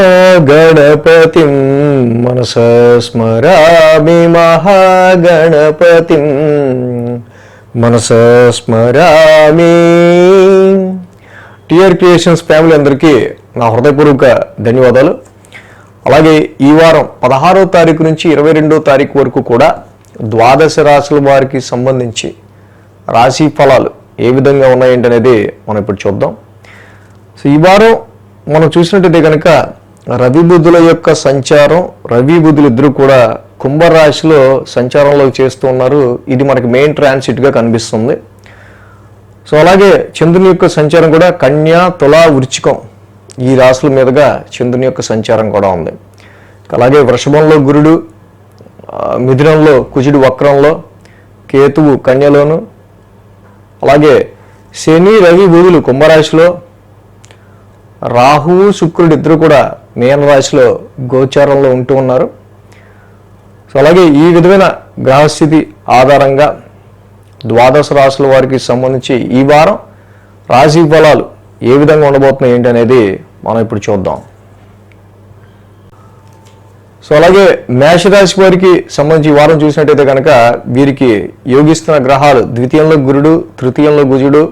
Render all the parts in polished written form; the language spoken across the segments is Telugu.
మహాగణపతిం మనసా స్మరామి మహాగణపతిం మనసా స్మరామి. టిఆర్ క్రియేషన్స్ ఫ్యామిలీ అందరికీ నా హృదయపూర్వక ధన్యవాదాలు. అలాగే ఈ వారం 16వ తారీఖు నుంచి 22వ తారీఖు వరకు కూడా ద్వాదశ రాశుల వారికి సంబంధించి రాశి ఫలాలు ఏ విధంగా ఉన్నాయంటే అనేది మనం ఇప్పుడు చూద్దాం. సో ఈ వారం మనం చూసినట్టయితే కనుక రవి బుధుల యొక్క సంచారం, రవి బుధులు ఇద్దరు కూడా కుంభరాశిలో సంచారంలో చేస్తూ ఉన్నారు. ఇది మనకి మెయిన్ ట్రాన్సిట్గా కనిపిస్తుంది. సో అలాగే చంద్రుని యొక్క సంచారం కూడా కన్యా, తుల, వృశ్చికం ఈ రాశుల మీదుగా చంద్రుని యొక్క సంచారం కూడా ఉంది. అలాగే వృషభంలో గురుడు, మిథునంలో కుజుడు వక్రంలో, కేతువు కన్యలోను, అలాగే శని, రవి, బుధులు కుంభరాశిలో, రాహువు, శుక్రుడు ఇద్దరు కూడా మీనరాశిలో గోచారంలో ఉంటూ ఉన్నారు. సో అలాగే ఈ విధమైన గ్రహస్థితి ఆధారంగా ద్వాదశ రాశుల వారికి సంబంధించి ఈ వారం రాశి ఫలాలు ఏ విధంగా ఉండబోతున్నాయి ఏంటి అనేది మనం ఇప్పుడు చూద్దాం. సో అలాగే మేషరాశి వారికి సంబంధించి ఈ వారం చూసినట్టయితే కనుక వీరికి యోగిస్తున్న గ్రహాలు ద్వితీయంలో గురుడు, తృతీయంలో కుజుడు,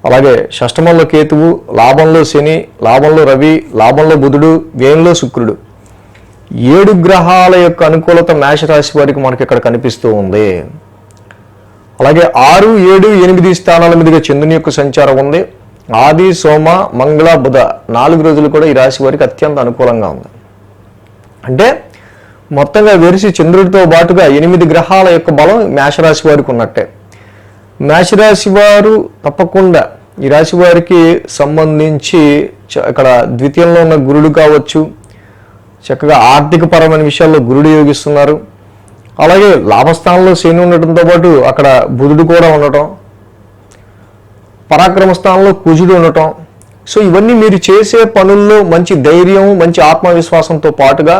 అలాగే షష్టమంలో కేతువు, లాభంలో శని, లాభంలో రవి, లాభంలో బుధుడు, వ్యయంలో శుక్రుడు. 7 గ్రహాల యొక్క అనుకూలత మేషరాశి వారికి మనకి ఇక్కడ కనిపిస్తూ ఉంది. అలాగే 6, 7, 8 స్థానాల మీదుగా చంద్రుని యొక్క సంచారం ఉంది. ఆది, సోమ, మంగళ, బుధ 4 రోజులు కూడా ఈ రాశి వారికి అత్యంత అనుకూలంగా ఉంది. అంటే మొత్తంగా వెరిసి చంద్రుడితో పాటుగా 8 గ్రహాల యొక్క బలం మేషరాశి వారికి ఉన్నట్టే. మేషరాశి వారు తప్పకుండా ఈ రాశి వారికి సంబంధించి ఇక్కడ ద్వితీయంలో ఉన్న గురుడు కావచ్చు, చక్కగా ఆర్థిక పరమైన విషయాల్లో గురుడు యోగిస్తున్నారు. అలాగే లాభస్థానంలో శని ఉండటంతో పాటు అక్కడ బుధుడు కూడా ఉండటం, పరాక్రమ స్థానంలో కుజుడు ఉండటం. సో ఇవన్నీ మీరు చేసే పనుల్లో మంచి ధైర్యం, మంచి ఆత్మవిశ్వాసంతో పాటుగా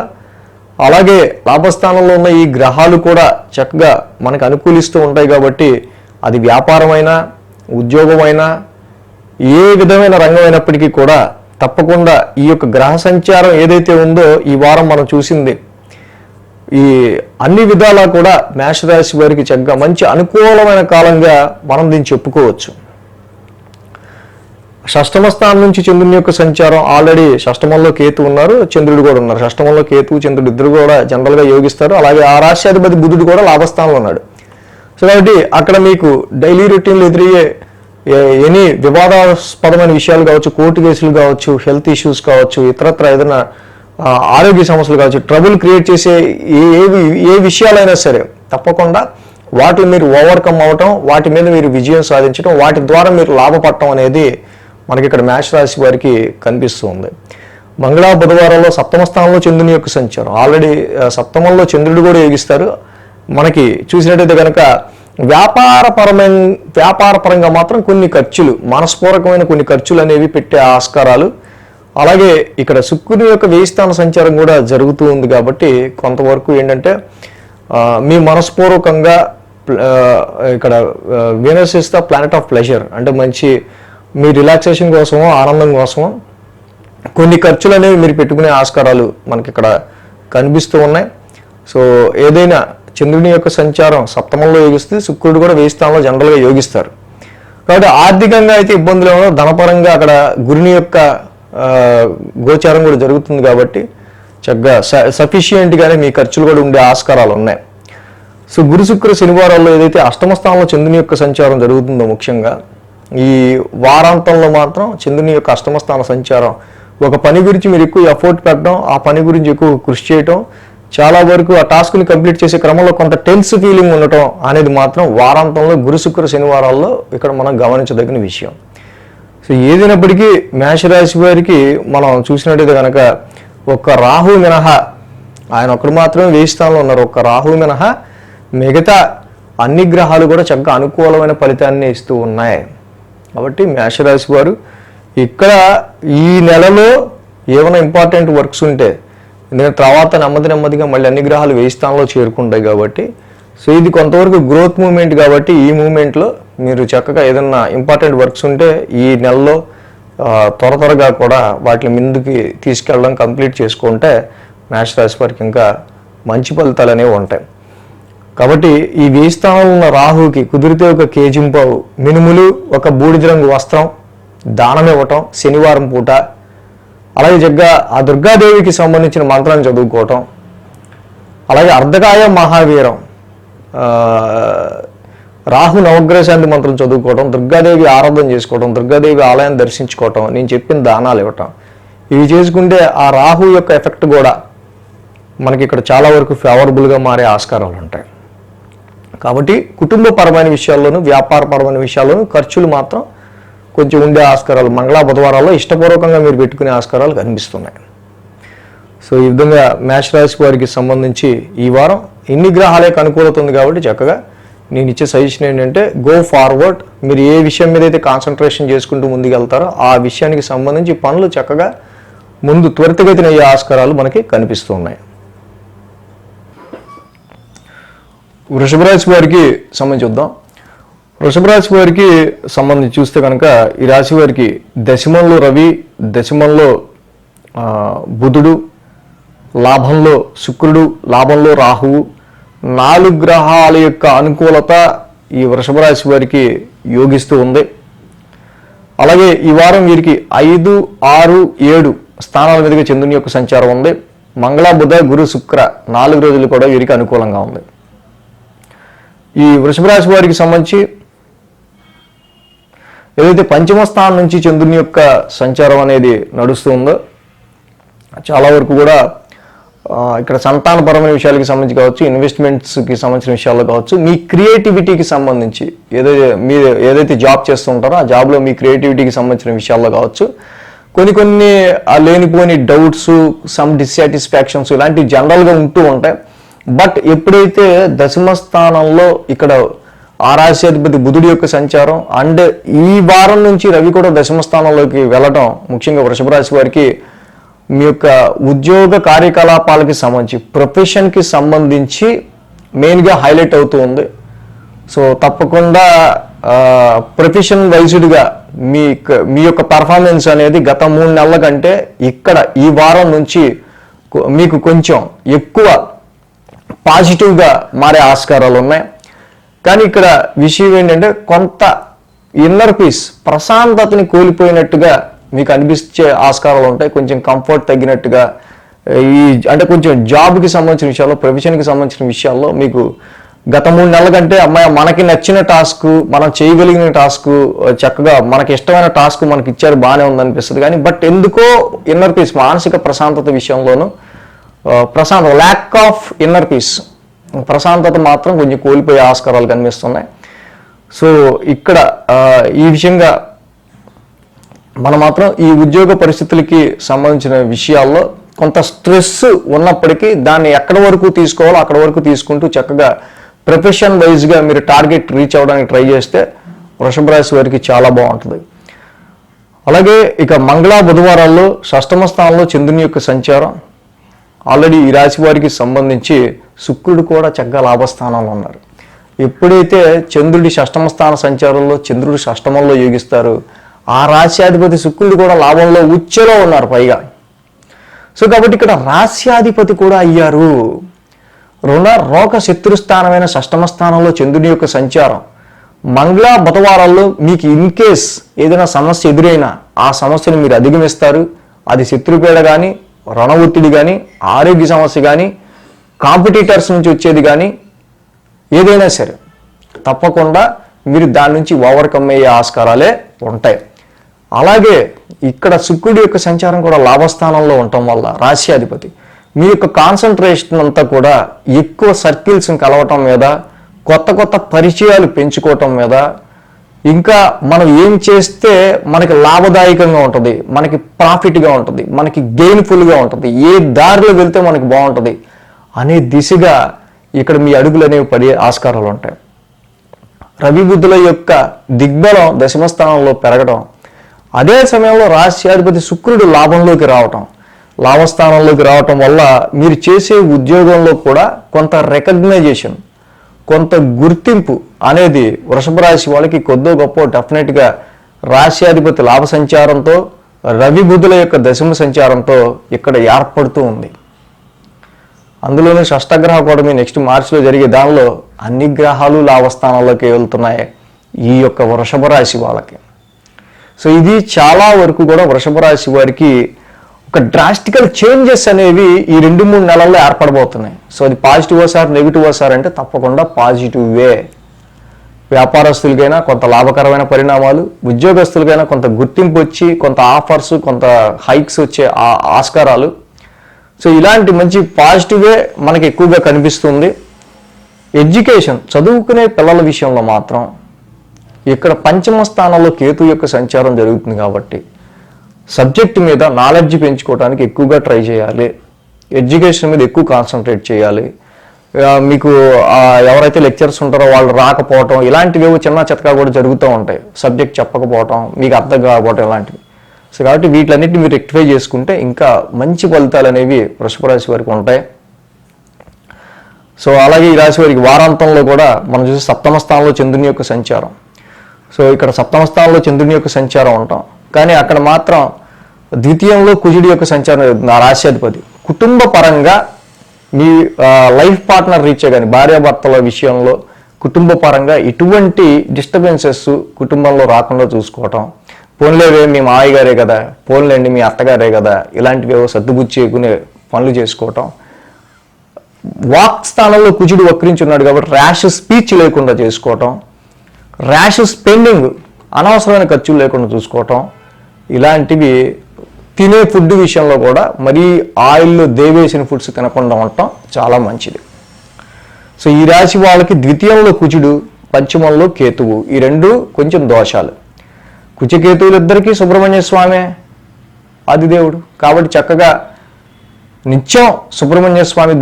అలాగే లాభస్థానంలో ఉన్న ఈ గ్రహాలు కూడా చక్కగా మనకు అనుకూలిస్తూ ఉంటాయి. కాబట్టి అది వ్యాపారమైనా, ఉద్యోగమైనా, ఏ విధమైన రంగం అయినప్పటికీ కూడా తప్పకుండా ఈ యొక్క గ్రహ సంచారం ఏదైతే ఉందో ఈ వారం మనం చూసింది ఈ అన్ని విధాలా కూడా మేషరాశి వారికి చక్కగా మంచి అనుకూలమైన కాలంగా మనం దీన్ని చెప్పుకోవచ్చు. షష్టమ స్థానం నుంచి చంద్రుని యొక్క సంచారం ఆల్రెడీ షష్టమంలో కేతు ఉన్నారు, చంద్రుడు కూడా ఉన్నారు. షష్టమంలో కేతు, చంద్రుడు ఇద్దరు కూడా జనరల్గా యోగిస్తారు. అలాగే ఆ రాశ్యాధిపతి బుధుడు కూడా లాభస్థానంలో ఉన్నాడు. సో కాబట్టి అక్కడ మీకు డైలీ రొటీన్లు ఎదురయ్యే ఎనీ వివాదాస్పదమైన విషయాలు కావచ్చు, కోర్టు కేసులు కావచ్చు, హెల్త్ ఇష్యూస్ కావచ్చు, ఇతరత్ర ఏదైనా ఆరోగ్య సమస్యలు కావచ్చు, ట్రబుల్ క్రియేట్ చేసే ఏ విషయాలైనా సరే తప్పకుండా వాటిని మీరు ఓవర్కమ్ అవ్వటం, వాటి మీద మీరు విజయం సాధించడం, వాటి ద్వారా మీరు లాభపడటం అనేది మనకి ఇక్కడ మేష రాశి వారికి కనిపిస్తుంది. మంగళ, బుధవారంలో సప్తమ స్థానంలో చంద్రుని యొక్క సంచారం ఆల్రెడీ సప్తమంలో చంద్రుడు కూడా యోగిస్తారు. మనకి చూసినట్టయితే కనుక వ్యాపారపరంగా మాత్రం కొన్ని ఖర్చులు, మనస్పూర్వకమైన కొన్ని ఖర్చులు అనేవి పెట్టే ఆస్కారాలు. అలాగే ఇక్కడ శుక్రుని యొక్క 1000 స్థాన సంచారం కూడా జరుగుతూ ఉంది. కాబట్టి కొంతవరకు ఏంటంటే మీ మనస్పూర్వకంగా ఇక్కడ Venus is the planet of pleasure, అంటే మంచి మీ రిలాక్సేషన్ కోసమో, ఆనందం కోసమో కొన్ని ఖర్చులు అనేవి మీరు పెట్టుకునే ఆస్కారాలు మనకి ఇక్కడ కనిపిస్తూ ఉన్నాయి. సో ఏదైనా చంద్రుని యొక్క సంచారం సప్తమంలో యోగిస్తే శుక్రుడు కూడా 1000 స్థానంలో జనరల్గా యోగిస్తారు. కాబట్టి ఆర్థికంగా అయితే ఇబ్బందులు ఏమో, ధనపరంగా అక్కడ గురుని యొక్క గోచారం కూడా జరుగుతుంది. కాబట్టి చక్కగా సఫిషియెంట్గానే మీ ఖర్చులు కూడా ఉండే ఆస్కారాలు ఉన్నాయి. సో గురు, శుక్ర, శనివారాల్లో ఏదైతే అష్టమ స్థానంలో చంద్రుని యొక్క సంచారం జరుగుతుందో ముఖ్యంగా ఈ వారాంతంలో మాత్రం చంద్రుని యొక్క అష్టమ స్థాన సంచారం ఒక పని గురించి మీరు ఎక్కువ ఎఫర్ట్ పెట్టడం, ఆ పని గురించి ఎక్కువ కృషి చేయటం, చాలా వరకు ఆ టాస్క్ని కంప్లీట్ చేసే క్రమంలో కొంత టెన్స్ ఫీలింగ్ ఉండటం అనేది మాత్రం వారాంతంలో గురు, శుక్ర, శనివారాల్లో ఇక్కడ మనం గమనించదగిన విషయం. సో ఏదైనప్పటికీ మేషరాశి వారికి మనం చూసినట్టయితే కనుక ఒక్క రాహు మినహా, ఆయన ఒక్కడు మాత్రమే 1000 స్థానంలో ఉన్నారు. ఒక్క రాహు మినహా మిగతా అన్ని గ్రహాలు కూడా చక్కగా అనుకూలమైన ఫలితాన్ని ఇస్తూ ఉన్నాయి. కాబట్టి మేషరాశి వారు ఇక్కడ ఈ నెలలో ఏమైనా ఇంపార్టెంట్ వర్క్స్ ఉంటే, ఎందుకంటే తర్వాత నెమ్మదిగా మళ్ళీ అన్ని గ్రహాలు 1000 స్థానంలో చేరుకుంటాయి. కాబట్టి సో ఇది కొంతవరకు గ్రోత్ మూమెంట్. కాబట్టి ఈ మూమెంట్లో మీరు చక్కగా ఏదన్నా ఇంపార్టెంట్ వర్క్స్ ఉంటే ఈ నెలలో త్వరగా కూడా వాటి ముందుకి తీసుకెళ్ళడం కంప్లీట్ చేసుకుంటే మేష రాశి వారికి ఇంకా మంచి ఫలితాలు అనేవి ఉంటాయి. కాబట్టి ఈ 1000 స్థానంలో ఉన్న రాహుకి కుదిరితే ఒక కేజింపావు మినుములు, ఒక బూడిద రంగు వస్త్రం దానం ఇవ్వటం శనివారం పూట, అలాగే జగ్గా ఆ దుర్గాదేవికి సంబంధించిన మంత్రాన్ని చదువుకోవటం, అలాగే అర్ధకాయ మహావీరం రాహు నవగ్రహ శాంతి మంత్రం చదువుకోవటం, దుర్గాదేవి ఆరాధన చేసుకోవటం, దుర్గాదేవి ఆలయాన్ని దర్శించుకోవటం, నేను చెప్పిన దానాలు ఇవ్వటం, ఇవి చేసుకుంటే ఆ రాహు యొక్క ఎఫెక్ట్ కూడా మనకి ఇక్కడ చాలా వరకు ఫేవరబుల్గా మారే ఆస్కారాలు ఉంటాయి. కాబట్టి కుటుంబపరమైన విషయాల్లోనూ వ్యాపారపరమైన విషయాల్లోనూ ఖర్చులు మాత్రం కొంచెం ఉండే ఆస్కారాలు మంగళ బుధవారాల్లో ఇష్టపూర్వకంగా మీరు పెట్టుకునే ఆస్కారాలు కనిపిస్తున్నాయి. సో ఈ విధంగా మేష రాశి వారికి సంబంధించి ఈ వారం ఇన్ని గ్రహాలకు అనుకూలత ఉంది కాబట్టి చక్కగా నేను ఇచ్చే సజెషన్ ఏంటంటే గో ఫార్వర్డ్. మీరు ఏ విషయం మీద అయితే కాన్సన్ట్రేషన్ చేసుకుంటూ ముందుకెళ్తారో ఆ విషయానికి సంబంధించి పనులు చక్కగా ముందు త్వరితగతిన అయ్యే ఆస్కారాలు మనకి కనిపిస్తూ ఉన్నాయి. వృషభ రాశి వారికి సంబంధించి చూద్దాం. వృషభ రాశి వారికి సంబంధించి చూస్తే కనుక ఈ రాశి వారికి దశమంలో రవి, దశమంలో బుధుడు, లాభంలో శుక్రుడు, లాభంలో రాహువు, 4 గ్రహాల యొక్క అనుకూలత ఈ వృషభ రాశి వారికి యోగిస్తూ ఉంది. అలాగే ఈ వారం వీరికి 5, 6, 7 స్థానాల మీదుగా చంద్రుని యొక్క సంచారం ఉంది. మంగళ, బుధ, గురు, శుక్ర 4 రోజులు కూడా వీరికి అనుకూలంగా ఉంది. ఈ వృషభ రాశి వారికి సంబంధించి ఏదైతే పంచమ స్థానం నుంచి చంద్రుని యొక్క సంచారం అనేది నడుస్తూ ఉందో చాలా వరకు కూడా ఇక్కడ సంతానపరమైన విషయాలకి సంబంధించి కావచ్చు, ఇన్వెస్ట్మెంట్స్కి సంబంధించిన విషయాల్లో కావచ్చు, మీ క్రియేటివిటీకి సంబంధించి మీరు ఏదైతే జాబ్ చేస్తూ ఉంటారో ఆ జాబ్లో మీ క్రియేటివిటీకి సంబంధించిన విషయాల్లో కావచ్చు, కొన్ని లేనిపోని డౌట్స్, సమ్ డిస్సాటిస్ఫాక్షన్స్ ఇలాంటివి జనరల్గా ఉంటూ ఉంటాయి. బట్ ఎప్పుడైతే దశమ స్థానంలో ఇక్కడ ఆ రాశ్యాధిపతి బుధుడి యొక్క సంచారం అండ్ ఈ వారం నుంచి రవి కూడా దశమ స్థానంలోకి వెళ్ళడం ముఖ్యంగా వృషభ రాశి వారికి మీ యొక్క ఉద్యోగ కార్యకలాపాలకి సంబంధించి ప్రొఫెషన్కి సంబంధించి మెయిన్గా హైలైట్ అవుతూ ఉంది. సో తప్పకుండా ప్రొఫెషన్ వైజ్డ్గా మీ యొక్క పర్ఫార్మెన్స్ అనేది గత 3 నెలల కంటే ఇక్కడ ఈ వారం నుంచి మీకు కొంచెం ఎక్కువ పాజిటివ్గా మారే ఆస్కారాలు ఉన్నాయి. కానీ ఇక్కడ విషయం ఏంటంటే కొంత ఇన్నర్ పీస్ ప్రశాంతతని కోల్పోయినట్టుగా మీకు అనిపించే ఆస్కారాలు ఉంటాయి. కొంచెం కంఫర్ట్ తగ్గినట్టుగా అంటే కొంచెం జాబ్కి సంబంధించిన విషయాల్లో, ప్రొఫెషన్కి సంబంధించిన విషయాల్లో మీకు గత 3 నెలల కంటే అమ్మాయి మనకి నచ్చిన టాస్క్, మనం చేయగలిగిన టాస్క్, చక్కగా మనకి ఇష్టమైన టాస్క్ మనకి ఇచ్చారు, బాగానే ఉందనిపిస్తుంది. కానీ బట్ ఎందుకో ఇన్నర్ పీస్ మానసిక ప్రశాంతత విషయంలోనూ ల్యాక్ ఆఫ్ ఇన్నర్ పీస్ ప్రశాంతత మాత్రం కొంచెం కోల్పోయే ఆస్కారాలు కనిపిస్తున్నాయి. సో ఇక్కడ ఈ విషయంగా మనం మాత్రం ఈ ఉద్యోగ పరిస్థితులకి సంబంధించిన విషయాల్లో కొంత స్ట్రెస్ ఉన్నప్పటికీ దాన్ని ఎక్కడి వరకు తీసుకోవాలో అక్కడ వరకు తీసుకుంటూ చక్కగా ప్రొఫెషన్ వైజ్గా మీరు టార్గెట్ రీచ్ అవ్వడానికి ట్రై చేస్తే వృషభ రాశి వారికి చాలా బాగుంటుంది. అలాగే ఇక మంగళ, బుధవారాల్లో షష్టమ స్థానంలో చంద్రుని యొక్క సంచారం. ఆల్రెడీ ఈ రాశి వారికి సంబంధించి శుక్రుడు కూడా చక్కగా లాభస్థానంలో ఉన్నారు. ఎప్పుడైతే చంద్రుడి షష్టమ స్థాన సంచారంలో చంద్రుడు షష్టమంలో యోగిస్తారు, ఆ రాశ్యాధిపతి శుక్రుడు కూడా లాభంలో ఉచ్చలో ఉన్నారు పైగా. సో కాబట్టి ఇక్కడ రాశ్యాధిపతి కూడా అయ్యారు. రుణ రోగ శత్రుస్థానమైన షష్టమ స్థానంలో చంద్రుని యొక్క సంచారం. మంగళ, బుధవారాల్లో మీకు ఇన్ కేస్ ఏదైనా సమస్య ఎదురైనా ఆ సమస్యను మీరు అధిగమిస్తారు. అది శత్రుపీడ కానీ, రుణ ఒత్తిడి కానీ, ఆరోగ్య సమస్య కానీ, కాంపిటీటర్స్ నుంచి వచ్చేది కానీ ఏదైనా సరే తప్పకుండా మీరు దాని నుంచి ఓవర్కమ్ అయ్యే ఆస్కారాలే ఉంటాయి. అలాగే ఇక్కడ శుక్రుడి యొక్క సంచారం కూడా లాభస్థానంలో ఉండటం వల్ల రాశ్యాధిపతి మీ యొక్క కాన్సన్ట్రేషన్ అంతా కూడా ఎక్కువ సర్కిల్స్ని కలవటం మీద, కొత్త పరిచయాలు పెంచుకోవటం మీద, ఇంకా మనం ఏం చేస్తే మనకి లాభదాయకంగా ఉంటుంది, మనకి ప్రాఫిట్గా ఉంటుంది, మనకి గెయిన్ఫుల్గా ఉంటుంది, ఏ దారిలో వెళ్తే మనకి బాగుంటుంది అనే దిశగా ఇక్కడ మీ అడుగులు అనేవి పడే ఆస్కారాలు ఉంటాయి. రవి బుద్ధుల యొక్క దిగ్బలం దశమ స్థానంలో పెరగడం, అదే సమయంలో రాశ్యాధిపతి శుక్రుడు లాభస్థానంలోకి రావటం వల్ల మీరు చేసే ఉద్యోగంలో కూడా కొంత రికగ్నైజేషన్, కొంత గుర్తింపు అనేది వృషభ రాశి వాళ్ళకి కొద్దో గొప్ప డెఫినెట్గా రాశ్యాధిపతి లాభ సంచారంతో, రవి బుధుల యొక్క దశమ సంచారంతో ఇక్కడ ఏర్పడుతూ ఉంది. అందులోనే షష్టగ్రహ కూటమి నెక్స్ట్ మార్చిలో జరిగే దానిలో అన్ని గ్రహాలు లాభస్థానాల్లోకి వెళ్తున్నాయి ఈ యొక్క వృషభ రాశి వాళ్ళకి. సో ఇది చాలా వరకు కూడా వృషభ రాశి వారికి ఒక డ్రాస్టికల్ చేంజెస్ అనేవి ఈ 2-3 నెలల్లో ఏర్పడబోతున్నాయి. సో అది పాజిటివ్ సార్ నెగిటివ్ సార్ అంటే తప్పకుండా పాజిటివే. వ్యాపారస్తులకైనా కొంత లాభకరమైన పరిణామాలు, ఉద్యోగస్తులకైనా కొంత గుర్తింపు వచ్చి కొంత ఆఫర్స్, కొంత హైక్స్ వచ్చే ఆస్కారాలు. సో ఇలాంటి మంచి పాజిటివే మనకి ఎక్కువగా కనిపిస్తుంది. ఎడ్యుకేషన్, చదువుకునే పిల్లల విషయంలో మాత్రం ఇక్కడ పంచమ స్థానంలో కేతు యొక్క సంచారం జరుగుతుంది కాబట్టి సబ్జెక్ట్ మీద నాలెడ్జ్ పెంచుకోవడానికి ఎక్కువగా ట్రై చేయాలి. ఎడ్యుకేషన్ మీద ఎక్కువ కాన్సన్ట్రేట్ చేయాలి. మీకు ఎవరైతే లెక్చర్స్ ఉంటారో వాళ్ళు రాకపోవటం, ఇలాంటివి చిన్న చితకా కూడా జరుగుతూ ఉంటాయి. సబ్జెక్ట్ చెప్పకపోవటం, మీకు అర్థం కాకపోవటం, ఇలాంటివి. సో కాబట్టి వీటిలన్నిటిని మీరు రెక్టిఫై చేసుకుంటే ఇంకా మంచి ఫలితాలు అనేవి వృషభ రాశి వారికి ఉంటాయి. సో అలాగే ఈ రాశి వారికి వారాంతంలో కూడా మనం చూసి సప్తమ స్థానంలో చంద్రుని యొక్క సంచారం. సో ఇక్కడ సప్తమ స్థానంలో చంద్రుని యొక్క సంచారం ఉంటాం, కానీ అక్కడ మాత్రం ద్వితీయంలో కుజుడి యొక్క సంచారం జరుగుతుంది. ఆ రాశ్యాధిపతి కుటుంబ పరంగా మీ లైఫ్ పార్ట్నర్ రీత్యా కానీ భార్యాభర్తల విషయంలో కుటుంబ పరంగా ఎటువంటి డిస్టర్బెన్సెస్ కుటుంబంలో రాకుండా చూసుకోవటం. పోన్లేవే మీ మావయ్య గారే కదా, పోన్లేండి మీ అత్తగారే కదా, ఇలాంటివి సర్దుబుచ్చేకునే పనులు చేసుకోవటం. వాక్ స్థానంలో కుజుడు వక్రించి ఉన్నాడు కాబట్టి ర్యాష్ స్పీచ్ లేకుండా చేసుకోవటం, ర్యాష్ స్పెండింగ్, అనవసరమైన ఖర్చులు లేకుండా చూసుకోవటం. ఇలాంటివి తినే ఫుడ్ విషయంలో కూడా మరీ ఆయిల్లో దేవేసిన ఫుడ్స్ తినకుండా ఉండటం చాలా మంచిది. సో ఈ రాశి వాళ్ళకి ద్వితీయంలో కుజుడు, పంచమంలో కేతువు, ఈ రెండు కొంచెం దోషాలు. కుజకేతువులు ఇద్దరికీ సుబ్రహ్మణ్య స్వామి ఆదిదేవుడు కాబట్టి చక్కగా నిత్యం సుబ్రహ్మణ్య స్వామి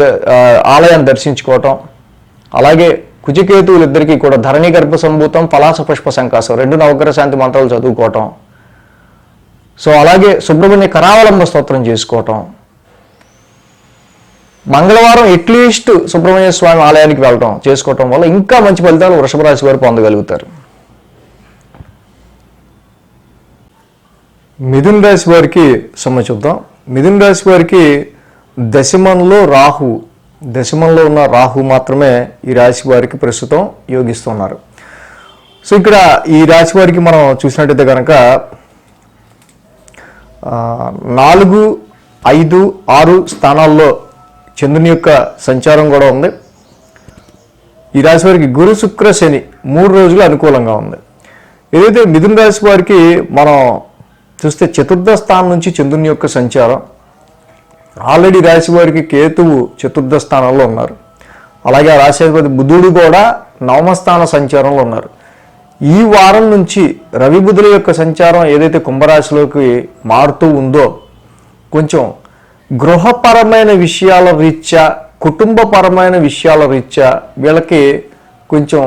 ఆలయాన్ని దర్శించుకోవటం. అలాగే కుజకేతువులు ఇద్దరికీ కూడా ధరణి గర్భ సంభూతం, పలాస పుష్ప సంకాసం 2 నవగ్రహ శాంతి మంత్రాలు చదువుకోవటం. సో అలాగే సుబ్రహ్మణ్య కరావలంబ స్తోత్రం చేసుకోవటం. మంగళవారం అట్లీస్ట్ సుబ్రహ్మణ్య స్వామి ఆలయానికి వెళ్ళటం చేసుకోవటం వల్ల ఇంకా మంచి ఫలితాలు వృషభ రాశి వారు పొందగలుగుతారు. మిథున రాశి వారికి చూద్దాం. మిథున రాశి వారికి దశమంలో ఉన్న రాహు మాత్రమే ఈ రాశి వారికి ప్రస్తుతం యోగిస్తున్నారు. సో ఇక్కడ ఈ రాశి వారికి మనం చూసినట్టయితే కనుక 4, 5, 6 స్థానాల్లో చంద్రుని యొక్క సంచారం కూడా ఉంది. ఈ రాశి వారికి గురు శుక్ర శని 3 రోజులు అనుకూలంగా ఉంది. ఏదైతే మిథున రాశి వారికి మనం చూస్తే చతుర్థ స్థానం నుంచి చంద్రుని యొక్క సంచారం, ఆల్రెడీ రాశి వారికి కేతువు చతుర్థ స్థానంలో ఉన్నారు. అలాగే ఆ రాశిపతి బుధుడు కూడా 9వ స్థాన సంచారంలో ఉన్నారు. ఈ వారం నుంచి రవి బుధుల యొక్క సంచారం ఏదైతే కుంభరాశిలోకి మారుతూ ఉందో కొంచెం గృహపరమైన విషయాల రీత్యా, కుటుంబపరమైన విషయాల రీత్యా వీళ్ళకి కొంచెం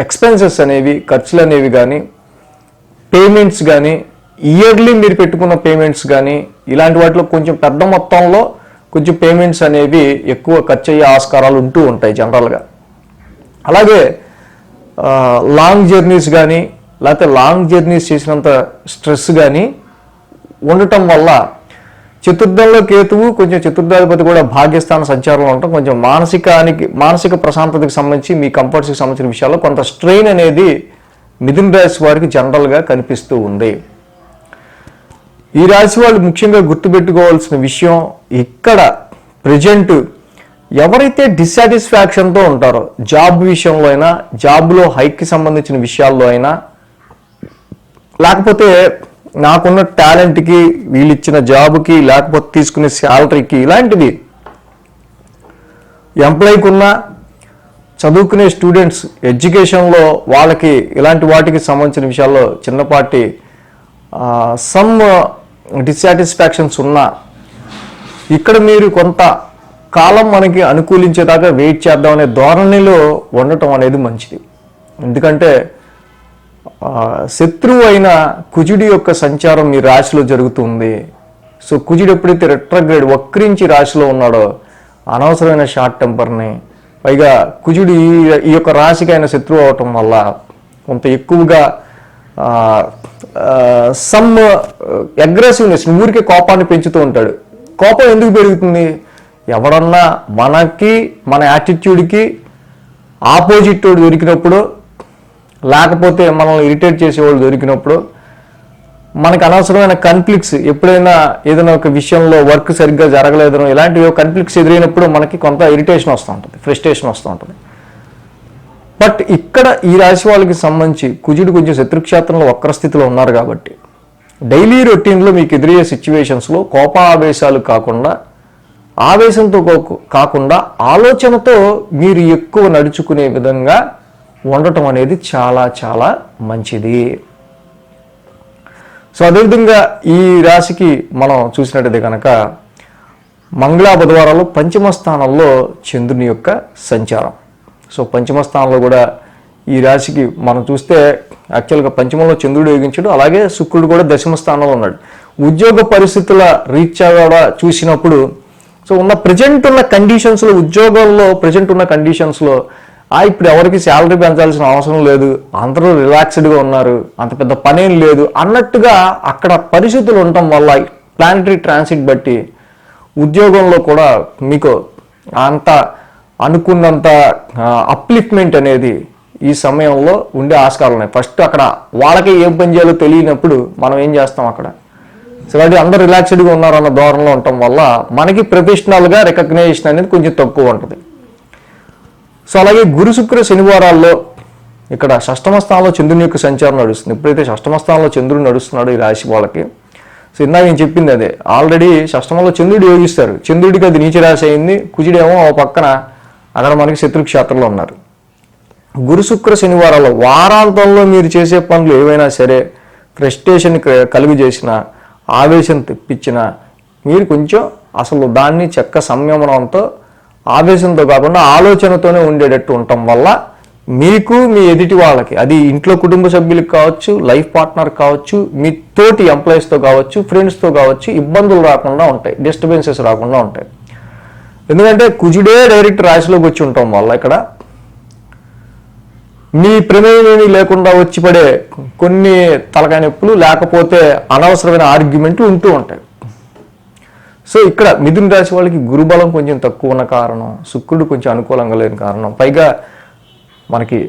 ఎక్స్పెన్సెస్ అనేవి, ఖర్చులు అనేవి కానీ, పేమెంట్స్ కానీ, ఇయర్లీ మీరు పెట్టుకున్న పేమెంట్స్ కానీ ఇలాంటి వాటిలో కొంచెం పెద్ద మొత్తంలో కొంచెం పేమెంట్స్ అనేవి ఎక్కువ ఖర్చు అయ్యే ఆస్కారాలు ఉంటూ ఉంటాయి జనరల్గా. అలాగే లాంగ్ జర్నీస్ కానీ, లేకపోతే లాంగ్ జర్నీస్ చేసినంత స్ట్రెస్ కానీ ఉండటం వల్ల చతుర్థంలో కేతువు, కొంచెం చతుర్థాధిపతి కూడా భాగ్యస్థాన సంచారంలో ఉండటం కొంచెం మానసిక ప్రశాంతతకి సంబంధించి, మీ కంఫర్ట్స్కి సంబంధించిన విషయాల్లో కొంత స్ట్రెయిన్ అనేది మిథున రాశి వారికి జనరల్గా కనిపిస్తూ ఉంది. ఈ రాశి వాళ్ళు ముఖ్యంగా గుర్తుపెట్టుకోవాల్సిన విషయం, ఇక్కడ ప్రజెంట్ ఎవరైతే డిస్సాటిస్ఫాక్షన్తో ఉంటారో జాబ్ విషయంలో అయినా, జాబ్లో హైక్కి సంబంధించిన విషయాల్లో అయినా, లేకపోతే నాకున్న టాలెంట్కి, వీళ్ళు ఇచ్చిన జాబ్కి, లేకపోతే తీసుకునే శాలరీకి, ఇలాంటివి ఎంప్లాయ్కి ఉన్న చదువుకునే స్టూడెంట్స్ ఎడ్యుకేషన్లో వాళ్ళకి ఇలాంటి వాటికి సంబంధించిన విషయాల్లో చిన్నపాటి సమ్ డిస్సాటిస్ఫాక్షన్స్ ఉన్నా ఇక్కడ మీరు కొంత కాలం మనకి అనుకూలించేదాకా వెయిట్ చేద్దామనే ధోరణిలో ఉండటం అనేది మంచిది. ఎందుకంటే శత్రువు అయిన కుజుడి యొక్క సంచారం మీ రాశిలో జరుగుతుంది. సో కుజుడు ఎప్పుడైతే రెట్రోగ్రేడ్ వక్రించి రాశిలో ఉన్నాడో అనవసరమైన షార్ట్ టెంపర్ని, పైగా కుజుడు ఈ యొక్క రాశికి ఆయన శత్రువు అవటం వల్ల కొంత ఎక్కువగా సమ్ అగ్రెసివ్నెస్, ఊరికే కోపాన్ని పెంచుతూ ఉంటాడు. కోపం ఎందుకు పెరుగుతుంది? ఎవడన్నా మనకి మన యాటిట్యూడ్కి ఆపోజిట్ వాడు దొరికినప్పుడు, లేకపోతే మనల్ని ఇరిటేట్ చేసేవాళ్ళు దొరికినప్పుడు, మనకు అనవసరమైన కన్ఫ్లిక్ట్స్ ఎప్పుడైనా ఏదైనా ఒక విషయంలో వర్క్ సరిగ్గా జరగలేదనో ఇలాంటి కన్ఫ్లిక్ట్స్ ఎదురైనప్పుడు మనకి కొంత ఇరిటేషన్ వస్తూ ఉంటుంది, ఫ్రస్ట్రేషన్ వస్తూ ఉంటుంది. బట్ ఇక్కడ ఈ రాశి వాళ్ళకి సంబంధించి కుజుడు కొంచెం శత్రుక్షేత్రంలో వక్రస్థితిలో ఉన్నారు కాబట్టి డైలీ రొటీన్లో మీకు ఎదురయ్యే సిచ్యువేషన్స్లో కోపావేశాలు కాకుండా, ఆవేశంతో కాకుండా ఆలోచనతో మీరు ఎక్కువ నడుచుకునే విధంగా ఉండటం అనేది చాలా చాలా మంచిది. సో అదేవిధంగా ఈ రాశికి మనం చూసినట్టయితే కనుక మంగళ బుధవారాలు పంచమ స్థానంలో చంద్రుని యొక్క సంచారం. సో పంచమ స్థానంలో కూడా ఈ రాశికి మనం చూస్తే యాక్చువల్గా పంచమంలో చంద్రుడు యోగించాడు, అలాగే శుక్రుడు కూడా దశమ స్థానంలో ఉన్నాడు. ఉద్యోగ పరిస్థితుల రీత్యా కూడా చూసినప్పుడు సో ఉన్న ప్రజెంట్ ఉన్న కండిషన్స్లో, ఉద్యోగంలో ప్రజెంట్ ఉన్న కండిషన్స్లో ఇప్పుడు ఎవరికి శాలరీ పెంచాల్సిన అవసరం లేదు, అందరూ రిలాక్స్డ్గా ఉన్నారు, అంత పెద్ద పనేం లేదు అన్నట్టుగా అక్కడ పరిస్థితులు ఉండటం వల్ల ప్లానటరీ ట్రాన్సిట్ బట్టి ఉద్యోగంలో కూడా మీకు అంత అనుకున్నంత అప్లిఫ్ట్మెంట్ అనేది ఈ సమయంలో ఉండే ఆస్కారాలు ఉన్నాయి. ఫస్ట్ అక్కడ వాళ్ళకి ఏం పని చేయాలో తెలియనప్పుడు మనం ఏం చేస్తాం అక్కడ, సో కాబట్టి అందరూ రిలాక్స్డ్గా ఉన్నారన్న ధోరణిలో ఉండటం వల్ల మనకి ప్రొఫెషనల్గా రికగ్నైజేషన్ అనేది కొంచెం తక్కువ ఉంటుంది. సో అలాగే గురు శుక్ర శనివారాల్లో ఇక్కడ షష్టమ స్థానంలో చంద్రుని యొక్క సంచారం నడుస్తుంది. ఎప్పుడైతే షష్టమ స్థానంలో చంద్రుడు నడుస్తున్నాడో ఈ రాశి వాళ్ళకి, సో ఇందాక నేను చెప్పింది అదే, ఆల్రెడీ షష్టమంలో చంద్రుడు యోగిస్తారు, చంద్రుడికి అది నీచ రాశి అయింది, కుజుడేమో ఆ పక్కన అక్కడ మనకి శత్రుక్షేత్రంలో ఉన్నారు. గురు శుక్ర శనివారాల్లో వారాంతంలో మీరు చేసే పనులు ఏవైనా సరే ఫ్రస్ట్రేషన్ కలుగు చేసిన, ఆవేశం తెప్పించిన, మీరు కొంచెం అసలు దాన్ని చెక్క సంయమనంతో, ఆవేశంతో కాకుండా ఆలోచనతోనే ఉండేటట్టు ఉండటం వల్ల మీకు మీ ఎదుటి వాళ్ళకి, అది ఇంట్లో కుటుంబ సభ్యులకు కావచ్చు, లైఫ్ పార్ట్నర్ కావచ్చు, మీ తోటి ఎంప్లాయీస్తో కావచ్చు, ఫ్రెండ్స్తో కావచ్చు, ఇబ్బందులు రాకుండా ఉంటాయి, డిస్టర్బెన్సెస్ రాకుండా ఉంటాయి. ఎందుకంటే కుజుడే డైరెక్ట్ రాశిలోకి వచ్చి ఉండటం వల్ల ఇక్కడ మీ ప్రమేయమేమీ లేకుండా వచ్చి పడే కొన్ని తలకాయ నొప్పులు, లేకపోతే అనవసరమైన ఆర్గ్యుమెంట్లు ఉంటూ ఉంటాయి. సో ఇక్కడ మిథున రాశి వాళ్ళకి గురుబలం కొంచెం తక్కువ ఉన్న కారణం, శుక్రుడు కొంచెం అనుకూలంగా లేని కారణం, పైగా మనకి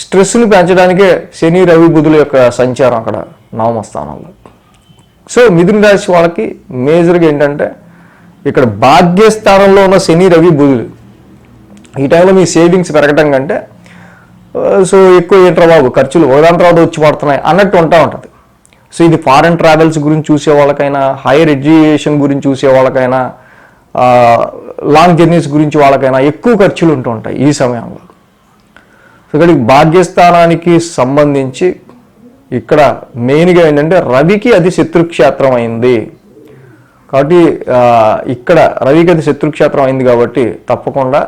స్ట్రెస్ని పెంచడానికే శని రవి బుధుల యొక్క సంచారం అక్కడ నవమ స్థానంలో. సో మిథున రాశి వాళ్ళకి మేజర్గా ఏంటంటే ఇక్కడ భాగ్యస్థానంలో ఉన్న శని రవి బుధులు ఈ టైంలో మీ సేవింగ్స్ పెరగటం కంటే సో ఎక్కువ ఏంట్రా బాబు ఖర్చులు ఒకదాని తర్వాత వచ్చి పడుతున్నాయి అన్నట్టు ఉంటుంది. సో ఇది ఫారెన్ ట్రావెల్స్ గురించి చూసే వాళ్ళకైనా, హైయర్ ఎడ్యుకేషన్ గురించి చూసే వాళ్ళకైనా, లాంగ్ జర్నీస్ గురించి వాళ్ళకైనా ఎక్కువ ఖర్చులు ఉంటూ ఉంటాయి ఈ సమయంలో. సో ఇక్కడ భాగ్యస్థానానికి సంబంధించి ఇక్కడ మెయిన్గా ఏంటంటే రవికి అది శత్రుక్షేత్రం అయింది కాబట్టి, ఇక్కడ రవికి అది శత్రుక్షేత్రం అయింది కాబట్టి తప్పకుండా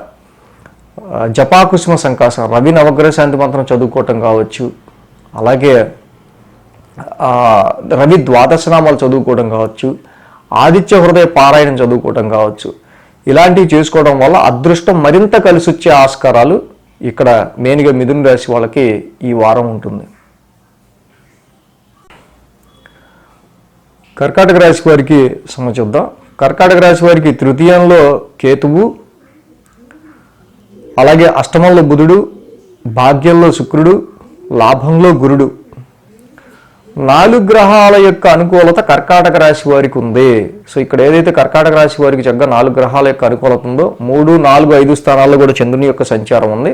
జపాకుసుమ సంకాసం, రవి నవగ్రహ శాంతి మంత్రం చదువుకోవటం కావచ్చు, అలాగే రవి ద్వాదశనామాలు చదువుకోవడం కావచ్చు, ఆదిత్య హృదయ పారాయణం చదువుకోవడం కావచ్చు, ఇలాంటివి చేసుకోవడం వల్ల అదృష్టం మరింత కలిసి వచ్చే ఆస్కారాలు ఇక్కడ మెయిన్గా మిథున రాశి వాళ్ళకి ఈ వారం ఉంటుంది. కర్కాటక రాశి వారికి చూద్దాం. కర్కాటక రాశి వారికి తృతీయంలో కేతువు, అలాగే అష్టమంలో బుధుడు, భాగ్యంలో శుక్రుడు, లాభంలో గురుడు, 4 గ్రహాల యొక్క అనుకూలత కర్కాటక రాశి వారికి ఉంది. సో ఇక్కడ ఏదైతే కర్కాటక రాశి వారికి చక్కగా 4 గ్రహాల యొక్క అనుకూలత ఉందో, 3, 4, 5 స్థానాల్లో కూడా చంద్రుని యొక్క సంచారం ఉంది.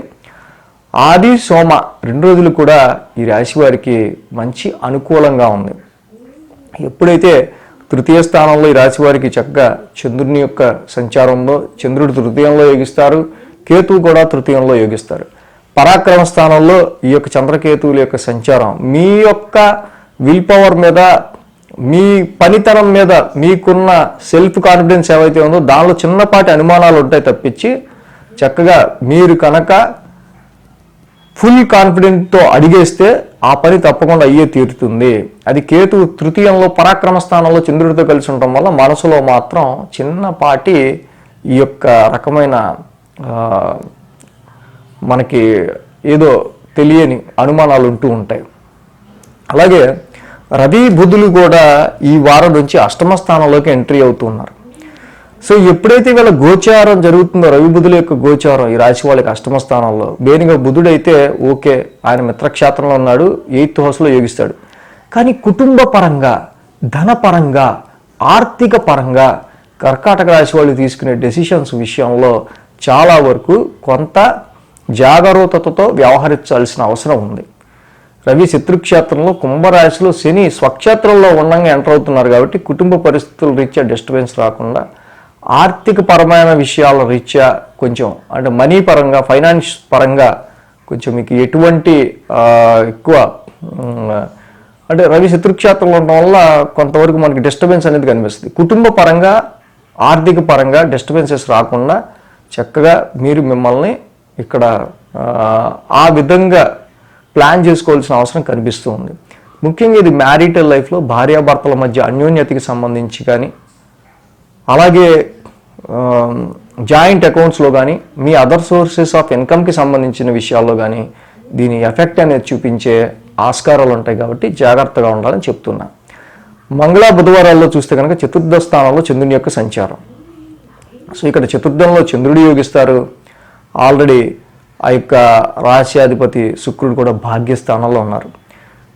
ఆది సోమ 2 రోజులు కూడా ఈ రాశి వారికి మంచి అనుకూలంగా ఉంది. ఎప్పుడైతే తృతీయ స్థానంలో ఈ రాశి వారికి చక్కగా చంద్రుని యొక్క సంచారం ఉందో, చంద్రుడు తృతీయంలో యోగిస్తారు, కేతువు కూడా తృతీయంలో యోగిస్తారు. పరాక్రమ స్థానంలో ఈ యొక్క చంద్రకేతువుల యొక్క సంచారం మీ యొక్క విల్ పవర్ మీద, మీ పనితనం మీద మీకున్న సెల్ఫ్ కాన్ఫిడెన్స్ ఏవైతే ఉందో దానిలో చిన్నపాటి అనుమానాలు ఉంటాయి తప్పించి, చక్కగా మీరు కనుక ఫుల్ కాన్ఫిడెంట్తో అడిగేస్తే ఆ పని తప్పకుండా అయ్యే తీరుతుంది. అది కేతు తృతీయంలో పరాక్రమ స్థానంలో చంద్రుడితో కలిసి ఉండటం వల్ల మనసులో మాత్రం చిన్నపాటి ఈ యొక్క రకమైన మనకి ఏదో తెలియని అనుమానాలు ఉంటూ ఉంటాయి. అలాగే రవి బుధులు కూడా ఈ వారం నుంచి అష్టమ స్థానంలోకి ఎంట్రీ అవుతున్నారు. సో ఎప్పుడైతే వీళ్ళ గోచారం జరుగుతుందో, రవి బుధుల యొక్క గోచారం ఈ రాశి వాళ్ళకి అష్టమ స్థానంలో, బేనిగా బుధుడైతే ఓకే, ఆయన మిత్రక్షేత్రంలో ఉన్నాడు, 8th హౌస్లో యోగిస్తాడు. కానీ కుటుంబ పరంగా, ధనపరంగా, ఆర్థిక పరంగా కర్కాటక రాశి వాళ్ళు తీసుకునే డెసిషన్స్ విషయంలో చాలా వరకు కొంత జాగరూకతతో వ్యవహరించాల్సిన అవసరం ఉంది. రవి శత్రుక్షేత్రంలో, కుంభరాశిలో శని స్వక్షేత్రంలో ఉండగా ఎంటర్ అవుతున్నారు కాబట్టి కుటుంబ పరిస్థితుల రీత్యా డిస్టర్బెన్స్ రాకుండా, ఆర్థిక పరమైన విషయాల రీత్యా కొంచెం అంటే మనీ పరంగా, ఫైనాన్స్ పరంగా కొంచెం మీకు ఎటువంటి ఎక్కువ అంటే రవి శత్రుక్షేత్రంలో ఉండడం వల్ల కొంతవరకు మనకి డిస్టర్బెన్స్ అనేది కనిపిస్తుంది. కుటుంబ పరంగా, ఆర్థిక పరంగా డిస్టర్బెన్సెస్ రాకుండా చక్కగా మీరు మిమ్మల్ని ఇక్కడ ఆ విధంగా ప్లాన్ చేసుకోవాల్సిన అవసరం కనిపిస్తూ ఉంది. ముఖ్యంగా ఇది మ్యారిటల్ లైఫ్లో భార్యాభర్తల మధ్య అన్యోన్యతకి సంబంధించి కానీ, అలాగే జాయింట్ అకౌంట్స్లో కానీ, మీ అదర్ సోర్సెస్ ఆఫ్ ఇన్కమ్కి సంబంధించిన విషయాల్లో కానీ దీని ఎఫెక్ట్ అనేది చూపించే ఆస్కారాలు ఉంటాయి కాబట్టి జాగ్రత్తగా ఉండాలని చెప్తున్నా. మంగళ బుధవారాల్లో చూస్తే కనుక చతుర్థ స్థానంలో చంద్రుని యొక్క సంచారం. సో ఇక్కడ చతుర్థంలో చంద్రుడు యోగిస్తారు. ఆల్రెడీ ఆ యొక్క రాశ్యాధిపతి శుక్రుడు కూడా భాగ్యస్థానంలో ఉన్నారు.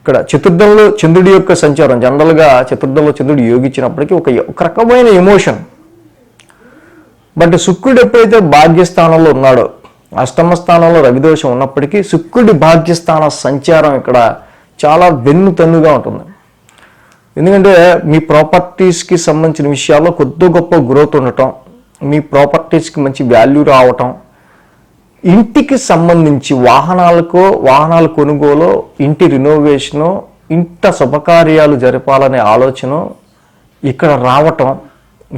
ఇక్కడ చతుర్థంలో చంద్రుడి యొక్క సంచారం, జనరల్గా చతుర్థంలో చంద్రుడు యోగించినప్పటికీ ఒక రకమైన ఎమోషన్. బట్ శుక్రుడు ఎప్పుడైతే భాగ్యస్థానంలో ఉన్నాడో, అష్టమ స్థానంలో రవిదోషం ఉన్నప్పటికీ శుక్రుడి భాగ్యస్థాన సంచారం ఇక్కడ చాలా వెన్నుతన్నుగా ఉంటుంది. ఎందుకంటే మీ ప్రాపర్టీస్కి సంబంధించిన విషయాల్లో కొద్ది గొప్ప గ్రోత్ ఉండటం, మీ ప్రాపర్టీస్కి మంచి వాల్యూ రావటం, ఇంటికి సంబంధించి వాహనాల కొనుగోలు, ఇంటి రినోవేషను, ఇంట శుభకార్యాలు జరపాలనే ఆలోచన ఇక్కడ రావటం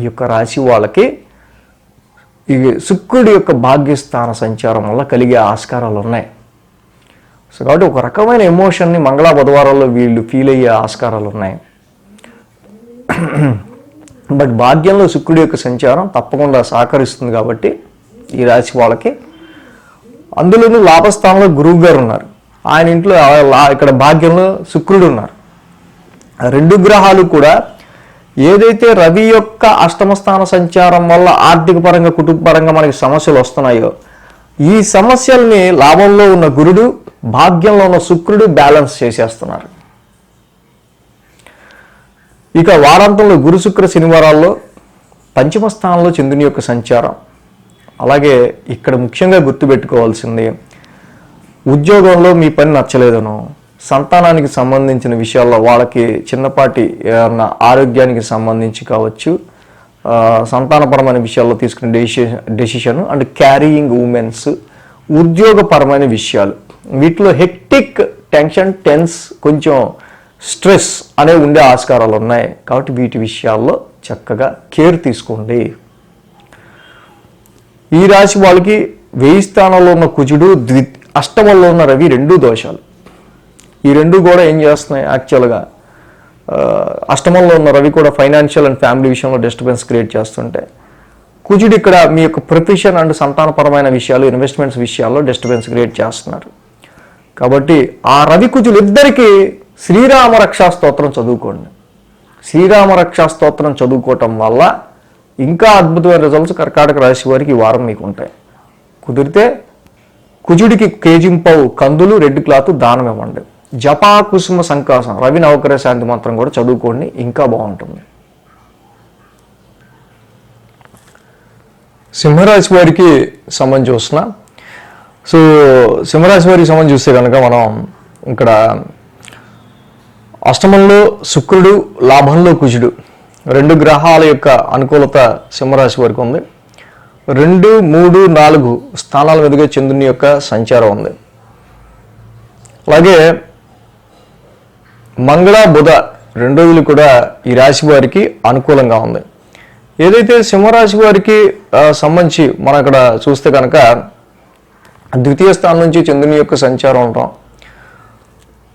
ఈ యొక్క రాశి వాళ్ళకి ఈ శుక్రుడి యొక్క భాగ్యస్థాన సంచారం వల్ల కలిగే ఆస్కారాలు ఉన్నాయి. సో కాబట్టి ఒక రకమైన ఎమోషన్ని మంగళ బుధవారాల్లో వీళ్ళు ఫీల్ అయ్యే ఆస్కారాలు ఉన్నాయి. బట్ భాగ్యంలో శుక్రుడి యొక్క సంచారం తప్పకుండా సహకరిస్తుంది కాబట్టి ఈ రాశి వాళ్ళకి, అందులోనూ లాభస్థానంలో గురువు గారు ఉన్నారు, ఆయన ఇంట్లో ఇక్కడ భాగ్యంలో శుక్రుడు ఉన్నారు. రెండు గ్రహాలు కూడా ఏదైతే రవి యొక్క అష్టమ స్థాన సంచారం వల్ల ఆర్థిక పరంగా, కుటుంబ పరంగా మనకి సమస్యలు వస్తున్నాయో, ఈ సమస్యల్ని లాభంలో ఉన్న గురుడు, భాగ్యంలో ఉన్న శుక్రుడు బ్యాలెన్స్ చేసేస్తున్నారు. ఇక వారాంతంలో గురు శుక్ర శనివారాల్లో పంచమ స్థానంలో చంద్రుని యొక్క సంచారం. అలాగే ఇక్కడ ముఖ్యంగా గుర్తుపెట్టుకోవాల్సింది, ఉద్యోగంలో మీ పని నచ్చలేదనో, సంతానానికి సంబంధించిన విషయాల్లో వాళ్ళకి చిన్నపాటి ఏమన్నా ఆరోగ్యానికి సంబంధించి కావచ్చు, సంతానపరమైన విషయాల్లో తీసుకునే డెసిషన్ అండ్ క్యారీయింగ్ ఉమెన్స్, ఉద్యోగపరమైన విషయాలు, వీటిలో హెక్టిక్, టెన్షన్, టెన్స్, కొంచెం స్ట్రెస్ అనేవి ఉండే ఆస్కారాలు ఉన్నాయి. కాబట్టి వీటి విషయాల్లో చక్కగా కేర్ తీసుకోండి. ఈ రాశి వాళ్ళకి 1000 స్థానంలో ఉన్న కుజుడు, అష్టమంలో ఉన్న రవి, రెండు దోషాలు. ఈ రెండు కూడా ఏం చేస్తున్నాయి, యాక్చువల్గా అష్టమంలో ఉన్న రవి కూడా ఫైనాన్షియల్ అండ్ ఫ్యామిలీ విషయంలో డిస్టర్బెన్స్ క్రియేట్ చేస్తుంటే, కుజుడు ఇక్కడ మీ యొక్క ప్రొఫెషన్ అండ్ సంతానపరమైన విషయాలు, ఇన్వెస్ట్మెంట్స్ విషయాల్లో డిస్టర్బెన్స్ క్రియేట్ చేస్తున్నారు. కాబట్టి ఆ రవి కుజులు ఇద్దరికీ శ్రీరామ రక్షా స్తోత్రం చదువుకోండి. శ్రీరామ రక్షా స్తోత్రం చదువుకోవటం వల్ల ఇంకా అద్భుతమైన రిజల్ట్స్ కర్కాటక రాశి వారికి ఈ వారం మీకు ఉంటాయి. కుదిరితే కుజుడికి కేజింపావు కందులు, రెడ్ క్లాత్ దానం ఇవ్వండి. జపా కుసుమ సంకాసం, రవి నవగ్రహ శాంతి మంత్రం కూడా చదువుకోండి, ఇంకా బాగుంటుంది. సింహరాశి వారికి సంబంధించి వస్తున్నా. సో సింహరాశి వారికి సంబంధించి చూస్తే కనుక మనం ఇక్కడ అష్టమంలో శుక్రుడు, లాభంలో కుజుడు, రెండు గ్రహాల యొక్క అనుకూలత సింహరాశి వారికి ఉంది. 2, 3, 4 స్థానాల మీదుగా చంద్రుని యొక్క సంచారం ఉంది. అలాగే మంగళ బుధ 2 రోజులు కూడా ఈ రాశి వారికి అనుకూలంగా ఉంది. ఏదైతే సింహరాశి వారికి సంబంధించి మనం ఇక్కడ చూస్తే కనుక ద్వితీయ స్థానం నుంచి చంద్రుని యొక్క సంచారం ఉంటాం.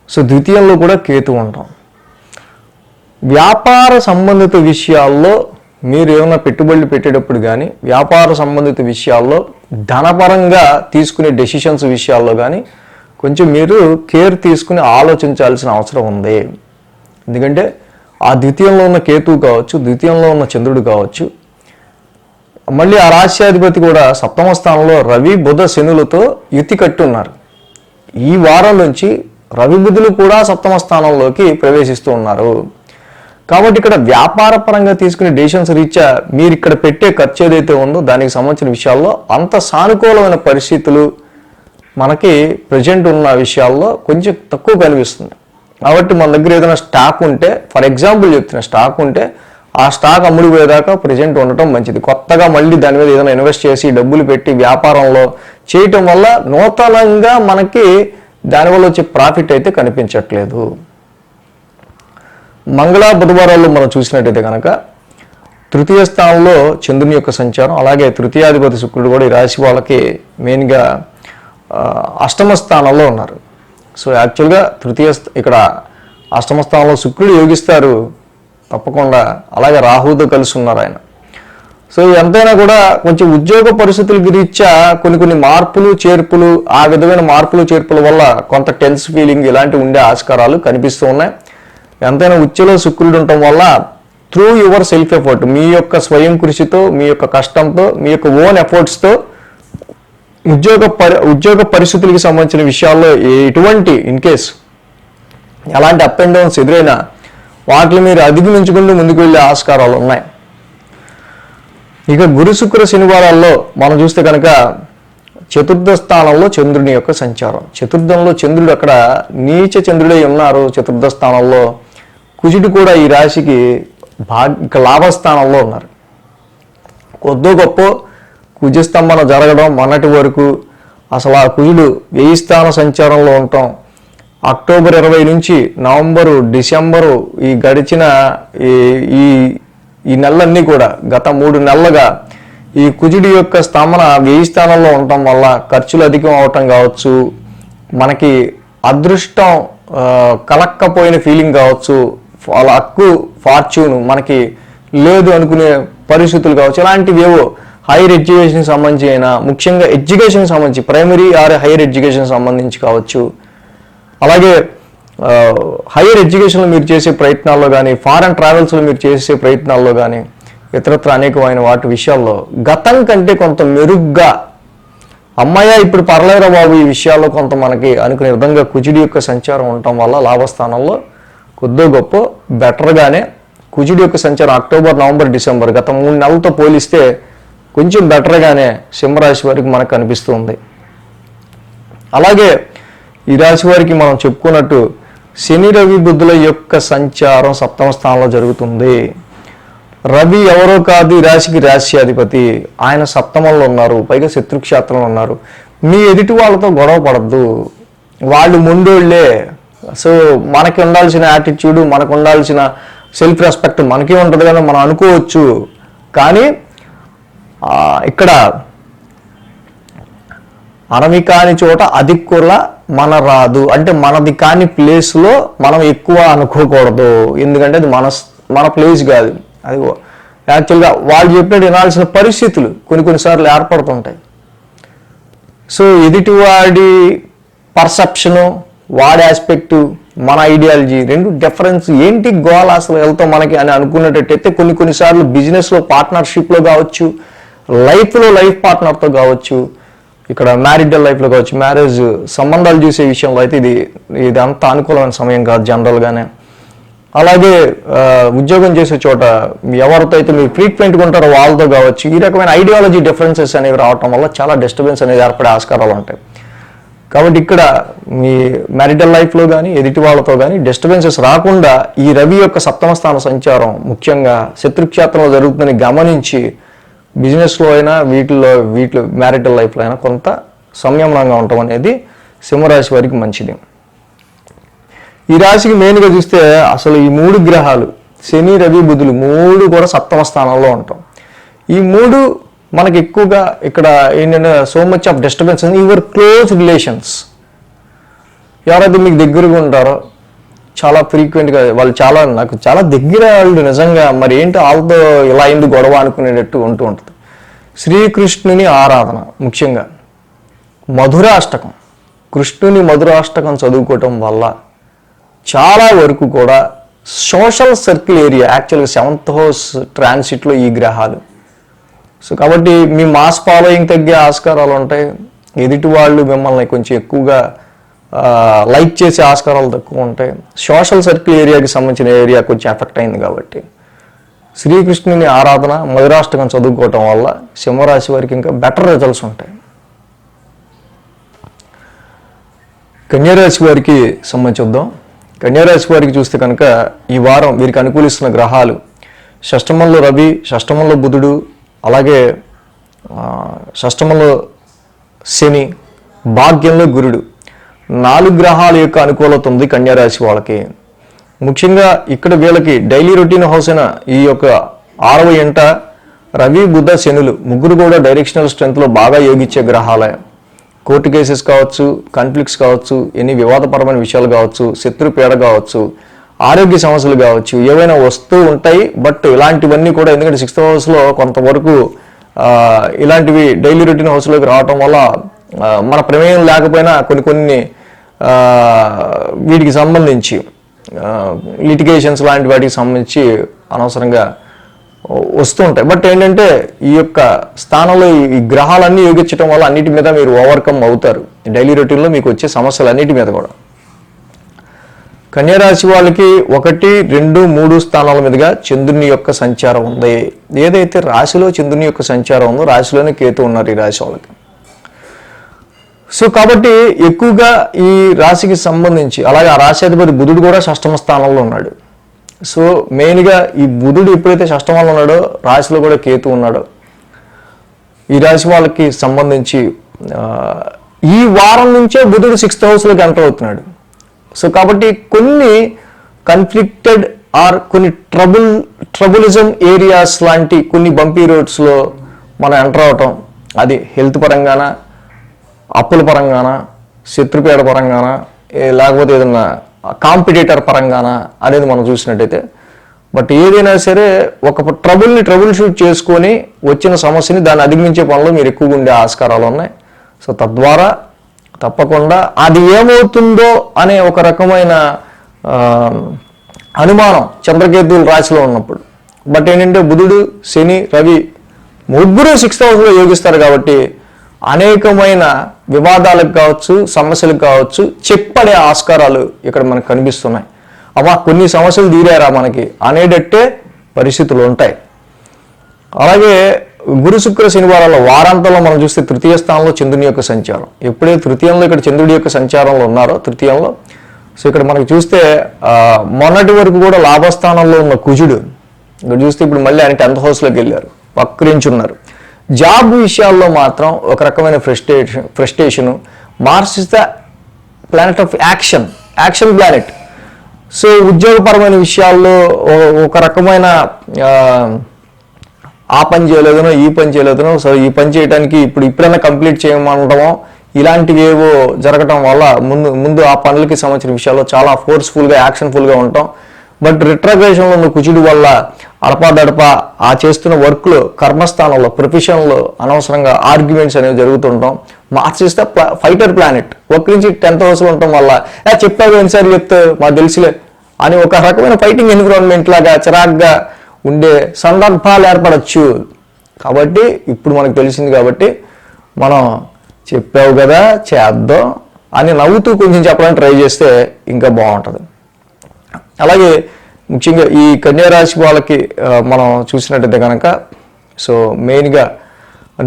సో ద్వితీయంలో కూడా కేతు ఉంటాం. వ్యాపార సంబంధిత విషయాల్లో మీరు ఏమైనా పెట్టుబడులు పెట్టేటప్పుడు కానీ, వ్యాపార సంబంధిత విషయాల్లో ధనపరంగా తీసుకునే డెసిషన్స్ విషయాల్లో కానీ కొంచెం మీరు కేర్ తీసుకుని ఆలోచించాల్సిన అవసరం ఉంది. ఎందుకంటే ఆ ద్వితీయంలో ఉన్న కేతువు కావచ్చు, ద్వితీయంలో ఉన్న చంద్రుడు కావచ్చు, మళ్ళీ ఆ రాశ్యాధిపతి కూడా సప్తమ స్థానంలో రవి బుధ శనులతో యుతి కట్టి ఉన్నారు. ఈ వారం నుంచి రవి బుధులు కూడా సప్తమ స్థానంలోకి ప్రవేశిస్తూ ఉన్నారు. కాబట్టి ఇక్కడ వ్యాపార పరంగా తీసుకునే డెసిషన్స్ రీత్యా మీరు ఇక్కడ పెట్టే ఖర్చు ఏదైతే ఉందో దానికి సంబంధించిన విషయాల్లో అంత సానుకూలమైన పరిస్థితులు మనకి ప్రజెంట్ ఉన్న విషయాల్లో కొంచెం తక్కువ కనిపిస్తుంది. కాబట్టి మన దగ్గర ఏదైనా స్టాక్ ఉంటే, ఫర్ ఎగ్జాంపుల్ చెప్తున్న స్టాక్ ఉంటే ఆ స్టాక్ అమ్ముడిపోయేదాకా ప్రజెంట్ ఉండటం మంచిది. కొత్తగా మళ్ళీ దాని మీద ఏదైనా ఇన్వెస్ట్ చేసి డబ్బులు పెట్టి వ్యాపారంలో చేయటం వల్ల నూతనంగా మనకి దానివల్ల వచ్చే ప్రాఫిట్ అయితే కనిపించట్లేదు. మంగళ బుధవారాల్లో మనం చూసినట్టయితే కనుక తృతీయ స్థానంలో చంద్రుని యొక్క సంచారం, అలాగే తృతీయాధిపతి శుక్రుడు కూడా ఈ రాశి వాళ్ళకి మెయిన్గా అష్టమ స్థానంలో ఉన్నారు. సో యాక్చువల్గా ఇక్కడ అష్టమ స్థానంలో శుక్రుడు యోగిస్తారు తప్పకుండా, అలాగే రాహుతో కలిసి ఉన్నారు ఆయన. సో ఎంతైనా కూడా కొంచెం ఉద్యోగ పరిస్థితుల రీత్యా కొన్ని మార్పులు చేర్పులు, ఆ విధమైన మార్పులు చేర్పుల వల్ల కొంత టెన్స్ ఫీలింగ్ ఇలాంటివి ఉండే ఆస్కారాలు కనిపిస్తూ ఉన్నాయి. ఎంతైనా ఉచ్చలో శుక్రుడు ఉండటం వల్ల త్రూ యువర్ సెల్ఫ్ ఎఫర్ట్, మీ యొక్క స్వయం కృషితో, మీ యొక్క కష్టంతో, మీ యొక్క ఓన్ ఎఫర్ట్స్తో ఉద్యోగ పరిస్థితులకి సంబంధించిన విషయాల్లో ఎటువంటి ఇన్ కేస్ ఎలాంటి అప్ అండ్ డౌన్స్ ఎదురైనా వాటిని మీరు అధిగమించుకుంటూ ముందుకు వెళ్ళే ఆస్కారాలు ఉన్నాయి. ఇక గురు శుక్ర శనివారాల్లో మనం చూస్తే కనుక చతుర్థ స్థానంలో చంద్రుని యొక్క సంచారం. చతుర్థంలో చంద్రుడు అక్కడ నీచ చంద్రుడై ఉన్నారు. చతుర్థ స్థానంలో కుజుడు కూడా ఈ రాశికి లాభస్థానంలో ఉన్నారు. కొద్దో గొప్ప కుజస్తంభన జరగడం మొన్నటి వరకు అసలు ఆ కుజుడు 1000 స్థాన సంచారంలో ఉండటం, అక్టోబర్ 20 నుంచి నవంబరు డిసెంబరు ఈ గడిచిన ఈ నెలలన్నీ కూడా గత 3 నెలలుగా ఈ కుజుడి యొక్క స్తంభన 1000 స్థానంలో ఉండటం వల్ల ఖర్చులు అధికం అవటం కావచ్చు, మనకి అదృష్టం కలక్కపోయిన ఫీలింగ్ కావచ్చు, వాళ్ళ హక్కు ఫార్చ్యూన్ మనకి లేదు అనుకునే పరిస్థితులు కావచ్చు, ఇలాంటివి ఏవో హైయర్ ఎడ్యుకేషన్కి సంబంధించి అయినా, ముఖ్యంగా ఎడ్యుకేషన్కి సంబంధించి ప్రైమరీ ఆర్ హైయర్ ఎడ్యుకేషన్ సంబంధించి కావచ్చు, అలాగే హైయర్ ఎడ్యుకేషన్లో మీరు చేసే ప్రయత్నాల్లో కానీ, ఫారెన్ ట్రావెల్స్లో మీరు చేసే ప్రయత్నాల్లో కానీ, ఇతరత్ర అనేకమైన వాటి విషయాల్లో గతం కంటే కొంత మెరుగ్గా అమ్మాయ ఇప్పుడు పర్లేదురా బాబు ఈ విషయాల్లో కొంత మనకి అనుకునే విధంగా కుజుడి యొక్క సంచారం ఉండటం వల్ల లాభస్థానంలో కొద్దో గొప్ప బెటర్గానే కుజుడి యొక్క సంచారం అక్టోబర్ నవంబర్ డిసెంబర్ గత 3 నెలలతో పోలిస్తే కొంచెం బెటర్గానే సింహరాశి వారికి మనకు కనిపిస్తుంది. అలాగే ఈ రాశి వారికి మనం చెప్పుకున్నట్టు శని రవి బుద్ధుల యొక్క సంచారం సప్తమ స్థానంలో జరుగుతుంది. రవి ఎవరో కాదు, ఈ రాశికి రాశ్యాధిపతి, ఆయన సప్తమంలో ఉన్నారు, పైగా శత్రుక్షేత్రంలో ఉన్నారు. మీ ఎదుటి వాళ్ళతో గొడవ పడద్దు, వాళ్ళు ముందోళ్లే. సో మనకి ఉండాల్సిన యాటిట్యూడ్, మనకు ఉండాల్సిన సెల్ఫ్ రెస్పెక్ట్ మనకే ఉంటుంది కదా మనం అనుకోవచ్చు. కానీ ఇక్కడ మనవి కాని చోట అధిక్కుల మన రాదు, అంటే మనది కాని ప్లేస్లో మనం ఎక్కువ అనుకోకూడదు. ఎందుకంటే అది మన ప్లేస్ కాదు, అది యాక్చువల్గా వాళ్ళు చెప్పినట్టు వినాల్సిన పరిస్థితులు కొన్నిసార్లు ఏర్పడుతుంటాయి. సో ఎదుటివాడి పర్సెప్షను, వాడి ఆస్పెక్టు, మన ఐడియాలజీ రెండు డిఫరెన్స్ ఏంటి గోల్ అసలు వెళ్తాం మనకి అని అనుకున్నట్టయితే కొన్నిసార్లు బిజినెస్లో పార్ట్నర్షిప్లో కావచ్చు, లైఫ్ పార్ట్నర్తో కావచ్చు, ఇక్కడ మ్యారిటల్ లైఫ్లో కావచ్చు, మ్యారేజ్ సంబంధాలు చూసే విషయంలో అయితే ఇది అంత అనుకూలమైన సమయం కాదు జనరల్గానే. అలాగే ఉద్యోగం చేసే చోట ఎవరితో అయితే మీరు ఫ్రీక్వెంట్గా ఉంటారో వాళ్ళతో కావచ్చు, ఈ రకమైన ఐడియాలజీ డిఫరెన్సెస్ అనేవి రావటం వల్ల చాలా డిస్టర్బెన్స్ అనేది ఏర్పడే ఆస్కారాలు ఉంటాయి. కాబట్టి ఇక్కడ మీ మ్యారిటల్ లైఫ్లో కానీ ఎదుటి వాళ్ళతో కానీ డిస్టర్బెన్సెస్ రాకుండా ఈ రవి యొక్క సప్తమ స్థాన సంచారం ముఖ్యంగా శత్రుక్షేత్రంలో జరుగుతుందని గమనించి బిజినెస్లో అయినా వీటిలో మ్యారిటల్ లైఫ్లో అయినా కొంత సంయమనంగా ఉండటం అనేది సింహరాశి వారికి మంచిది. ఈ రాశికి మెయిన్గా చూస్తే అసలు ఈ 3 గ్రహాలు శని రవి బుధులు 3 కూడా సప్తమ స్థానంలో ఉంటాం. ఈ 3 మనకి ఎక్కువగా ఇక్కడ ఏంటంటే so much of disturbance in your close relations. ఎవరైతే మీకు దగ్గరగా ఉంటారో చాలా ఫ్రీక్వెంట్గా వాళ్ళు నాకు చాలా దగ్గర వాళ్ళు నిజంగా మరి ఏంటో వాళ్ళతో ఇలా ఎందుకు గొడవ అనుకునేటట్టు ఉంటూ ఉంటుంది. శ్రీకృష్ణుని ఆరాధన, ముఖ్యంగా మధురాష్టకం కృష్ణుని మధురాష్టకం చదువుకోవటం వల్ల చాలా వరకు కూడా సోషల్ సర్కిల్ ఏరియా, యాక్చువల్గా 7th హౌస్ ట్రాన్సిట్లో ఈ గ్రహాలు. సో కాబట్టి మీ మాస్ ఫాలోయింగ్ తగ్గే ఆస్కారాలు ఉంటాయి, ఎదుటి వాళ్ళు మిమ్మల్ని కొంచెం ఎక్కువగా లైక్ చేసే ఆస్కారాలు తక్కువ ఉంటాయి. సోషల్ సర్కిల్ ఏరియాకి సంబంధించిన ఏరియా కొంచెం ఎఫెక్ట్ అయింది కాబట్టి శ్రీకృష్ణుని ఆరాధన మధురాష్టకం చదువుకోవటం వల్ల సింహరాశి వారికి ఇంకా బెటర్ రిజల్ట్స్ ఉంటాయి. కన్యారాశి వారికి సంబంధించుద్దాం. కన్యారాశి వారికి చూస్తే కనుక ఈ వారం వీరికి అనుకూలిస్తున్న గ్రహాలు షష్టమంలో రవి, షష్టమంలో బుధుడు, అలాగే షష్టమంలో శని, భాగ్యంలో గురుడు, 4 గ్రహాల యొక్క అనుకూలత ఉంది కన్యారాశి వాళ్ళకి. ముఖ్యంగా ఇక్కడ వీళ్ళకి డైలీ రొటీన్ హౌస్ అయిన ఈ యొక్క 6వ ఇంట రవి, బుధ, శనులు ముగ్గురు కూడా డైరెక్షనల్ స్ట్రెంత్లో బాగా యోగించే గ్రహాలే. కోర్టు కేసెస్ కావచ్చు, కాన్ఫ్లిక్ట్స్ కావచ్చు, ఎన్ని వివాదపరమైన విషయాలు కావచ్చు, శత్రుపీడ కావచ్చు, ఆరోగ్య సమస్యలు కావచ్చు, ఏవైనా వస్తూ ఉంటాయి. బట్ ఇలాంటివన్నీ కూడా ఎందుకంటే 6th హౌస్లో కొంతవరకు ఇలాంటివి డైలీ రొటీన్ హౌస్లోకి రావటం వల్ల మన ప్రమేయం లేకపోయినా కొన్ని వీటికి సంబంధించి లిటిగేషన్స్ లాంటి వాటికి సంబంధించి అనవసరంగా వస్తూ ఉంటాయి. బట్ ఏంటంటే ఈ యొక్క స్థానంలో ఈ గ్రహాలన్నీ యోగించడం వల్ల అన్నిటి మీద మీరు ఓవర్కమ్ అవుతారు డైలీ రొటీన్లో మీకు వచ్చే సమస్యలు అన్నిటి మీద కూడా. కన్యారాశి వాళ్ళకి 1, 2, 3 స్థానాల మీదుగా చంద్రుని యొక్క సంచారం ఉంది. ఏదైతే రాశిలో చంద్రుని యొక్క సంచారం ఉందో రాశిలోనే కేతు ఉన్నారు ఈ రాశి వాళ్ళకి. సో కాబట్టి ఎక్కువగా ఈ రాశికి సంబంధించి అలాగే ఆ రాశి అధిపతి బుధుడు కూడా 6వ స్థానంలో ఉన్నాడు. సో మెయిన్గా ఈ బుధుడు ఎప్పుడైతే 6వ ఉన్నాడో రాశిలో కూడా కేతు ఉన్నాడో ఈ రాశి వాళ్ళకి సంబంధించి ఈ వారం నుంచే బుధుడు 6th హౌస్లోకి ఎంటర్ అవుతున్నాడు. సో కాబట్టి కొన్ని కన్ఫ్లిక్టెడ్ ఆర్ కొన్ని ట్రబులిజం ఏరియాస్ లాంటి కొన్ని బంపీ రోడ్స్లో మనం ఎంటర్ అవటం, అది హెల్త్ పరంగాన, అప్పుల పరంగాన, శత్రుపేడ పరంగాన, లేకపోతే ఏదన్నా కాంపిటేటర్ పరంగాన అనేది మనం చూసినట్టయితే. బట్ ఏదైనా సరే ఒక ట్రబుల్ షూట్ చేసుకొని వచ్చిన సమస్యని దాన్ని అధిగమించే పనిలో మీరు ఎక్కువగా ఉండే ఆస్కారాలు ఉన్నాయి. సో తద్వారా తప్పకుండా అది ఏమవుతుందో అనే ఒక రకమైన అనుమానం చంద్రకేతువుల రాశిలో ఉన్నప్పుడు. బట్ ఏంటంటే బుధుడు, శని, రవి ముగ్గురు 6th హౌస్లో యోగిస్తారు కాబట్టి అనేకమైన వివాదాలకు కావచ్చు, సమస్యలకు కావచ్చు చెక్ పడే ఆస్కారాలు ఇక్కడ మనకు కనిపిస్తున్నాయి. అమ్మా కొన్ని సమస్యలు తీరారా మనకి అనేటట్టే పరిస్థితులు ఉంటాయి. అలాగే గురు, శుక్ర, శనివారాల వారాంతంలో మనం చూస్తే 3వ స్థానంలో చంద్రుని యొక్క సంచారం. ఎప్పుడైతే తృతీయంలో ఇక్కడ చంద్రుడి యొక్క సంచారంలో ఉన్నారో తృతీయంలో, సో ఇక్కడ మనకు చూస్తే మొన్నటి వరకు కూడా లాభస్థానంలో ఉన్న కుజుడు ఇక్కడ చూస్తే ఇప్పుడు మళ్ళీ ఆయన 10th హౌస్లోకి వెళ్ళారు, వక్రించున్నారు. జాబ్ విషయాల్లో మాత్రం ఒక రకమైన frustration. Mars is the planet of action planet. So ఉద్యోగపరమైన విషయాల్లో ఒక రకమైన ఆ పని చేయలేదనో ఈ పని చేయలేదనో, సో ఈ పని చేయడానికి ఇప్పుడైనా కంప్లీట్ చేయమంటామో ఇలాంటివి ఏవో జరగటం వల్ల ముందు ఆ పనులకి సంబంధించిన విషయాల్లో చాలా ఫోర్స్ఫుల్గా యాక్షన్ఫుల్గా ఉంటాం. బట్ రిట్రగ్రేషన్లో ఉన్న కుజుడు వల్ల అడపాదడపా ఆ చేస్తున్న వర్క్లో, కర్మస్థానంలో, ప్రొఫెషన్లో అనవసరంగా ఆర్గ్యుమెంట్స్ అనేవి జరుగుతుంటాం. Mars is the fighter planet. ఒక నుంచి 10th హౌస్లో ఉండటం వల్ల చెప్పావు ఎన్నిసార్లు చెప్తే మాకు తెలుసులే అని ఒక రకమైన ఫైటింగ్ ఎన్విరాన్మెంట్ లాగా చిరాగ్గా ఉండే సందర్భాలు ఏర్పడచ్చు. కాబట్టి ఇప్పుడు మనకు తెలిసింది కాబట్టి మనం చెప్పావు కదా చేద్దాం అని నవ్వుతూ కొంచెం చెప్పడానికి ట్రై చేస్తే ఇంకా బాగుంటుంది. అలాగే ముఖ్యంగా ఈ కన్యారాశి వాళ్ళకి మనం చూసినట్టయితే కనుక సో మెయిన్గా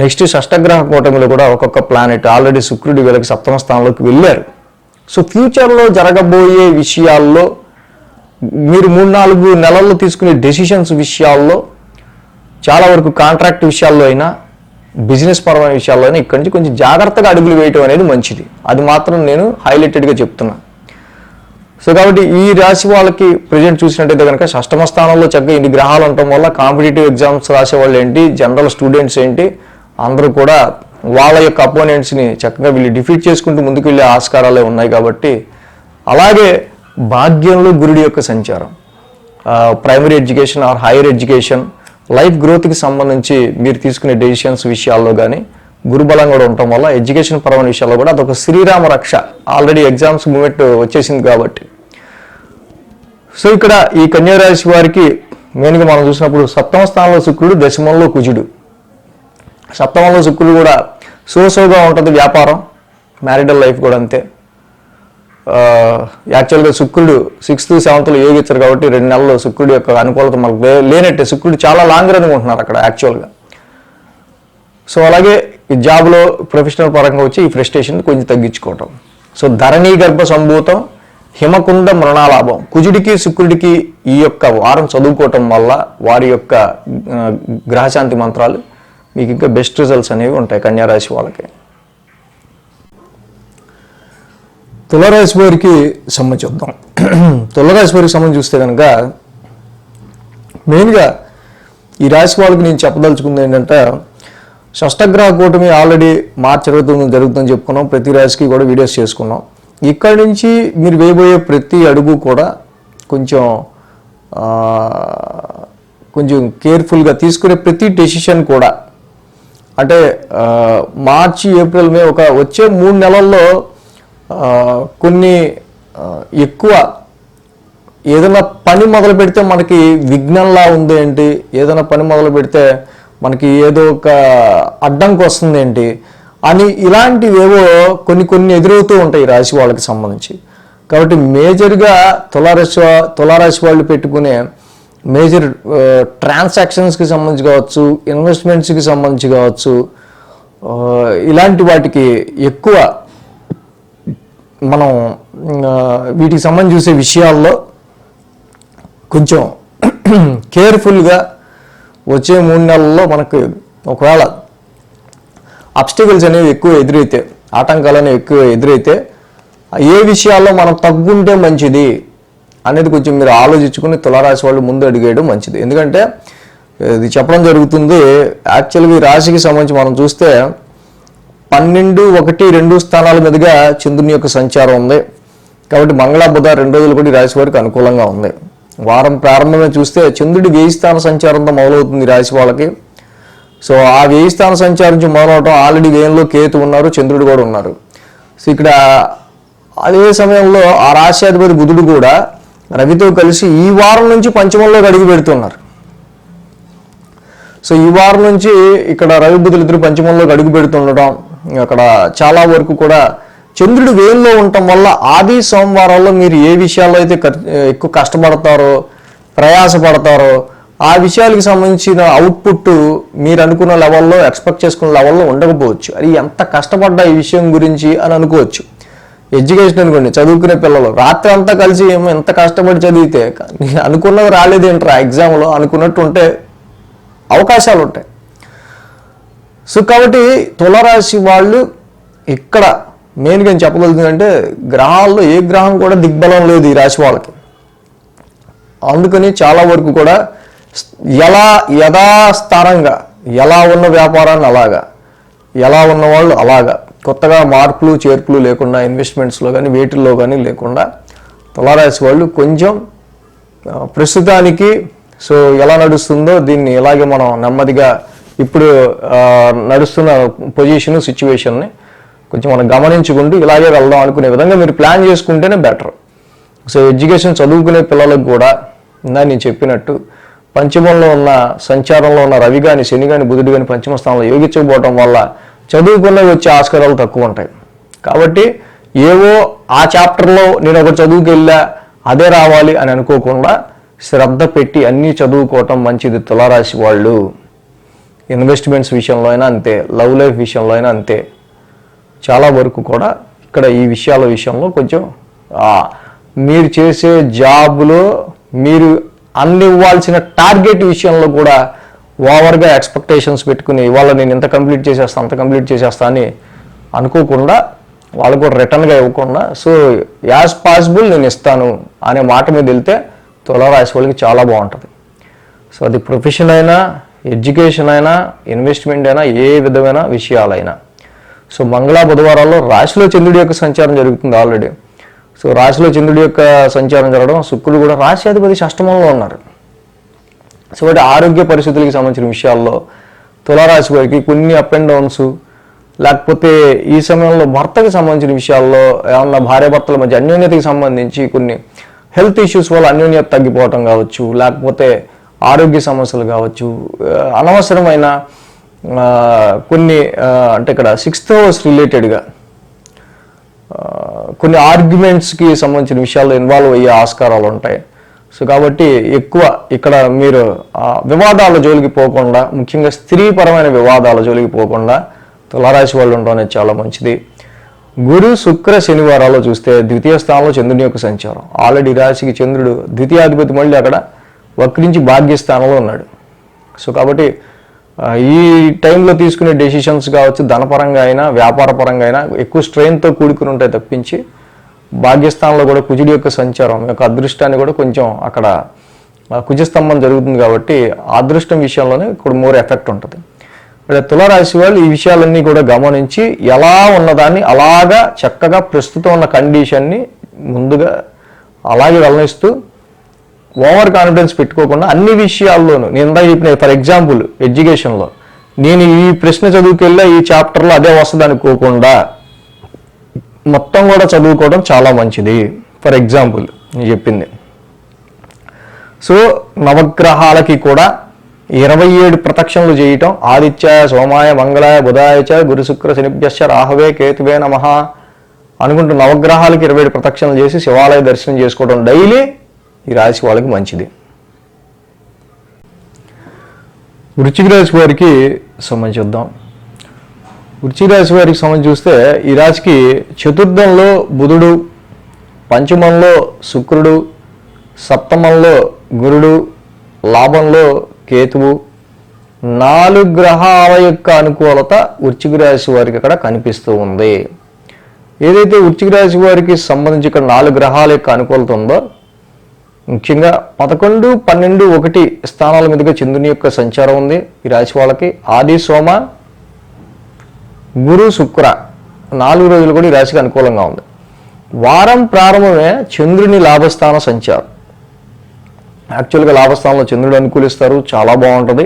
నెక్స్ట్ షష్టగ్రహ కూటమిలో కూడా ఒక్కొక్క ప్లానెట్ ఆల్రెడీ శుక్రుడు వీళ్ళకి 7వ స్థానంలోకి వెళ్ళారు. సో ఫ్యూచర్లో జరగబోయే విషయాల్లో మీరు 3-4 నెలల్లో తీసుకునే డెసిషన్స్ విషయాల్లో చాలా వరకు కాంట్రాక్ట్ విషయాల్లో అయినా, బిజినెస్ పరమైన విషయాల్లో అయినా ఇక్కడి నుంచి కొంచెం జాగ్రత్తగా అడుగులు వేయటం అనేది మంచిది. అది మాత్రం నేను హైలైటెడ్గా చెప్తున్నా. సో కాబట్టి ఈ రాశి వాళ్ళకి ప్రజెంట్ చూసినట్టయితే కనుక 6వ స్థానంలో చక్కగా ఇన్ని గ్రహాలు ఉండటం వల్ల కాంపిటేటివ్ ఎగ్జామ్స్ రాసేవాళ్ళు ఏంటి, జనరల్ స్టూడెంట్స్ ఏంటి, అందరూ కూడా వాళ్ళ యొక్క అపోనెంట్స్ని చక్కగా వీళ్ళు డిఫీట్ చేసుకుంటూ ముందుకు వెళ్ళే ఆస్కారాలే ఉన్నాయి. కాబట్టి అలాగే భాగ్యంలో గురుడి యొక్క సంచారం, primary education or higher education, life గ్రోత్కి సంబంధించి మీరు తీసుకునే డెసిషన్స్ విషయాల్లో కానీ గురుబలం కూడా ఉండటం వల్ల ఎడ్యుకేషన్ పరమైన విషయాల్లో కూడా అదొక శ్రీరామ రక్ష. ఆల్రెడీ ఎగ్జామ్స్ మూమెంట్ వచ్చేసింది కాబట్టి. సో ఇక్కడ ఈ కన్యా రాశి వారికి మెయిన్గా మనం చూసినప్పుడు సప్తమ స్థానంలో శుక్రుడు, దశమంలో కుజుడు. సప్తమంలో శుక్రుడు కూడా సోసోగా ఉంటుంది, వ్యాపారం, మ్యారిటల్ లైఫ్ కూడా అంతే. యాక్చువల్గా శుక్రుడు 6th 7th యోగిస్తారు కాబట్టి 2 నెలల్లో శుక్రుడు యొక్క అనుకూలత మనకు లేనట్టే. శుక్రుడు చాలా లాంగ్ రన్ ఉంటున్నారు అక్కడ యాక్చువల్గా. సో అలాగే ఈ జాబ్లో ప్రొఫెషనల్ పరంగా వచ్చి ఈ ఫ్రస్ట్రేషన్ కొంచెం తగ్గించుకోవటం. సో ధరణీ గర్భ సంభూతం హిమకుండ మృణాలాభం. కుజుడికి శుక్రుడికి ఈ యొక్క వారం చదువుకోవటం వల్ల వారి యొక్క గ్రహశాంతి మంత్రాలు మీకు ఇంకా బెస్ట్ రిజల్ట్స్ అనేవి ఉంటాయి కన్యారాశి వాళ్ళకి. తులారాశి వారికి సంబంధించి చూద్దాం. తులారాశి వారికి సంబంధించి చూస్తే కనుక మెయిన్గా ఈ రాశి వాళ్ళకి నేను చెప్పదలుచుకుంది ఏంటంటే, షష్టగ్రహ కూటమి ఆల్రెడీ మార్చి 29 జరుగుతుందని చెప్పుకున్నాం. ప్రతి రాశికి కూడా వీడియోస్ చేసుకున్నాం. ఇక్కడి నుంచి మీరు వేయబోయే ప్రతి అడుగు కూడా కొంచెం కేర్ఫుల్గా తీసుకునే ప్రతి డెసిషన్ కూడా, అంటే మార్చి ఏప్రిల్ మే వచ్చే 3 నెలల్లో కొన్ని ఎక్కువ ఏదైనా పని మొదలు పెడితే మనకి విఘ్నంలా ఉంది ఏంటి, ఏదైనా పని మొదలు పెడితే మనకి ఏదో ఒక అడ్డంకి వస్తుంది ఏంటి అని ఇలాంటివేవో కొన్ని ఎదురవుతూ ఉంటాయి ఈ రాశి వాళ్ళకి సంబంధించి. కాబట్టి మేజర్గా తులారాశి వాళ్ళు పెట్టుకునే మేజర్ ట్రాన్సాక్షన్స్కి సంబంధించి కావచ్చు, ఇన్వెస్ట్మెంట్స్కి సంబంధించి కావచ్చు, ఇలాంటి వాటికి ఎక్కువ మనం వీటికి సంబంధించి చూసే విషయాల్లో కొంచెం కేర్ఫుల్గా వచ్చే 3 నెలల్లో మనకు ఒకవేళ అబ్స్టికల్స్ అనేవి ఎక్కువ ఎదురైతే, ఆటంకాలు అనేవి ఎక్కువ ఎదురైతే ఏ విషయాల్లో మనం తగ్గుంటే మంచిది అనేది కొంచెం మీరు ఆలోచించుకుని తులారాశి వాళ్ళు ముందు అడిగేయడం మంచిది. ఎందుకంటే ఇది చెప్పడం జరుగుతుంది. యాక్చువల్గా ఈ రాశికి సంబంధించి మనం చూస్తే 12, 1, 2 స్థానాల మీదుగా చంద్రుని యొక్క సంచారం ఉంది. కాబట్టి మంగళ బుధ 2 రోజులు కూడా ఈ రాశి వారికి అనుకూలంగా ఉంది. వారం ప్రారంభమే చూస్తే చంద్రుడి 1000 స్థాన సంచారంతో మొదలవుతుంది ఈ రాశి వాళ్ళకి. సో ఆ 1000 స్థాన సంచారం నుంచి మొదలవటం, ఆల్రెడీ వ్యయంలో కేతు ఉన్నారు, చంద్రుడు కూడా ఉన్నారు. సో ఇక్కడ అదే సమయంలో ఆ రాశ్యాధిపతి బుధుడు కూడా రవితో కలిసి ఈ వారం నుంచి పంచమంలోకి అడుగు పెడుతున్నారు. సో ఈ వారం నుంచి ఇక్కడ రవి బుధులు ఇద్దరు పంచమంలోకి అడుగు పెడుతుండటం, అక్కడ చాలా వరకు కూడా చంద్రుడు వేల్లో ఉండటం వల్ల ఆది సోమవారాల్లో మీరు ఏ విషయాల్లో అయితే ఎక్కువ కష్టపడతారో, ప్రయాసపడతారో ఆ విషయాలకు సంబంధించిన అవుట్పుట్ మీరు అనుకున్న లెవెల్లో, ఎక్స్పెక్ట్ చేసుకున్న లెవెల్లో ఉండకపోవచ్చు. అది ఎంత కష్టపడ్డా ఈ విషయం గురించి అని అనుకోవచ్చు. ఎడ్యుకేషన్ అనుకోండి, చదువుకునే పిల్లలు రాత్రి అంతా కలిసి ఏమో ఎంత కష్టపడి చదివితే అనుకున్నది రాలేదేంట్రా ఎగ్జామ్లో అనుకున్నట్టు ఉంటే అవకాశాలు ఉంటాయి. సో కాబట్టి తులారాశి వాళ్ళు ఇక్కడ మెయిన్గా ఏం చెప్పగలుగుతుందంటే, గ్రహాల్లో ఏ గ్రహం కూడా దిగ్బలం లేదు ఈ రాశి వాళ్ళకి. అందుకని చాలా వరకు కూడా యథాస్థానంగా ఎలా ఉన్న వ్యాపారాన్ని అలాగా, ఎలా ఉన్నవాళ్ళు అలాగా, కొత్తగా మార్పులు చేర్పులు లేకుండా ఇన్వెస్ట్మెంట్స్లో కానీ వేటిల్లో కానీ లేకుండా తులారాశి వాళ్ళు కొంచెం ప్రస్తుతానికి సో ఎలా నడుస్తుందో దీన్ని ఇలాగే మనం నెమ్మదిగా ఇప్పుడు నడుస్తున్న పొజిషన్ సిచ్యువేషన్ని కొంచెం మనం గమనించుకుంటూ ఇలాగే వెళ్దాం అనుకునే విధంగా మీరు ప్లాన్ చేసుకుంటేనే బెటర్. సో ఎడ్యుకేషన్ చదువుకునే పిల్లలకు కూడా ఇందా నేను చెప్పినట్టు పంచమంలో ఉన్న సంచారంలో ఉన్న రవి కానీ, శని కానీ, బుధుడు కానీ పంచమ స్థానంలో యోగించకపోవడం వల్ల చదువుకున్నవి వచ్చే ఆస్కారాలు తక్కువ ఉంటాయి. కాబట్టి ఏవో ఆ చాప్టర్లో నేను ఒక చదువుకి వెళ్ళా అదే రావాలి అని అనుకోకుండా శ్రద్ధ పెట్టి అన్నీ చదువుకోవటం మంచిది తులారాశి వాళ్ళు. ఇన్వెస్ట్మెంట్స్ విషయంలో అయినా అంతే, లవ్ లైఫ్ విషయంలో అయినా అంతే. చాలా వరకు కూడా ఇక్కడ ఈ విషయంలో కొంచెం మీరు చేసే జాబ్లో మీరు అందివ్వాల్సిన టార్గెట్ విషయంలో కూడా ఓవర్గా ఎక్స్పెక్టేషన్స్ పెట్టుకుని ఇవాళ నేను ఇంత కంప్లీట్ చేసేస్తాను అంత కంప్లీట్ చేసేస్తా అని అనుకోకుండా వాళ్ళకు కూడా రిటర్న్గా ఇవ్వకుండా సో యాజ్ పాసిబుల్ నేను ఇస్తాను అనే మాట మీద వెళ్తే తులారాశి వాళ్ళకి చాలా బాగుంటుంది. సో అది ప్రొఫెషన్ అయినా, ఎడ్యుకేషన్ అయినా, ఇన్వెస్ట్మెంట్ అయినా, ఏ విధమైన విషయాలైనా. సో మంగళ బుధవారాల్లో రాశిలో చంద్రుడి యొక్క సంచారం జరుగుతుంది ఆల్రెడీ. సో రాశిలో చంద్రుడి యొక్క సంచారం జరగడం, శుక్రుడు కూడా రాశ్యాధిపతి షష్టమంలో ఉన్నారు. సో వాటి ఆరోగ్య పరిస్థితులకి సంబంధించిన విషయాల్లో తులారాశి వారికి కొన్ని అప్ అండ్ డౌన్స్, లేకపోతే ఈ సమయంలో భర్తకి సంబంధించిన విషయాల్లో ఏమన్నా భార్యాభర్తల మధ్య అన్యోన్యతకి సంబంధించి కొన్ని హెల్త్ ఇష్యూస్ వల్ల అన్యోన్యత తగ్గిపోవటం కావచ్చు, లేకపోతే ఆరోగ్య సమస్యలు కావచ్చు, అనవసరమైన కొన్ని అంటే ఇక్కడ 6th house రిలేటెడ్గా కొన్ని ఆర్గ్యుమెంట్స్కి సంబంధించిన విషయాల్లో ఇన్వాల్వ్ అయ్యే ఆస్కారాలు ఉంటాయి. సో కాబట్టి ఎక్కువ ఇక్కడ మీరు వివాదాల జోలికి పోకుండా, ముఖ్యంగా స్త్రీపరమైన వివాదాల జోలికి పోకుండా తులారాశి వాళ్ళు ఉండడం అనేది చాలా మంచిది. గురు శుక్ర శనివారాల్లో చూస్తే ద్వితీయ స్థానంలో చంద్రుని యొక్క సంచారం. ఆల్రెడీ రాశికి చంద్రుడు ద్వితీయాధిపతి మళ్ళీ అక్కడ వక్రించి భాగ్యస్థానంలో ఉన్నాడు. సో కాబట్టి ఈ టైంలో తీసుకునే డెసిషన్స్ కావచ్చు, ధనపరంగా అయినా వ్యాపార పరంగా అయినా ఎక్కువ స్ట్రెయిన్తో కూడుకుని ఉంటాయి తప్పించి, భాగ్యస్థానంలో కూడా కుజుడి యొక్క సంచారం యొక్క అదృష్టాన్ని కూడా కొంచెం అక్కడ కుజస్తంభం జరుగుతుంది కాబట్టి అదృష్టం విషయంలోనే ఇప్పుడు మోర్ ఎఫెక్ట్ ఉంటుంది. ఇక్కడ తులారాశి వాళ్ళు ఈ విషయాలన్నీ కూడా గమనించి ఎలా ఉన్నదాన్ని అలాగా చక్కగా ప్రస్తుతం ఉన్న కండిషన్ని ముందుగా అలాగే గమనిస్తూ ఓవర్ కాన్ఫిడెన్స్ పెట్టుకోకుండా అన్ని విషయాల్లోనూ, నేను ఇందాక చెప్పిన ఫర్ ఎగ్జాంపుల్ ఎడ్యుకేషన్లో నేను ఈ ప్రశ్న చదువుకెళ్ళా ఈ చాప్టర్లో అదే వస్తుంది అనుకోకుండా మొత్తం కూడా చదువుకోవడం చాలా మంచిది. ఫర్ ఎగ్జాంపుల్ నేను చెప్పింది. సో నవగ్రహాలకి కూడా 27 ప్రదక్షిణలు చేయటం, ఆదిత్యాయ సోమాయ మంగళాయ బుధాయ చ గురు శుక్ర శనిభ్యశ్చ రాహవే కేతువే నమః అనుకుంటూ నవగ్రహాలకి 27 ప్రదక్షిణలు చేసి శివాలయ దర్శనం చేసుకోవడం డైలీ ఈ రాశి వాళ్ళకి మంచిది. వృశ్చిక రాశి వారికి సంబంధించి చూద్దాం. వృశ్చిక రాశి వారికి సంబంధించి చూస్తే ఈ రాశికి చతుర్థంలో బుధుడు, పంచమంలో శుక్రుడు, సప్తమంలో గురుడు, లాభంలో కేతువు, 4 గ్రహాల యొక్క అనుకూలత వృశ్చిక రాశి వారికి అక్కడ కనిపిస్తూ ఉంది. ఏదైతే వృశ్చిక రాశి వారికి సంబంధించి ఇక్కడ 4 గ్రహాల యొక్క అనుకూలత ఉందో, ముఖ్యంగా 11, 12, 1 స్థానాల మీదుగా చంద్రుని యొక్క సంచారం ఉంది ఈ రాశి వాళ్ళకి. ఆది సోమ గురు శుక్ర 4 రోజులు కూడా ఈ రాశికి అనుకూలంగా ఉంది. వారం ప్రారంభమే చంద్రుని లాభస్థాన సంచారం. యాక్చువల్గా లాభస్థానంలో చంద్రుడు అనుకూలిస్తారు, చాలా బాగుంటుంది.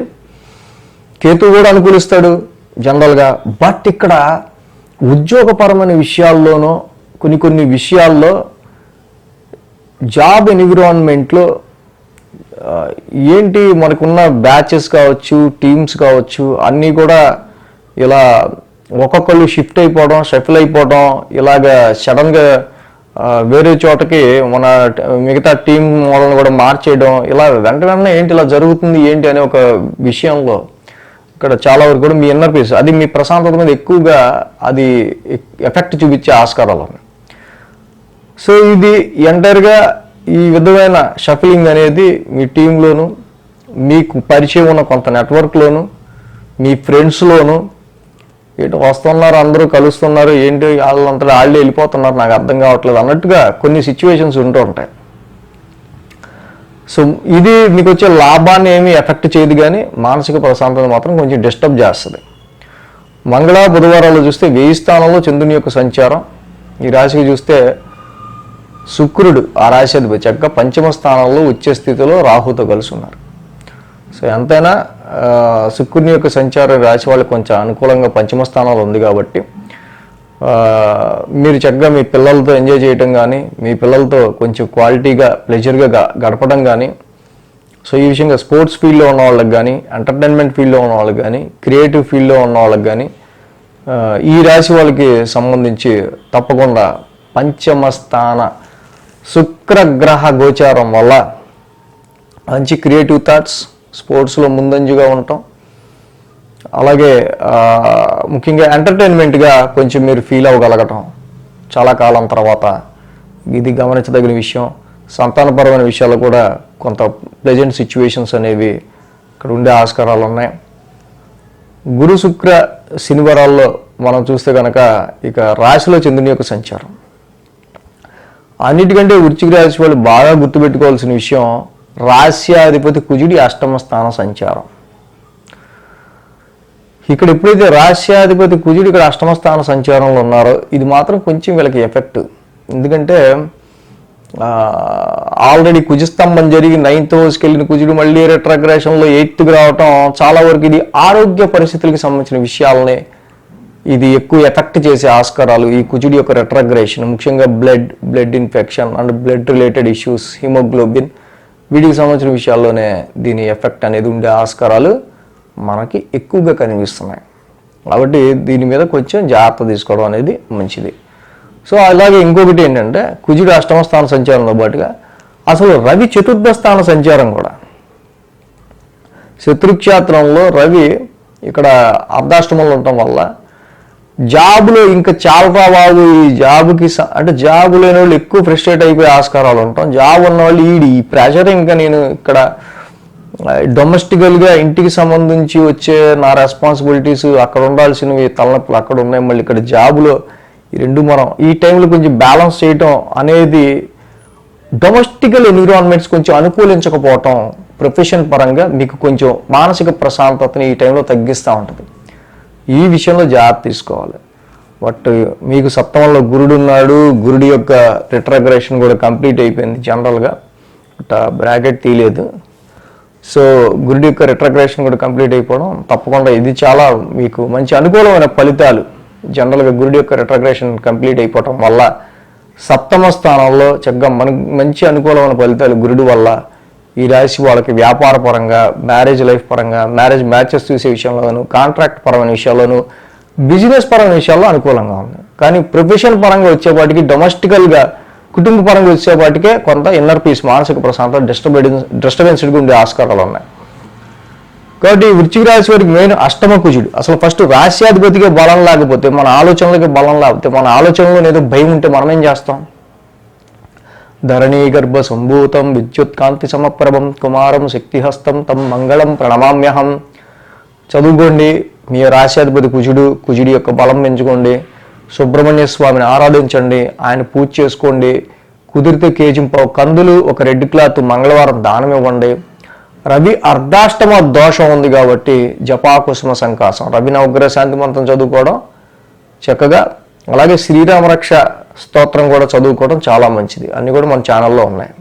కేతు కూడా అనుకూలిస్తాడు జనరల్గా. బట్ ఇక్కడ ఉద్యోగపరమైన విషయాల్లోనూ కొన్ని విషయాల్లో జాబ్ ఎన్విరాన్మెంట్లో ఏంటి మనకున్న బ్యాచెస్ కావచ్చు, టీమ్స్ కావచ్చు, అన్నీ కూడా ఇలా ఒక్కొక్కళ్ళు షిఫ్ట్ అయిపోవడం, షఫిల్ అయిపోవడం, ఇలాగ సడన్గా వేరే చోటకి మన మిగతా టీం వాళ్ళని కూడా మార్చేయడం, ఇలా వెంటనే ఏంటి ఇలా జరుగుతుంది ఏంటి అనే ఒక విషయంలో ఇక్కడ చాలా వరకు కూడా మీ ఇన్నర్ పీస్ అది మీ ప్రశాంతత మీద ఎక్కువగా అది ఎఫెక్ట్ చూపించే ఆస్కారాలు ఉన్నాయి. సో ఇది ఎంటైర్గా ఈ విధమైన షఫిలింగ్ అనేది మీ టీంలోను, మీకు పరిచయం ఉన్న కొంత నెట్వర్క్లోను, మీ ఫ్రెండ్స్లోను ఏంటి వస్తున్నారు, అందరూ కలుస్తున్నారు, ఏంటి వాళ్ళంతా వాళ్ళే వెళ్ళిపోతున్నారు, నాకు అర్థం కావట్లేదు అన్నట్టుగా కొన్ని సిచ్యువేషన్స్ ఉంటూ ఉంటాయి. సో ఇది మీకు వచ్చే లాభాన్ని ఏమీ ఎఫెక్ట్ చేయదు, కానీ మానసిక ప్రశాంతత మాత్రం కొంచెం డిస్టర్బ్ చేస్తుంది. మంగళ బుధవారాలు చూస్తే 1000 స్థానంలో చంద్రుని యొక్క సంచారం. ఈ రాశికి చూస్తే శుక్రుడు ఆ రాశి అధిపతి చక్కగా 5వ స్థానంలో ఉచ్చ స్థితిలో రాహుతో కలిసి ఉన్నారు. సో ఎంతైనా శుక్రుని యొక్క సంచారం రాశి వాళ్ళకి కొంచెం అనుకూలంగా 5వ స్థానంలో ఉంది కాబట్టి మీరు చక్కగా మీ పిల్లలతో ఎంజాయ్ చేయటం కానీ, మీ పిల్లలతో కొంచెం క్వాలిటీగా ప్లెజర్గా గడపడం కానీ, సో ఈ విషయంగా స్పోర్ట్స్ ఫీల్డ్లో ఉన్న వాళ్ళకి కానీ, ఎంటర్టైన్మెంట్ ఫీల్డ్లో ఉన్న వాళ్ళకి కానీ, క్రియేటివ్ ఫీల్డ్లో ఉన్న వాళ్ళకి కానీ ఈ రాశి వాళ్ళకి సంబంధించి తప్పకుండా 5వ స్థాన శుక్రగ్రహ గోచారం వల్ల మంచి క్రియేటివ్ థాట్స్, స్పోర్ట్స్లో ముందంజుగా ఉండటం, అలాగే ముఖ్యంగా ఎంటర్టైన్మెంట్గా కొంచెం మీరు ఫీల్ అవ్వగలగటం చాలా కాలం తర్వాత, ఇది గమనించదగిన విషయం. సంతానపరమైన విషయాలు కూడా కొంత ప్లెజెంట్ సిచ్యువేషన్స్ అనేవి ఇక్కడ ఉండే ఆస్కారాలు ఉన్నాయి. గురు శుక్ర శనివారాల్లో మనం చూస్తే కనుక ఇక రాశిలో చంద్రుని యొక్క సంచారం. అన్నిటికంటే వృశ్చిక రాశి వాళ్ళు బాగా గుర్తుపెట్టుకోవాల్సిన విషయం రాశ్యాధిపతి కుజుడి 8వ స్థాన సంచారం. ఇక్కడ ఎప్పుడైతే రాశ్యాధిపతి కుజుడు ఇక్కడ 8వ స్థాన సంచారంలో ఉన్నారో ఇది మాత్రం కొంచెం వీళ్ళకి ఎఫెక్ట్. ఎందుకంటే ఆల్రెడీ కుజస్తంభం జరిగి 9th హౌస్కి వెళ్ళిన కుజుడు మళ్ళీ రెట్రోగ్రెషన్లో 8th రావటం చాలా వరకు ఇది ఆరోగ్య పరిస్థితులకి సంబంధించిన విషయాలని ఇది ఎక్కువ ఎఫెక్ట్ చేసే ఆస్కారాలు ఈ కుజుడి యొక్క రెట్రోగ్రేషన్, ముఖ్యంగా blood infection and blood related issues, haemoglobin, వీటికి సంబంధించిన విషయాల్లోనే దీని ఎఫెక్ట్ అనేది ఉండే ఆస్కారాలు మనకి ఎక్కువగా కనిపిస్తున్నాయి. కాబట్టి దీని మీద కొంచెం జాగ్రత్త తీసుకోవడం అనేది మంచిది. సో అలాగే ఇంకొకటి ఏంటంటే కుజుడు అష్టమ స్థాన సంచారంతో పాటుగా అసలు రవి చతుర్థ స్థాన సంచారం కూడా. శత్రుక్షేత్రంలో రవి ఇక్కడ అర్ధాష్టమంలో ఉండటం వల్ల జాబులో ఇంకా చాలా బాబు ఈ జాబుకి అంటే జాబు లేని వాళ్ళు ఎక్కువ ఫ్రస్ట్రేట్ అయిపోయే ఆస్కారాలు ఉంటాం. జాబ్ ఉన్న వాళ్ళు ఈ ప్రెషర్ ఇంకా నేను ఇక్కడ డొమెస్టికల్గా ఇంటికి సంబంధించి వచ్చే నా రెస్పాన్సిబిలిటీస్ అక్కడ ఉండాల్సినవి తలనొప్పులు అక్కడ ఉన్నాయి. మళ్ళీ ఇక్కడ జాబులో ఈ రెండు మనం ఈ టైంలో కొంచెం బ్యాలెన్స్ చేయటం అనేది డొమెస్టికల్ ఎన్విరాన్మెంట్స్ కొంచెం అనుకూలించకపోవటం ప్రొఫెషన్ పరంగా మీకు కొంచెం మానసిక ప్రశాంతతని ఈ టైంలో తగ్గిస్తూ ఉంటుంది. ఈ విషయంలో జాగ్రత్త తీసుకోవాలి. బట్ మీకు సప్తమంలో గురుడు ఉన్నాడు, గురుడి యొక్క రిట్రోగ్రేషన్ కూడా కంప్లీట్ అయిపోయింది జనరల్గా, బట్ బ్రాకెట్ తీయలేదు. సో గురుడి యొక్క రిట్రోగ్రేషన్ కూడా కంప్లీట్ అయిపోవడం తప్పకుండా ఇది చాలా మీకు మంచి అనుకూలమైన ఫలితాలు. జనరల్గా గురుడి యొక్క రిట్రోగ్రేషన్ కంప్లీట్ అయిపోవటం వల్ల సప్తమ స్థానంలో చక్కగా మనకు మంచి అనుకూలమైన ఫలితాలు గురుడి వల్ల ఈ రాశి వాళ్ళకి వ్యాపార పరంగా, మ్యారేజ్ లైఫ్ పరంగా, మ్యారేజ్ మ్యాచెస్ చూసే విషయంలోనూ, కాంట్రాక్ట్ పరమైన విషయాల్లోనూ, బిజినెస్ పరమైన విషయాల్లో అనుకూలంగా ఉంది. కానీ ప్రొఫెషన్ పరంగా వచ్చేపాటికి, డొమెస్టికల్గా కుటుంబ పరంగా వచ్చేపాటికే కొంత ఇన్నర్ పీస్, మానసిక ప్రశాంతత డిస్టర్బెన్స్డ్గా ఉండే ఆస్కారాలు ఉన్నాయి. కాబట్టి వృశ్చిక రాశి వారికి మెయిన్ అష్టమ కుజుడు. అసలు ఫస్ట్ రాశ్యాధిపతిగా బలం లేకపోతే, మన ఆలోచనలకి బలం లేకపోతే, మన ఆలోచనలో ఏదో భయం ఉంటే మనం ఏం చేస్తాం? ధరణీ గర్భ సంభూతం విద్యుత్ కాంతి సమప్రభం కుమారం శక్తిహస్తం తం మంగళం ప్రణమామ్యహం. చదువుకోండి, మీ రాశ్యాధిపతి కుజుడి యొక్క బలం పెంచుకోండి, సుబ్రహ్మణ్య స్వామిని ఆరాధించండి, ఆయన పూజ చేసుకోండి, కుదిరితే కేజింపావు కందులు, ఒక రెడ్ క్లాత్ మంగళవారం దానం ఇవ్వండి. రవి అర్ధాష్టమ దోషం ఉంది కాబట్టి జపాకుసుమ సంకాసం, రవి నవగ్రహ శాంతి మంత్రం చదువుకోవడం చక్కగా, అలాగే శ్రీరామరక్ష స్తోత్రం కూడా చదువుకోవడం చాలా మంచిది. అన్నీ కూడా మన ఛానల్లో ఉన్నాయి.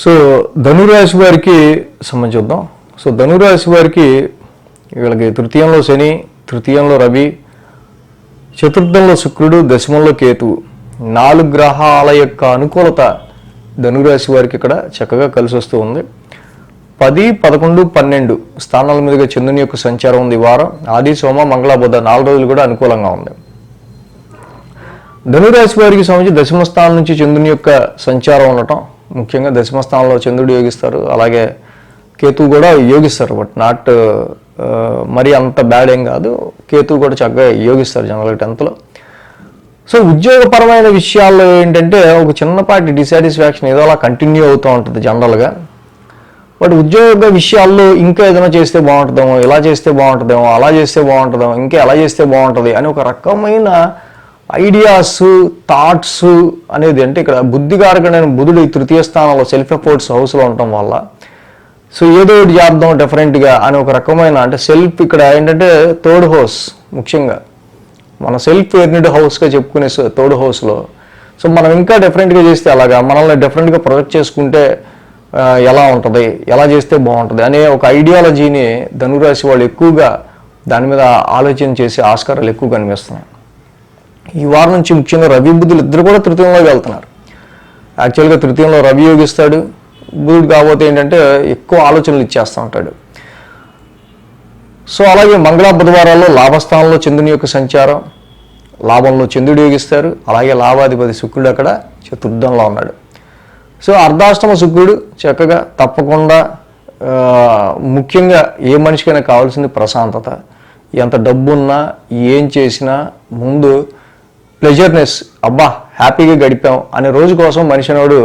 సో ధనురాశి వారికి సంబంధించుద్దాం. సో ధనురాశి వారికి వీళ్ళకి తృతీయంలో శని, తృతీయంలో రవి, చతుర్థంలో శుక్రుడు, దశమంలో కేతువు, 4 గ్రహాల యొక్క అనుకూలత ధనురాశి వారికి ఇక్కడ చక్కగా కలిసి వస్తూ ఉంది. 10, 11, 12 స్థానాల మీదుగా చంద్రుని యొక్క సంచారం ఉంది. వారం ఆది, సోమ, మంగళ, బుధ 4 రోజులు కూడా అనుకూలంగా ఉంది. ధనురాశి వారికి సంబంధించి దశమ స్థానం నుంచి చంద్రుని యొక్క సంచారం ఉండటం, ముఖ్యంగా దశమ స్థానంలో చంద్రుడు యోగిస్తారు, అలాగే కేతువు కూడా యోగిస్తారు. బట్ నాట్ మరీ అంత బ్యాడ్ ఏం కాదు, కేతువు కూడా చక్కగా యోగిస్తారు జనరల్గా 10th. సో ఉద్యోగపరమైన విషయాల్లో ఏంటంటే ఒక చిన్నపాటి డిసాటిస్ఫాక్షన్ ఏదో అలా కంటిన్యూ అవుతూ ఉంటుంది జనరల్గా. బట్ ఉద్యోగ విషయాల్లో ఇంకా ఏదైనా చేస్తే బాగుంటుందేమో, ఇలా చేస్తే బాగుంటుందేమో, అలా చేస్తే బాగుంటుందేమో, ఇంకా ఎలా చేస్తే బాగుంటుంది అని ఒక రకమైన ఐడియాస్, థాట్స్ అనేది, అంటే ఇక్కడ బుద్ధికారకుడైన బుధుడు ఈ తృతీయ స్థానంలో సెల్ఫ్ ఎఫోర్ట్స్ హౌస్లో ఉండటం వల్ల సో ఏదో ఒకటి చేద్దాం డిఫరెంట్గా అని ఒక రకమైన, అంటే సెల్ఫ్ ఇక్కడ ఏంటంటే థర్డ్ హౌస్, ముఖ్యంగా మన సెల్ఫ్ ఎర్నిడ్ హౌస్గా చెప్పుకునే థర్డ్ హౌస్లో సో మనం ఇంకా డిఫరెంట్గా చేస్తే అలాగా, మనల్ని డిఫరెంట్గా ప్రొజెక్ట్ చేసుకుంటే ఎలా ఉంటుంది, ఎలా చేస్తే బాగుంటుంది అనే ఒక ఐడియాలజీని ధనురాశి వాళ్ళు ఎక్కువగా దాని మీద ఆలోచన చేసే ఆస్కారాలు ఎక్కువ కనిపిస్తున్నాయి. ఈ వారం నుంచి ముఖ్యంగా రవి, బుధులు ఇద్దరు కూడా తృతీయంలోకి వెళ్తున్నారు. యాక్చువల్గా తృతీయంలో రవి యోగిస్తాడు, బుధుడు కాకపోతే ఏంటంటే ఎక్కువ ఆలోచనలు ఇచ్చేస్తూ ఉంటాడు. సో అలాగే మంగళ, బుధవారాల్లో లాభస్థానంలో చంద్రుని యొక్క సంచారం, లాభంలో చంద్రుడు యోగిస్తారు, అలాగే లాభాధిపతి శుక్రుడు అక్కడ చతుర్థంలో ఉన్నాడు. సో అర్ధాష్టమ శుక్రుడు చక్కగా తప్పకుండా, ముఖ్యంగా ఏ మనిషికైనా కావాల్సింది ప్రశాంతత. ఎంత డబ్బున్నా ఏం చేసినా ముందు ప్లెజర్నెస్, అబ్బా హ్యాపీగా గడిపాం అనే రోజు కోసం మనిషి అనేవాడు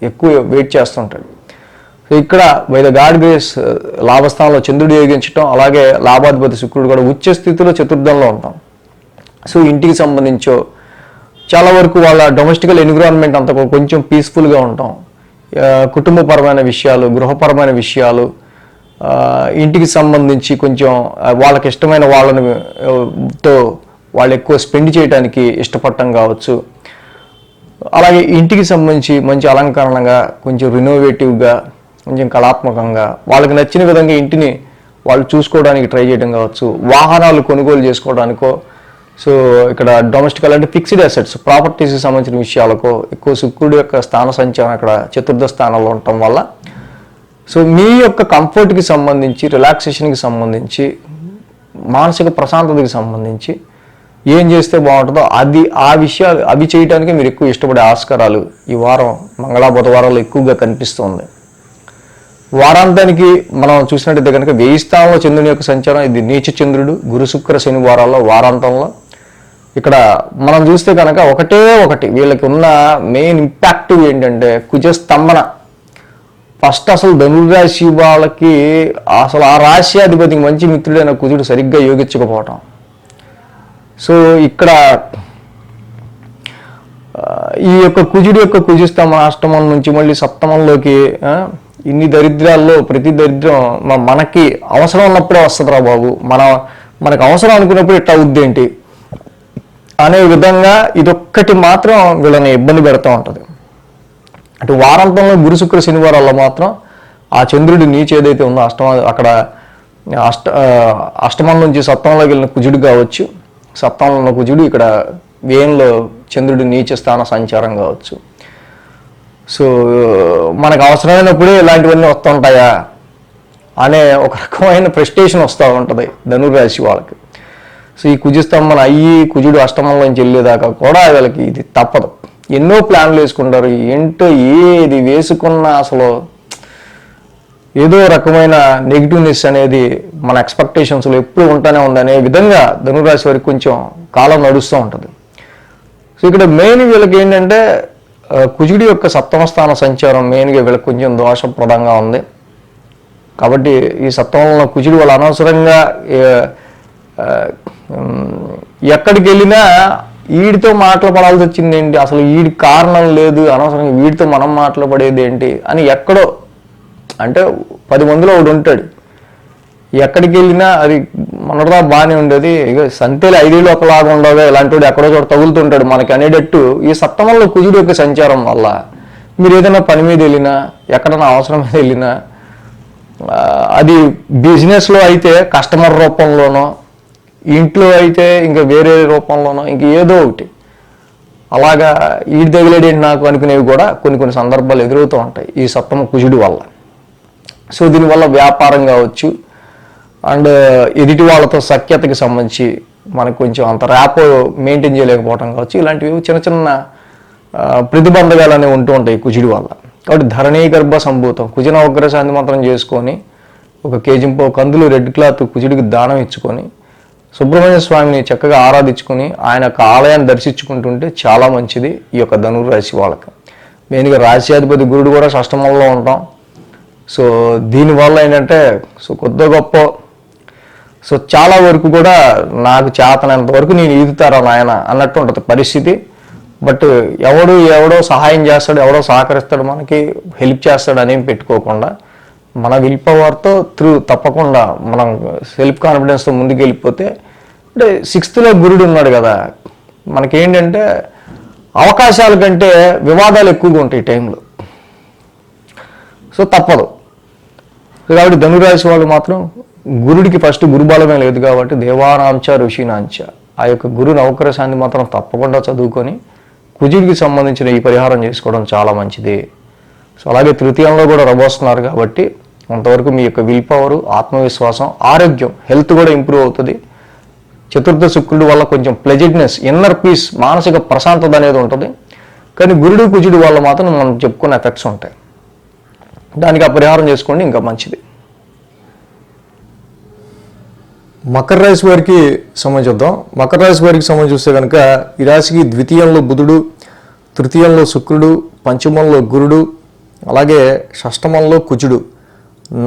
ఎక్కువ వెయిట్ చేస్తుంటాడు. సో ఇక్కడ బై ద గాడ్ గ్రేస్ లాభస్థానంలో చంద్రుడు యోగించడం, అలాగే లాభాధిపతి శుక్రుడు కూడా ఉచ్చ స్థితిలో చతుర్థంలో ఉంటాం. సో ఇంటికి సంబంధించో చాలా వరకు వాళ్ళ డొమెస్టికల్ ఎన్విరాన్మెంట్ అంతా కొంచెం పీస్ఫుల్గా ఉంటాం. కుటుంబపరమైన విషయాలు, గృహపరమైన విషయాలు, ఇంటికి సంబంధించి కొంచెం వాళ్ళకి ఇష్టమైన వాళ్ళతో వాళ్ళు ఎక్కువ స్పెండ్ చేయడానికి ఇష్టపడటం కావచ్చు. అలాగే ఇంటికి సంబంధించి మంచి అలంకరణగా, కొంచెం రినోవేటివ్గా, కొంచెం కళాత్మకంగా వాళ్ళకి నచ్చిన విధంగా ఇంటిని వాళ్ళు చూసుకోవడానికి ట్రై చేయడం కావచ్చు, వాహనాలు కొనుగోలు చేసుకోవడానికో, సో ఇక్కడ డొమెస్టికల్ అంటే ఫిక్స్డ్ అసెట్స్ ప్రాపర్టీస్కి సంబంధించిన విషయాలకో ఎక్కువ శుక్రుడి యొక్క స్థాన సంచారం అక్కడ చతుర్థ స్థానంలో ఉండటం వల్ల సో మీ యొక్క కంఫర్ట్కి సంబంధించి, రిలాక్సేషన్కి సంబంధించి, మానసిక ప్రశాంతతకి సంబంధించి ఏం చేస్తే బాగుంటుందో ఆ విషయాలు అవి చేయడానికి మీరు ఎక్కువ ఇష్టపడే ఆస్కారాలు ఈ వారం బుధవారాల్లో ఎక్కువగా కనిపిస్తుంది. వారాంతానికి మనం చూసినట్టయితే కనుక 1000 స్థానంలో చంద్రుని యొక్క సంచారం, ఇది నీచ చంద్రుడు గురు శుక్ర శని వారాల్లో వారాంతంలో ఇక్కడ మనం చూస్తే కనుక ఒకటి వీళ్ళకి ఉన్న మెయిన్ ఇంపాక్ట్ ఏంటంటే కుజస్తంభన. ఫస్ట్ అసలు ధనుర్రాశి వాళ్ళకి అసలు ఆ రాశ్యాధిపతికి మంచి మిత్రుడైన కుజుడు సరిగ్గా యోగించకపోవటం. సో ఇక్కడ ఈ యొక్క కుజుడి యొక్క కుజస్తంభన అష్టమం నుంచి మళ్ళీ సప్తమంలోకి ఇన్ని దరిద్రాల్లో ప్రతి దరిద్రం మనకి అవసరం ఉన్నప్పుడే వస్తుందిరా బాబు, మనకు అవసరం అనుకున్నప్పుడు ఇట్లా అవుద్దేంటి అనే విధంగా ఇదొక్కటి మాత్రం వీళ్ళని ఇబ్బంది పెడతా ఉంటుంది. అటు వారాంతంలో గురు శుక్ర శనివారాల్లో మాత్రం ఆ చంద్రుడి నీచి ఏదైతే ఉందో అష్టమం నుంచి సప్తమంలోకి వెళ్ళిన కుజుడు కావచ్చు, సప్తమంలో ఉన్న కుజుడు ఇక్కడ వ్యయంలో చంద్రుడి నీచ స్థాన సంచారం కావచ్చు. సో మనకు అవసరమైనప్పుడే ఇలాంటివన్నీ వస్తుంటాయా అనే ఒక రకమైన ఫ్రస్ట్రేషన్ వస్తూ ఉంటుంది ధనుర్రాశి వాళ్ళకి. సో ఈ కుజస్తంభన కుజుడు అష్టమంలోంచి వెళ్ళేదాకా కూడా వీళ్ళకి ఇది తప్పదు. ఎన్నో ప్లాన్లు వేసుకుంటారు, ఏంటో ఏది వేసుకున్నా అసలు ఏదో రకమైన నెగిటివ్నెస్ అనేది మన ఎక్స్పెక్టేషన్స్లో ఎప్పుడు ఉంటూనే ఉందనే విధంగా ధనుర్రాశి వారికి కొంచెం కాలం నడుస్తూ ఉంటుంది. సో ఇక్కడ మెయిన్ వీళ్ళకి ఏంటంటే కుజుడి యొక్క సప్తమ స్థాన సంచారం మెయిన్గా వీళ్ళకి కొంచెం దోషప్రదంగా ఉంది. కాబట్టి ఈ సప్తమంలో కుజుడు వాళ్ళు అనవసరంగా ఎక్కడికి వెళ్ళినా వీడితో మాట్లాడాల్సి వచ్చింది ఏంటి, అసలు వీడికి కారణం లేదు, అనవసరంగా వీడితో మనం మాట్లాడేది ఏంటి అని ఎక్కడో అంటే 10 మందిలో ఒకడు ఉంటాడు. ఎక్కడికి వెళ్ళినా అది మొన్నటిదా బాగానే ఉండేది, ఇక సంతేలు 5 ఏళ్ళు ఒకలాగా ఉండగా ఇలాంటి వాడు ఎక్కడో చోట తగులుతుంటాడు మనకి అనేటట్టు ఈ సప్తమంలో కుజుడు యొక్క సంచారం వల్ల మీరు ఏదైనా పని మీద వెళ్ళినా, ఎక్కడైనా అవసరం మీద వెళ్ళినా, అది బిజినెస్లో అయితే కస్టమర్ రూపంలోనో, ఇంట్లో అయితే ఇంకా వేరే రూపంలోనో ఇంక ఏదో ఒకటి అలాగా ఈడు తగిలేడేంటి నాకు అనుకునేవి కూడా కొన్ని సందర్భాలు ఎదురవుతూ ఉంటాయి ఈ సప్తమ కుజుడు వల్ల. సో దీనివల్ల వ్యాపారం కావచ్చు అండ్ ఎదుటి వాళ్ళతో సఖ్యతకి సంబంధించి మనకు కొంచెం అంత ర్యాపో మెయింటైన్ చేయలేకపోవడం కావచ్చు, ఇలాంటివి చిన్న ప్రతిబంధకాలు అనేవి ఉంటూ ఉంటాయి కుజుడి వల్ల. కాబట్టి ధరణీ గర్భ సంభూతం కుజన ఉగ్రశాంతి మంత్రం చేసుకొని ఒక కేజింపో కందులు రెడ్ క్లాత్ కుజుడికి దానం ఇచ్చుకొని సుబ్రహ్మణ్య స్వామిని చక్కగా ఆరాధించుకొని ఆయన యొక్క ఆలయాన్ని దర్శించుకుంటుంటే చాలా మంచిది ఈ యొక్క ధనుర్రాశి వాళ్ళకి. మెయిన్గా రాశ్యాధిపతి గురుడు కూడా షష్టమంలో ఉంటాం. సో దీనివల్ల ఏంటంటే సో కొద్ది గొప్ప సో చాలా వరకు కూడా నాకు చేతనంత వరకు నేను ఈదుతారా నాయన అన్నట్టు ఉంటుంది పరిస్థితి. బట్ ఎవడో సహాయం చేస్తాడు, ఎవడో సహకరిస్తాడు, మనకి హెల్ప్ చేస్తాడు అనేం పెట్టుకోకుండా మన విల్ పవర్తో తప్పకుండా మనం సెల్ఫ్ కాన్ఫిడెన్స్తో ముందుకు వెళ్ళిపోతే అంటే 6th గురుడు ఉన్నాడు కదా, మనకేంటంటే అవకాశాల కంటే వివాదాలు ఎక్కువగా ఉంటాయి ఈ టైంలో. సో తప్పదు. కాబట్టి ధనురాశి వాళ్ళు మాత్రం గురుడికి ఫస్ట్ గురుబలమే లేదు కాబట్టి దేవానాంచ ఋషినాంచ ఆ యొక్క గురు నవకర శాంతి మాత్రం తప్పకుండా చదువుకొని కుజుడికి సంబంధించిన ఈ పరిహారం చేసుకోవడం చాలా మంచిది. సో అలాగే తృతీయంలో కూడా రబోస్తున్నారు కాబట్టి అంతవరకు మీ యొక్క విల్ పవర్, ఆత్మవిశ్వాసం, ఆరోగ్యం, హెల్త్ కూడా ఇంప్రూవ్ అవుతుంది. చతుర్థ శుక్రుడి వల్ల కొంచెం ప్లెజెంట్నెస్, ఇన్నర్ పీస్, మానసిక ప్రశాంతత అనేది ఉంటుంది. కానీ గురుడు కుజుడి వల్ల మాత్రం మనం చెప్పుకునే ఎఫెక్ట్స్ ఉంటాయి. దానికి ఆ పరిహారం చేసుకోండి ఇంకా మంచిది. మకర రాశి వారికి సంబంధించుద్దాం. మకర రాశి వారికి సంబంధించి చూస్తే కనుక ఈ రాశికి ద్వితీయంలో బుధుడు, తృతీయంలో శుక్రుడు, పంచమంలో గురుడు, అలాగే షష్టమంలో కుజుడు,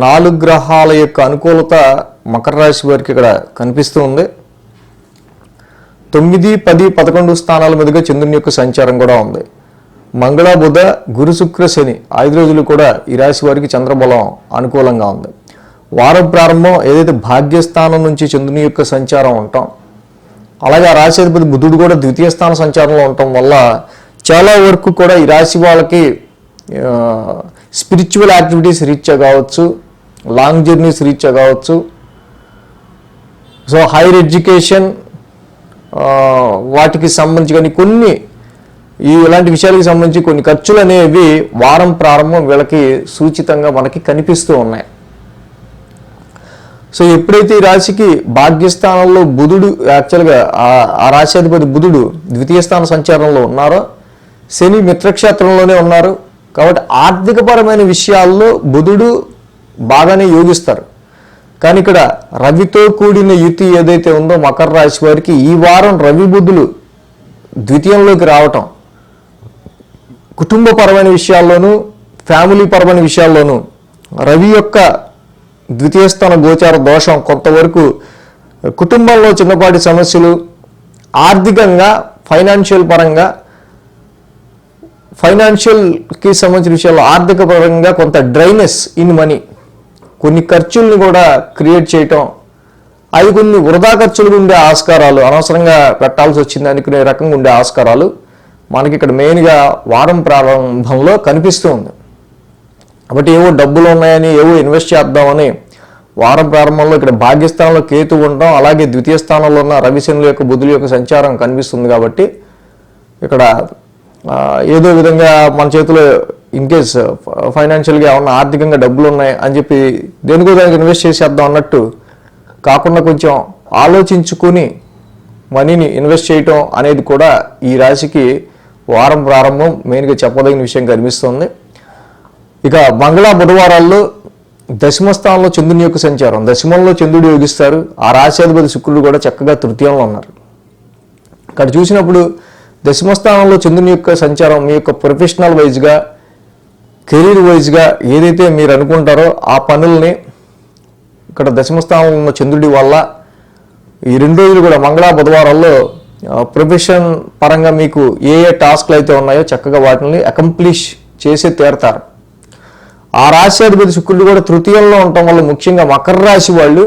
4 గ్రహాల యొక్క అనుకూలత మకర రాశి వారికి ఇక్కడ కనిపిస్తూ ఉంది. 9, 10, 11 స్థానాల మీదుగా చంద్రుని యొక్క సంచారం కూడా ఉంది. మంగళ, బుధ, గురు, శుక్ర, శని 5 రోజులు కూడా ఈ రాశి వారికి చంద్రబలం అనుకూలంగా ఉంది. వారం ప్రారంభం ఏదైతే భాగ్యస్థానం నుంచి చంద్రుని యొక్క సంచారం ఉంటాం, అలాగే ఆ రాశిధిపతి బుధుడు కూడా ద్వితీయ స్థాన సంచారంలో ఉండటం వల్ల చాలా వరకు కూడా ఈ రాశి వాళ్ళకి స్పిరిచువల్ యాక్టివిటీస్ రీత్యా కావచ్చు, లాంగ్ జర్నీస్ రీత్యా కావచ్చు, సో హైయర్ ఎడ్యుకేషన్ వాటికి సంబంధించి కానీ కొన్ని ఇలాంటి విషయాలకు సంబంధించి కొన్ని ఖర్చులు అనేవి వారం ప్రారంభం వీళ్ళకి సూచితంగా మనకి కనిపిస్తూ ఉన్నాయి. సో ఎప్పుడైతే ఈ రాశికి భాగ్యస్థానంలో బుధుడు, యాక్చువల్గా ఆ రాశ్యాధిపతి బుధుడు ద్వితీయ స్థాన సంచారంలో ఉన్నారో, శని మిత్రక్షేత్రంలోనే ఉన్నారు కాబట్టి ఆర్థికపరమైన విషయాల్లో బుధుడు బాగానే యోగిస్తారు. కానీ ఇక్కడ రవితో కూడిన యుతి ఏదైతే ఉందో మకర రాశి వారికి ఈ వారం రవి బుధులు ద్వితీయంలోకి రావటం కుటుంబపరమైన విషయాల్లోనూ ఫ్యామిలీ పరమైన విషయాల్లోనూ రవి యొక్క ద్వితీయ స్థాన గోచార దోషం కొంతవరకు కుటుంబంలో చిన్నపాటి సమస్యలు, ఆర్థికంగా ఫైనాన్షియల్ పరంగా ఫైనాన్షియల్కి సంబంధించిన విషయాల్లో ఆర్థిక పరంగా కొంత డ్రైనెస్ ఇన్ మనీ, కొన్ని ఖర్చుల్ని కూడా క్రియేట్ చేయటం, అవి కొన్ని వృధా ఖర్చులు ఉండే ఆస్కారాలు, అనవసరంగా పెట్టాల్సి వచ్చింది అనుకునే రకంగా ఉండే ఆస్కారాలు మనకి ఇక్కడ మెయిన్గా వారం ప్రారంభంలో కనిపిస్తూ ఉంది. కాబట్టి ఏవో డబ్బులు ఉన్నాయని ఏవో ఇన్వెస్ట్ చేద్దామని వారం ప్రారంభంలో ఇక్కడ భాగ్యస్థానంలో కేతు ఉండడం, అలాగే ద్వితీయ స్థానంలో ఉన్న రవిశనుల యొక్క బుధుల యొక్క సంచారం కనిపిస్తుంది. కాబట్టి ఇక్కడ ఏదో విధంగా మన చేతిలో ఇన్ కేస్ ఫైనాన్షియల్గా ఏమన్నా ఆర్థికంగా డబ్బులు ఉన్నాయి అని చెప్పి దేనికో దానికి ఇన్వెస్ట్ చేసేద్దాం అన్నట్టు కాకుండా కొంచెం ఆలోచించుకుని మనీని ఇన్వెస్ట్ చేయటం అనేది కూడా ఈ రాశికి వారం ప్రారంభం మెయిన్గా చెప్పదగిన విషయం కనిపిస్తుంది. ఇక మంగళ బుధవారాల్లో దశమ స్థానంలో చంద్రుని యొక్క సంచారం, దశమంలో చంద్రుడు యోగిస్తారు. ఆ రాశ్యాధిపతి శుక్రుడు కూడా చక్కగా తృతీయంలో ఉన్నారు. ఇక్కడ చూసినప్పుడు దశమ స్థానంలో చంద్రుని యొక్క సంచారం మీ యొక్క ప్రొఫెషనల్ వైజ్గా, కెరీర్ వైజ్గా ఏదైతే మీరు అనుకుంటారో ఆ పనుల్ని ఇక్కడ దశమ స్థానంలో ఉన్న చంద్రుడి వల్ల ఈ 2 రోజులు కూడా మంగళ బుధవారాల్లో ప్రొఫెషన్ పరంగా మీకు ఏ టాస్క్లు అయితే ఉన్నాయో చక్కగా వాటిని అకంప్లిష్ చేసి తీరతారు. ఆ రాశ్యాధిపతి శుక్రుడు కూడా తృతీయంలో ఉండటం వల్ల ముఖ్యంగా మకర రాశి వాళ్ళు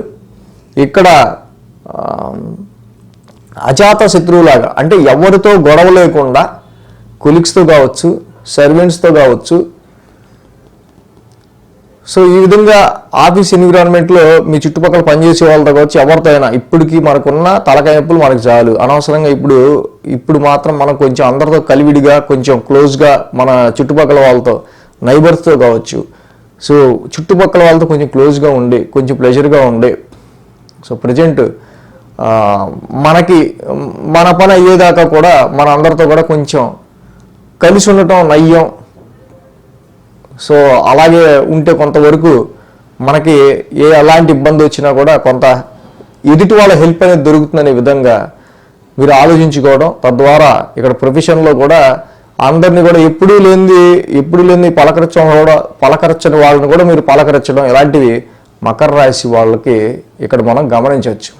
ఇక్కడ అజాత శత్రువులాగా, అంటే ఎవరితో గొడవ లేకుండా కొలీగ్స్తో కావచ్చు, సర్వెంట్స్తో కావచ్చు, సో ఈ విధంగా ఆఫీస్ ఎన్విరాన్మెంట్లో మీ చుట్టుపక్కల పనిచేసే వాళ్ళతో కావచ్చు, ఎవరితో అయినా ఇప్పటికీ మనకున్న తలకాయప్పులు మనకు చాలు. అనవసరంగా ఇప్పుడు మాత్రం మనం కొంచెం అందరితో కలివిడిగా కొంచెం క్లోజ్గా మన చుట్టుపక్కల వాళ్ళతో నైబర్స్తో కావచ్చు, సో చుట్టుపక్కల వాళ్ళతో కొంచెం క్లోజ్గా ఉండి కొంచెం ప్లెజర్గా ఉండి, సో ప్రజెంట్ మనకి మన పని అయ్యేదాకా కూడా మన అందరితో కూడా కొంచెం కలిసి ఉండటం నయ్యం. సో అలాగే ఉంటే కొంతవరకు మనకి ఎలాంటి ఇబ్బంది వచ్చినా కూడా కొంత ఎదుటి వాళ్ళ హెల్ప్ అనేది దొరుకుతుందనే విధంగా మీరు ఆలోచించుకోవడం, తద్వారా ఇక్కడ ప్రొఫెషన్లో కూడా అందరినీ కూడా ఎప్పుడూ లేని పలకరించని వాళ్ళని కూడా మీరు పలకరించడం, ఇలాంటివి మకర రాశి వాళ్ళకి ఇక్కడ మనం గమనించవచ్చు.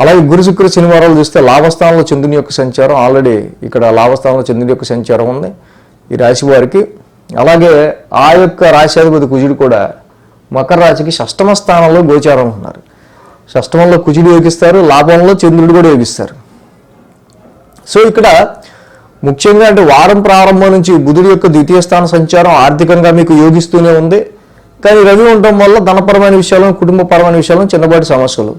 అలాగే గురు శుక్ర శనివారాలు చూస్తే లాభస్థానంలో చంద్రుని యొక్క సంచారం, ఆల్రెడీ ఇక్కడ లాభస్థానంలో చంద్రుని యొక్క సంచారం ఉంది ఈ రాశి వారికి. అలాగే ఆ యొక్క రాశ్యాధిపతి కుజుడు కూడా మకర రాశికి 6వ స్థానంలో గోచారం ఉన్నారు. 6వ కుజుడు యోగిస్తారు, లాభంలో చంద్రుడు కూడా యోగిస్తారు. సో ఇక్కడ ముఖ్యంగా అంటే వారం ప్రారంభం నుంచి బుధుడి యొక్క ద్వితీయ స్థాన సంచారం ఆర్థికంగా మీకు యోగిస్తూనే ఉంది. కానీ రవి ఉండటం వల్ల ధనపరమైన విషయాలను, కుటుంబపరమైన విషయాలను చిన్నపాటి సమస్యలు.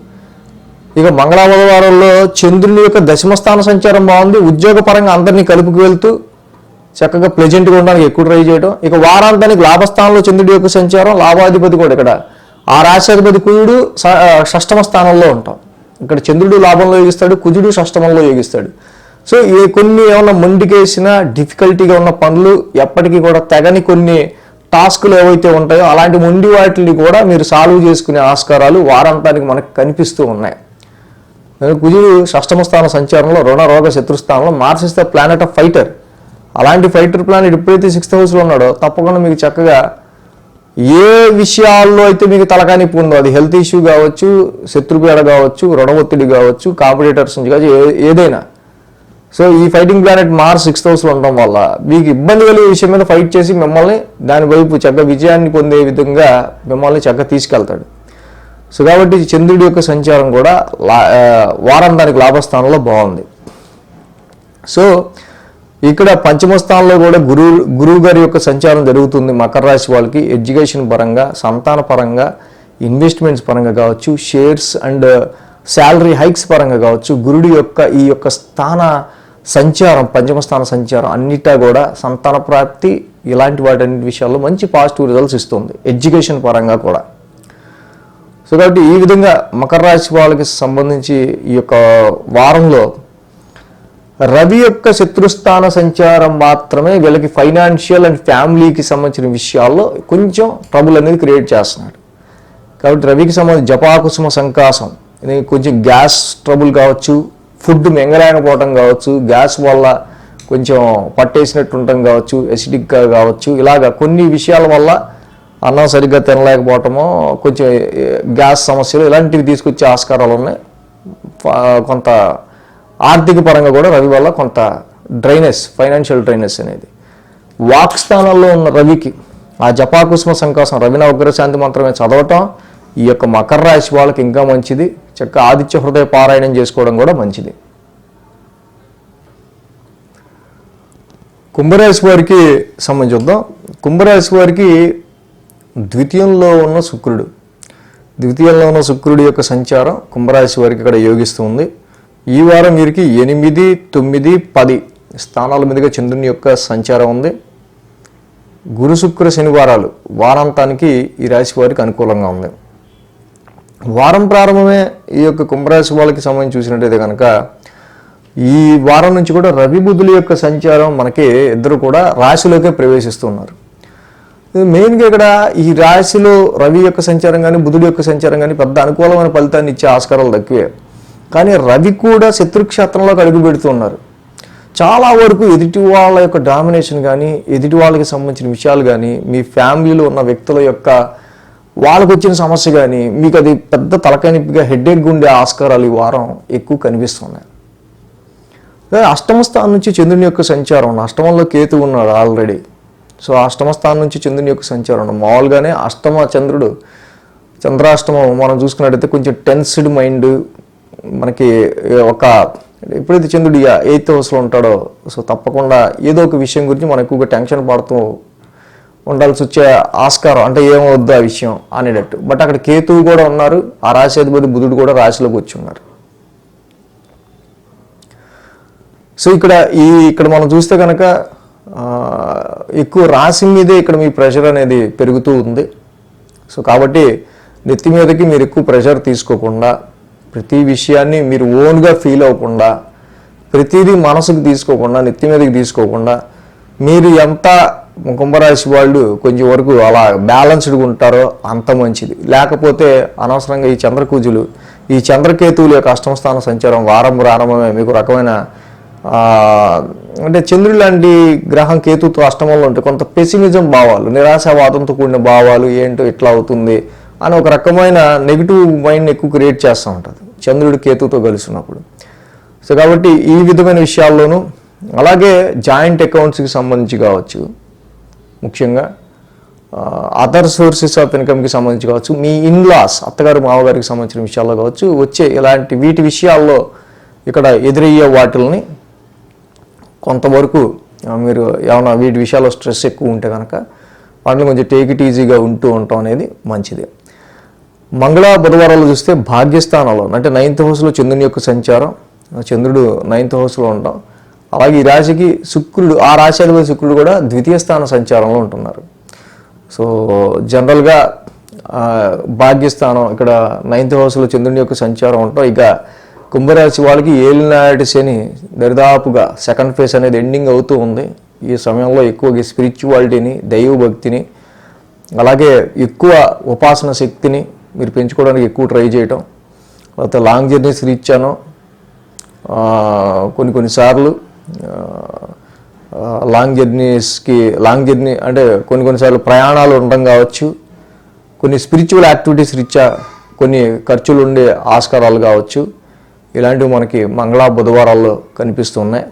ఇక మంగళ బుధవారంలో చంద్రుని యొక్క దశమ స్థాన సంచారం బాగుంది, ఉద్యోగపరంగా అందరినీ కలుపుకు వెళ్తూ చక్కగా ప్లెజెంట్గా ఉండడానికి ఎక్కువ ట్రై చేయడం. ఇక వారాంతానికి లాభస్థానంలో చంద్రుడి యొక్క సంచారం, లాభాధిపతి కూడా ఇక్కడ ఆ రాశ్యాధిపతి కుజుడు 6వ స్థానంలో ఉంటాం. ఇక్కడ చంద్రుడు లాభంలో యోగిస్తాడు, కుజుడు 6వ యోగిస్తాడు. సో కొన్ని ఏమన్నా మొండికేసిన డిఫికల్టీగా ఉన్న పనులు, ఎప్పటికీ కూడా తెగని కొన్ని టాస్కులు ఏవైతే ఉంటాయో అలాంటి మొండి వాటిని కూడా మీరు సాల్వ్ చేసుకునే ఆస్కారాలు వారాంతానికి మనకు కనిపిస్తూ ఉన్నాయి. కుజుడు 6వ స్థాన సంచారంలో రుణ రోగ శత్రుస్థానంలో, Mars is the planet of fighter. అలాంటి ఫైటర్ ప్లానెట్ ఎప్పుడైతే 6th హౌస్లో ఉన్నాడో తప్పకుండా మీకు చక్కగా ఏ విషయాల్లో అయితే మీకు తలకానిప్పు ఉందో, అది హెల్త్ ఇష్యూ కావచ్చు, శత్రుపీడ కావచ్చు, రుణ ఒత్తిడి కావచ్చు, కాంపిటేటర్స్ నుంచి కావచ్చు, ఏదైనా. సో ఈ ఫైటింగ్ ప్లానెట్ మార్స్ 6th హౌస్లో ఉండడం వల్ల మీకు ఇబ్బంది కలిగే విషయం మీద ఫైట్ చేసి మిమ్మల్ని దాని వైపు చక్కగా విజయాన్ని పొందే విధంగా మిమ్మల్ని చక్కగా తీసుకెళ్తాడు. సో కాబట్టి చంద్రుడి యొక్క సంచారం కూడా వారాంతానికి లాభస్థానంలో బాగుంది. సో ఇక్కడ 5వ స్థానంలో కూడా గురువు గారి యొక్క సంచారం జరుగుతుంది మకర రాశి వాళ్ళకి. ఎడ్యుకేషన్ పరంగా, సంతాన పరంగా ఇన్వెస్ట్మెంట్స్ పరంగా కావచ్చు, షేర్స్ అండ్ శాలరీ హైక్స్ పరంగా కావచ్చు, గురుడి యొక్క ఈ యొక్క స్థాన సంచారం, పంచమ స్థాన సంచారం అన్నిటా కూడా సంతాన ప్రాప్తి ఇలాంటి వాటన్నిటి విషయాల్లో మంచి పాజిటివ్ రిజల్ట్స్ ఇస్తుంది, ఎడ్యుకేషన్ పరంగా కూడా. సో కాబట్టి ఈ విధంగా మకర రాశి వాళ్ళకి సంబంధించి ఈ యొక్క వారంలో రవి యొక్క శత్రుస్థాన సంచారం మాత్రమే వీళ్ళకి ఫైనాన్షియల్ అండ్ ఫ్యామిలీకి సంబంధించిన విషయాల్లో కొంచెం ట్రబుల్ అనేది క్రియేట్ చేస్తున్నాడు. కాబట్టి రవికి సంబంధించి జపాకుసుమ సంకాసం, కొంచెం గ్యాస్ ట్రబుల్ కావచ్చు, ఫుడ్ మింగలేకపోవటం కావచ్చు, గ్యాస్ వల్ల కొంచెం పట్టేసినట్టు ఉండటం కావచ్చు, ఎసిడిక్గా కావచ్చు, ఇలాగ కొన్ని విషయాల వల్ల అన్నం సరిగ్గా తినలేకపోవటమో, కొంచెం గ్యాస్ సమస్యలు ఇలాంటివి తీసుకొచ్చే ఆస్కారాలు ఉన్నాయి. కొంత ఆర్థిక పరంగా కూడా రవి వల్ల కొంత డ్రైనెస్, ఫైనాన్షియల్ డ్రైనెస్ అనేది. వాక్ స్థానంలో ఉన్న రవికి ఆ జపాకుసుమ సంకాసం రవిన ఉగ్రశాంతి మంత్రమే చదవటం ఈ యొక్క మకర రాశి వాళ్ళకి ఇంకా మంచిది. చక్కగా ఆదిత్య హృదయ పారాయణం చేసుకోవడం కూడా మంచిది. కుంభరాశి వారికి సంబంధించి చూద్దాం. కుంభరాశి వారికి ద్వితీయంలో ఉన్న శుక్రుడి యొక్క సంచారం కుంభరాశి వారికి ఇక్కడ యోగిస్తుంది. ఈ వారం వీరికి 8, 9, 10 స్థానాల మీదుగా చంద్రుని యొక్క సంచారం ఉంది. గురు శుక్ర శనివారాలు వారాంతానికి ఈ రాశి వారికి అనుకూలంగా ఉంది. వారం ప్రారంభమే ఈ యొక్క కుంభరాశి వాళ్ళకి సంబంధించి చూసినట్టయితే కనుక ఈ వారం నుంచి కూడా రవి బుధుల యొక్క సంచారం మనకి ఇద్దరు కూడా రాశిలోకే ప్రవేశిస్తున్నారు. మెయిన్గా ఇక్కడ ఈ రాశిలో రవి యొక్క సంచారం కానీ బుధుడి యొక్క సంచారం కానీ పెద్ద అనుకూలమైన ఫలితాన్ని ఇచ్చే ఆస్కారాలు తక్కువే. కానీ రవి కూడా శత్రుక్షేత్రంలోకి అడుగు పెడుతున్నారు. చాలా వరకు ఎదుటి వాళ్ళ యొక్క డామినేషన్ కానీ, ఎదుటి వాళ్ళకి సంబంధించిన విషయాలు కానీ, మీ ఫ్యామిలీలో ఉన్న వ్యక్తుల యొక్క వాళ్ళకు వచ్చిన సమస్య కానీ మీకు అది పెద్ద తలకానిపిగా హెడేక్ ఉండే ఆస్కారాలు ఈ వారం ఎక్కువ కనిపిస్తున్నాయి. అష్టమ స్థానం నుంచి చంద్రుని యొక్క సంచారం, అష్టమంలో కేతు ఉన్నాడు ఆల్రెడీ. సో అష్టమ స్థానం నుంచి చంద్రుని యొక్క సంచారం మామూలుగానే అష్టమ చంద్రాష్టమం మనం చూసుకున్నట్టయితే కొంచెం టెన్స్డ్ మైండ్ మనకి ఎప్పుడైతే చంద్రుడు 8th హౌస్లో ఉంటాడో సో తప్పకుండా ఏదో ఒక విషయం గురించి మనం ఎక్కువగా టెన్షన్ పడుతూ ఉండాల్సి వచ్చే ఆస్కారం, అంటే ఏమవుద్దు ఆ విషయం అనేటట్టు. బట్ అక్కడ కేతువు కూడా ఉన్నారు, ఆ రాశి అధిపతి బుధుడు కూడా రాశిలోకి వచ్చి ఉన్నారు. సో ఇక్కడ మనం చూస్తే కనుక ఎక్కువ రాశి మీదే ఇక్కడ మీ ప్రెషర్ అనేది పెరుగుతూ ఉంది. సో కాబట్టి నెత్తి మీదకి మీరు ఎక్కువ ప్రెషర్ తీసుకోకుండా, ప్రతి విషయాన్ని మీరు ఓన్గా ఫీల్ అవ్వకుండా, ప్రతిదీ మనసుకు తీసుకోకుండా, నెత్తి మీదకి తీసుకోకుండా, మీరు ఎంత కుంభరాశి వాళ్ళు కొంచెం వరకు అలా బ్యాలెన్స్డ్గా ఉంటారో అంత మంచిది. లేకపోతే అనవసరంగా ఈ చంద్రకేతువుల యొక్క అష్టమ స్థాన సంచారం వారం ప్రారంభమే మీకు రకమైన అంటే చంద్రుడు లాంటి గ్రహం కేతుతో అష్టమంలో ఉంటే కొంత పెసిమిజం భావాలు, నిరాశావాదంతో కూడిన భావాలు, ఏంటో ఇట్లా అవుతుంది అని ఒక రకమైన నెగిటివ్ మైండ్ ఎక్కువ క్రియేట్ చేస్తూ ఉంటుంది చంద్రుడు కేతుతో కలిసినప్పుడు. సో కాబట్టి ఈ విధమైన విషయాల్లోనూ, అలాగే జాయింట్ అకౌంట్స్కి సంబంధించి కావచ్చు, ముఖ్యంగా అదర్ సోర్సెస్ ఆఫ్ ఇన్కమ్కి సంబంధించి కావచ్చు, మీ ఇన్లాస్ అత్తగారు మామగారికి సంబంధించిన విషయాల్లో కావచ్చు, వచ్చే ఇలాంటి వీటి విషయాల్లో ఇక్కడ ఎదురయ్యే వాటిల్ని కొంతవరకు మీరు ఏమైనా వీటి విషయాల్లో స్ట్రెస్ ఎక్కువ ఉంటే కనుక వాటిని కొంచెం టేక్ ఇట్ ఈజీగా ఉంటూ ఉండటం అనేది మంచిది. మంగళ బుధవారాలు చూస్తే భాగ్యస్థానంలో అంటే 9th హౌస్లో చంద్రుని యొక్క సంచారం, చంద్రుడు 9th హౌస్లో ఉండటం, అలాగే ఈ రాశికి శుక్రుడు, ఆ రాశి అధిపతి శుక్రుడు కూడా ద్వితీయ స్థాన సంచారంలో ఉంటున్నారు. సో జనరల్గా భాగ్యస్థానం ఇక్కడ 9th హౌస్లో చంద్రుని యొక్క సంచారం ఉండటం, ఇక కుంభరాశి వాళ్ళకి ఏలినాటి శని దరిదాపుగా సెకండ్ ఫేజ్ అనేది ఎండింగ్ అవుతూ ఉంది. ఈ సమయంలో ఎక్కువగా స్పిరిచువాలిటీని, దైవభక్తిని, అలాగే ఎక్కువ ఉపాసన శక్తిని మీరు పెంచుకోవడానికి ఎక్కువ ట్రై చేయటం, తర్వాత లాంగ్ జర్నీస్ రీచ్చాను కొన్నిసార్లు లాంగ్ జర్నీ అంటే కొన్నిసార్లు ప్రయాణాలు ఉండడం కావచ్చు, కొన్ని స్పిరిచువల్ యాక్టివిటీస్ రీత్యా కొన్ని ఖర్చులు ఉండే ఆస్కారాలు కావచ్చు, ఇలాంటివి మనకి మంగళ బుధవారాల్లో కనిపిస్తున్నాయి.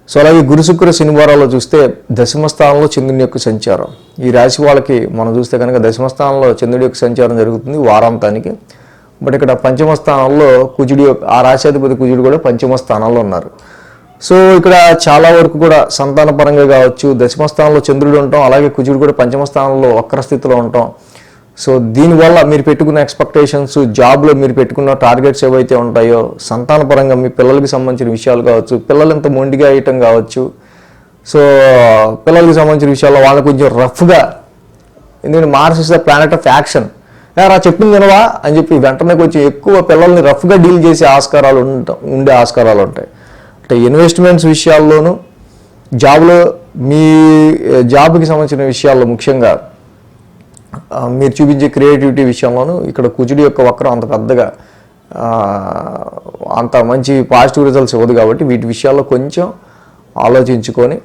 సో అలాగే గురు శుక్ర శనివారాల్లో చూస్తే దశమ స్థానంలో చంద్రుని యొక్క సంచారం, ఈ రాశి వాళ్ళకి మనం చూస్తే కనుక దశమ స్థానంలో చంద్రుడి యొక్క సంచారం జరుగుతుంది వారాంతానికి. బట్ ఇక్కడ పంచమ స్థానంలో ఆ రాశాధిపతి కుజుడు కూడా పంచమ స్థానంలో ఉన్నారు. సో ఇక్కడ చాలా వరకు కూడా సంతాన పరంగా కావచ్చు, దశమ స్థానంలో చంద్రుడు ఉండటం, అలాగే కుజుడు కూడా పంచమ స్థానంలో వక్ర స్థితిలో ఉండటం, సో దీనివల్ల మీరు పెట్టుకున్న ఎక్స్పెక్టేషన్స్, జాబ్లో మీరు పెట్టుకున్న టార్గెట్స్ ఏవైతే ఉంటాయో, సంతానపరంగా మీ పిల్లలకి సంబంధించిన విషయాలు కావచ్చు, పిల్లలు ఎంత మొండిగా వేయటం కావచ్చు, సో పిల్లలకి సంబంధించిన విషయాల్లో వాళ్ళకి కొంచెం రఫ్గా, ఎందుకంటే Mars is the planet of action, రా చెప్పింది వినవా అని చెప్పి వెంటనే కొంచెం ఎక్కువ పిల్లల్ని రఫ్గా డీల్ చేసే ఉండే ఆస్కారాలు ఉంటాయి. అంటే ఇన్వెస్ట్మెంట్స్ విషయాల్లోనూ, జాబ్లో మీ జాబ్కి సంబంధించిన విషయాల్లో ముఖ్యంగా మీరు చూపించే క్రియేటివిటీ విషయంలోనూ ఇక్కడ కుజుడి యొక్క వక్రం అంత పెద్దగా అంత మంచి పాజిటివ్ రిజల్ట్స్ ఇవ్వదు. కాబట్టి వీటి విషయాల్లో కొంచెం ఆలోచించుకొని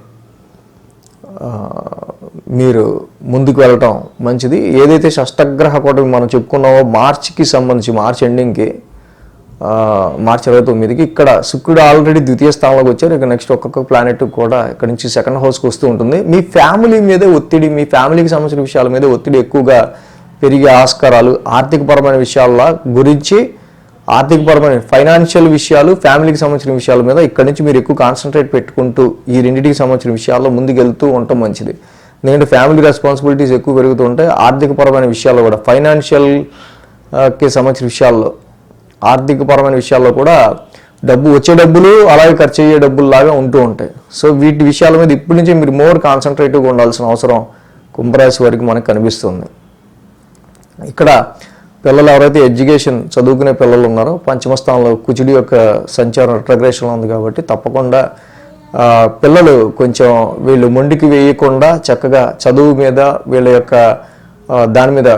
మీరు ముందుకు వెళ్ళటం మంచిది. ఏదైతే షష్టగ్రహ కూటమి మనం చెప్పుకున్నామో మార్చికి సంబంధించి, మార్చ్ ఎండింగ్కి, మార్చి 29కి ఇక్కడ శుక్రుడు ఆల్రెడీ ద్వితీయ స్థానంలోకి వచ్చారు. ఇక నెక్స్ట్ ఒక్కొక్క ప్లానెట్ కూడా ఇక్కడ నుంచి సెకండ్ హౌస్కి వస్తూ ఉంటుంది. మీ ఫ్యామిలీ మీదే ఒత్తిడి, మీ ఫ్యామిలీకి సంబంధించిన విషయాల మీద ఒత్తిడి ఎక్కువగా పెరిగే ఆస్కారాలు, ఆర్థికపరమైన విషయాల గురించి, ఆర్థికపరమైన ఫైనాన్షియల్ విషయాలు, ఫ్యామిలీకి సంబంధించిన విషయాల మీద ఇక్కడ నుంచి మీరు ఎక్కువ కాన్సన్ట్రేట్ పెట్టుకుంటూ ఈ రెండింటికి సంబంధించిన విషయాల్లో ముందుకెళ్తూ ఉండటం మంచిది. ఎందుకంటే ఫ్యామిలీ రెస్పాన్సిబిలిటీస్ ఎక్కువ పెరుగుతూ ఉంటాయి. ఆర్థికపరమైన విషయాల్లో కూడా, ఫైనాన్షియల్కి సంబంధించిన విషయాల్లో, ఆర్థికపరమైన విషయాల్లో కూడా వచ్చే డబ్బులు అలాగే ఖర్చు అయ్యే డబ్బులు లాగా ఉంటూ ఉంటాయి. సో వీటి విషయాల మీద ఇప్పటి నుంచి మీరు మోర్ కాన్సన్ట్రేటివ్గా ఉండాల్సిన అవసరం కుంభరాశి వారికి మనకు కనిపిస్తుంది. ఇక్కడ పిల్లలు ఎవరైతే ఎడ్యుకేషన్ చదువుకునే పిల్లలు ఉన్నారో, పంచమ స్థానంలో కుజుడి యొక్క సంచారం రెట్రగ్రేషన్లో ఉంది కాబట్టి తప్పకుండా పిల్లలు కొంచెం వీళ్ళు మొండికి వేయకుండా చక్కగా చదువు మీద వీళ్ళ యొక్క దాని మీద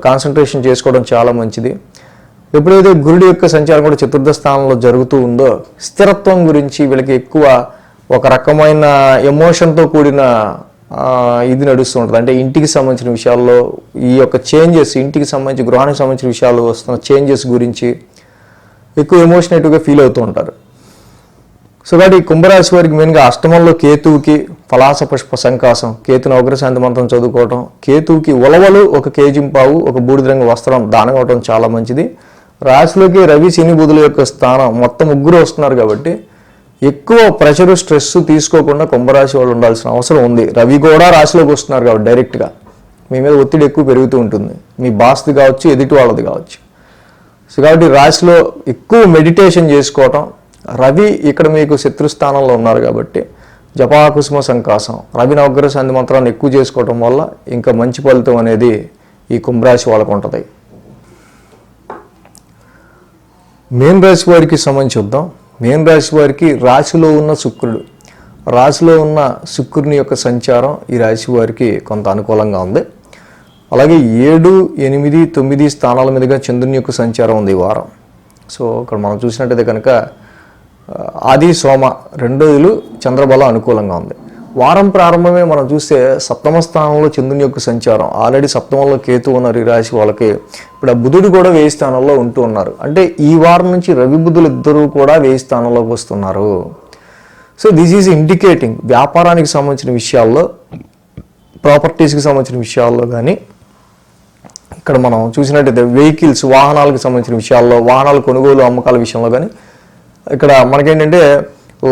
కాన్సన్ట్రేషన్ చేసుకోవడం చాలా మంచిది. ఎప్పుడైతే గురుడి యొక్క సంచారం కూడా చతుర్థ స్థానంలో జరుగుతూ ఉందో, స్థిరత్వం గురించి వీళ్ళకి ఎక్కువ ఒక రకమైన ఎమోషన్తో కూడిన ఇది నడుస్తూ ఉంటుంది. అంటే ఇంటికి సంబంధించిన విషయాల్లో ఈ యొక్క చేంజెస్, ఇంటికి సంబంధించి గృహానికి సంబంధించిన విషయాలు వస్తున్న చేంజెస్ గురించి ఎక్కువ ఎమోషనేటివ్గా ఫీల్ అవుతూ ఉంటారు. సో కాబట్టి కుంభరాశి వారికి మెయిన్గా అష్టమంలో కేతువుకి పలాస పుష్ప సంకాసం, కేతు నవగ్రశాంతి మంత్రం చదువుకోవటం, కేతువుకి ఉలవలు, ఒక కేజింపావు, ఒక బూడిద రంగు వస్త్రం దానం ఇవ్వటం చాలా మంచిది. రాశిలోకి రవి, శని, బుధుల యొక్క స్థానం మొత్తం ముగ్గురు వస్తున్నారు కాబట్టి ఎక్కువ ప్రెషరు, స్ట్రెస్ తీసుకోకుండా కుంభరాశి వాళ్ళు ఉండాల్సిన అవసరం ఉంది. రవి కూడా రాశిలోకి వస్తున్నారు కాబట్టి డైరెక్ట్గా మీ మీద ఒత్తిడి ఎక్కువ పెరుగుతూ ఉంటుంది. మీ బాస్ది కావచ్చు, ఎదుటి వాళ్ళది కావచ్చు. సో కాబట్టి రాశిలో ఎక్కువ మెడిటేషన్ చేసుకోవటం, రవి ఇక్కడ మీకు శత్రుస్థానంలో ఉన్నారు కాబట్టి జపాకుసుమ సంకాసం, రవి నవగ్రశాంతి మంత్రాన్ని ఎక్కువ చేసుకోవటం వల్ల ఇంకా మంచి ఫలితం అనేది ఈ కుంభరాశి వాళ్ళకు ఉంటుంది. మీన రాశి వారికి సంబంధించి చూద్దాం. మీన రాశి వారికి రాశిలో ఉన్న శుక్రుడు, రాశిలో ఉన్న శుక్రుని యొక్క సంచారం ఈ రాశి వారికి కొంత అనుకూలంగా ఉంది. అలాగే 7, 8, 9 స్థానాల మీదుగా చంద్రుని యొక్క సంచారం ఉంది ఈ వారం. సో ఇక్కడ మనం చూసినట్టయితే కనుక ఆది, సోమ 2 రోజులు చంద్రబలం అనుకూలంగా ఉంది. వారం ప్రారంభమే మనం చూస్తే సప్తమ స్థానంలో చంద్రుని యొక్క సంచారం, ఆల్రెడీ సప్తమంలో కేతు ఉన్నారు ఈ రాశి వాళ్ళకి. ఇప్పుడు ఆ బుధుడు కూడా 1000 స్థానంలో ఉంటూ ఉన్నారు. అంటే ఈ వారం నుంచి రవి, బుధులు ఇద్దరు కూడా 1000 స్థానంలోకి వస్తున్నారు. సో దిస్ ఈజ్ ఇండికేటింగ్ వ్యాపారానికి సంబంధించిన విషయాల్లో, ప్రాపర్టీస్కి సంబంధించిన విషయాల్లో కానీ, ఇక్కడ మనం చూసినట్టయితే వెహికల్స్, వాహనాలకు సంబంధించిన విషయాల్లో, వాహనాల కొనుగోలు అమ్మకాల విషయంలో కానీ ఇక్కడ మనకేంటంటే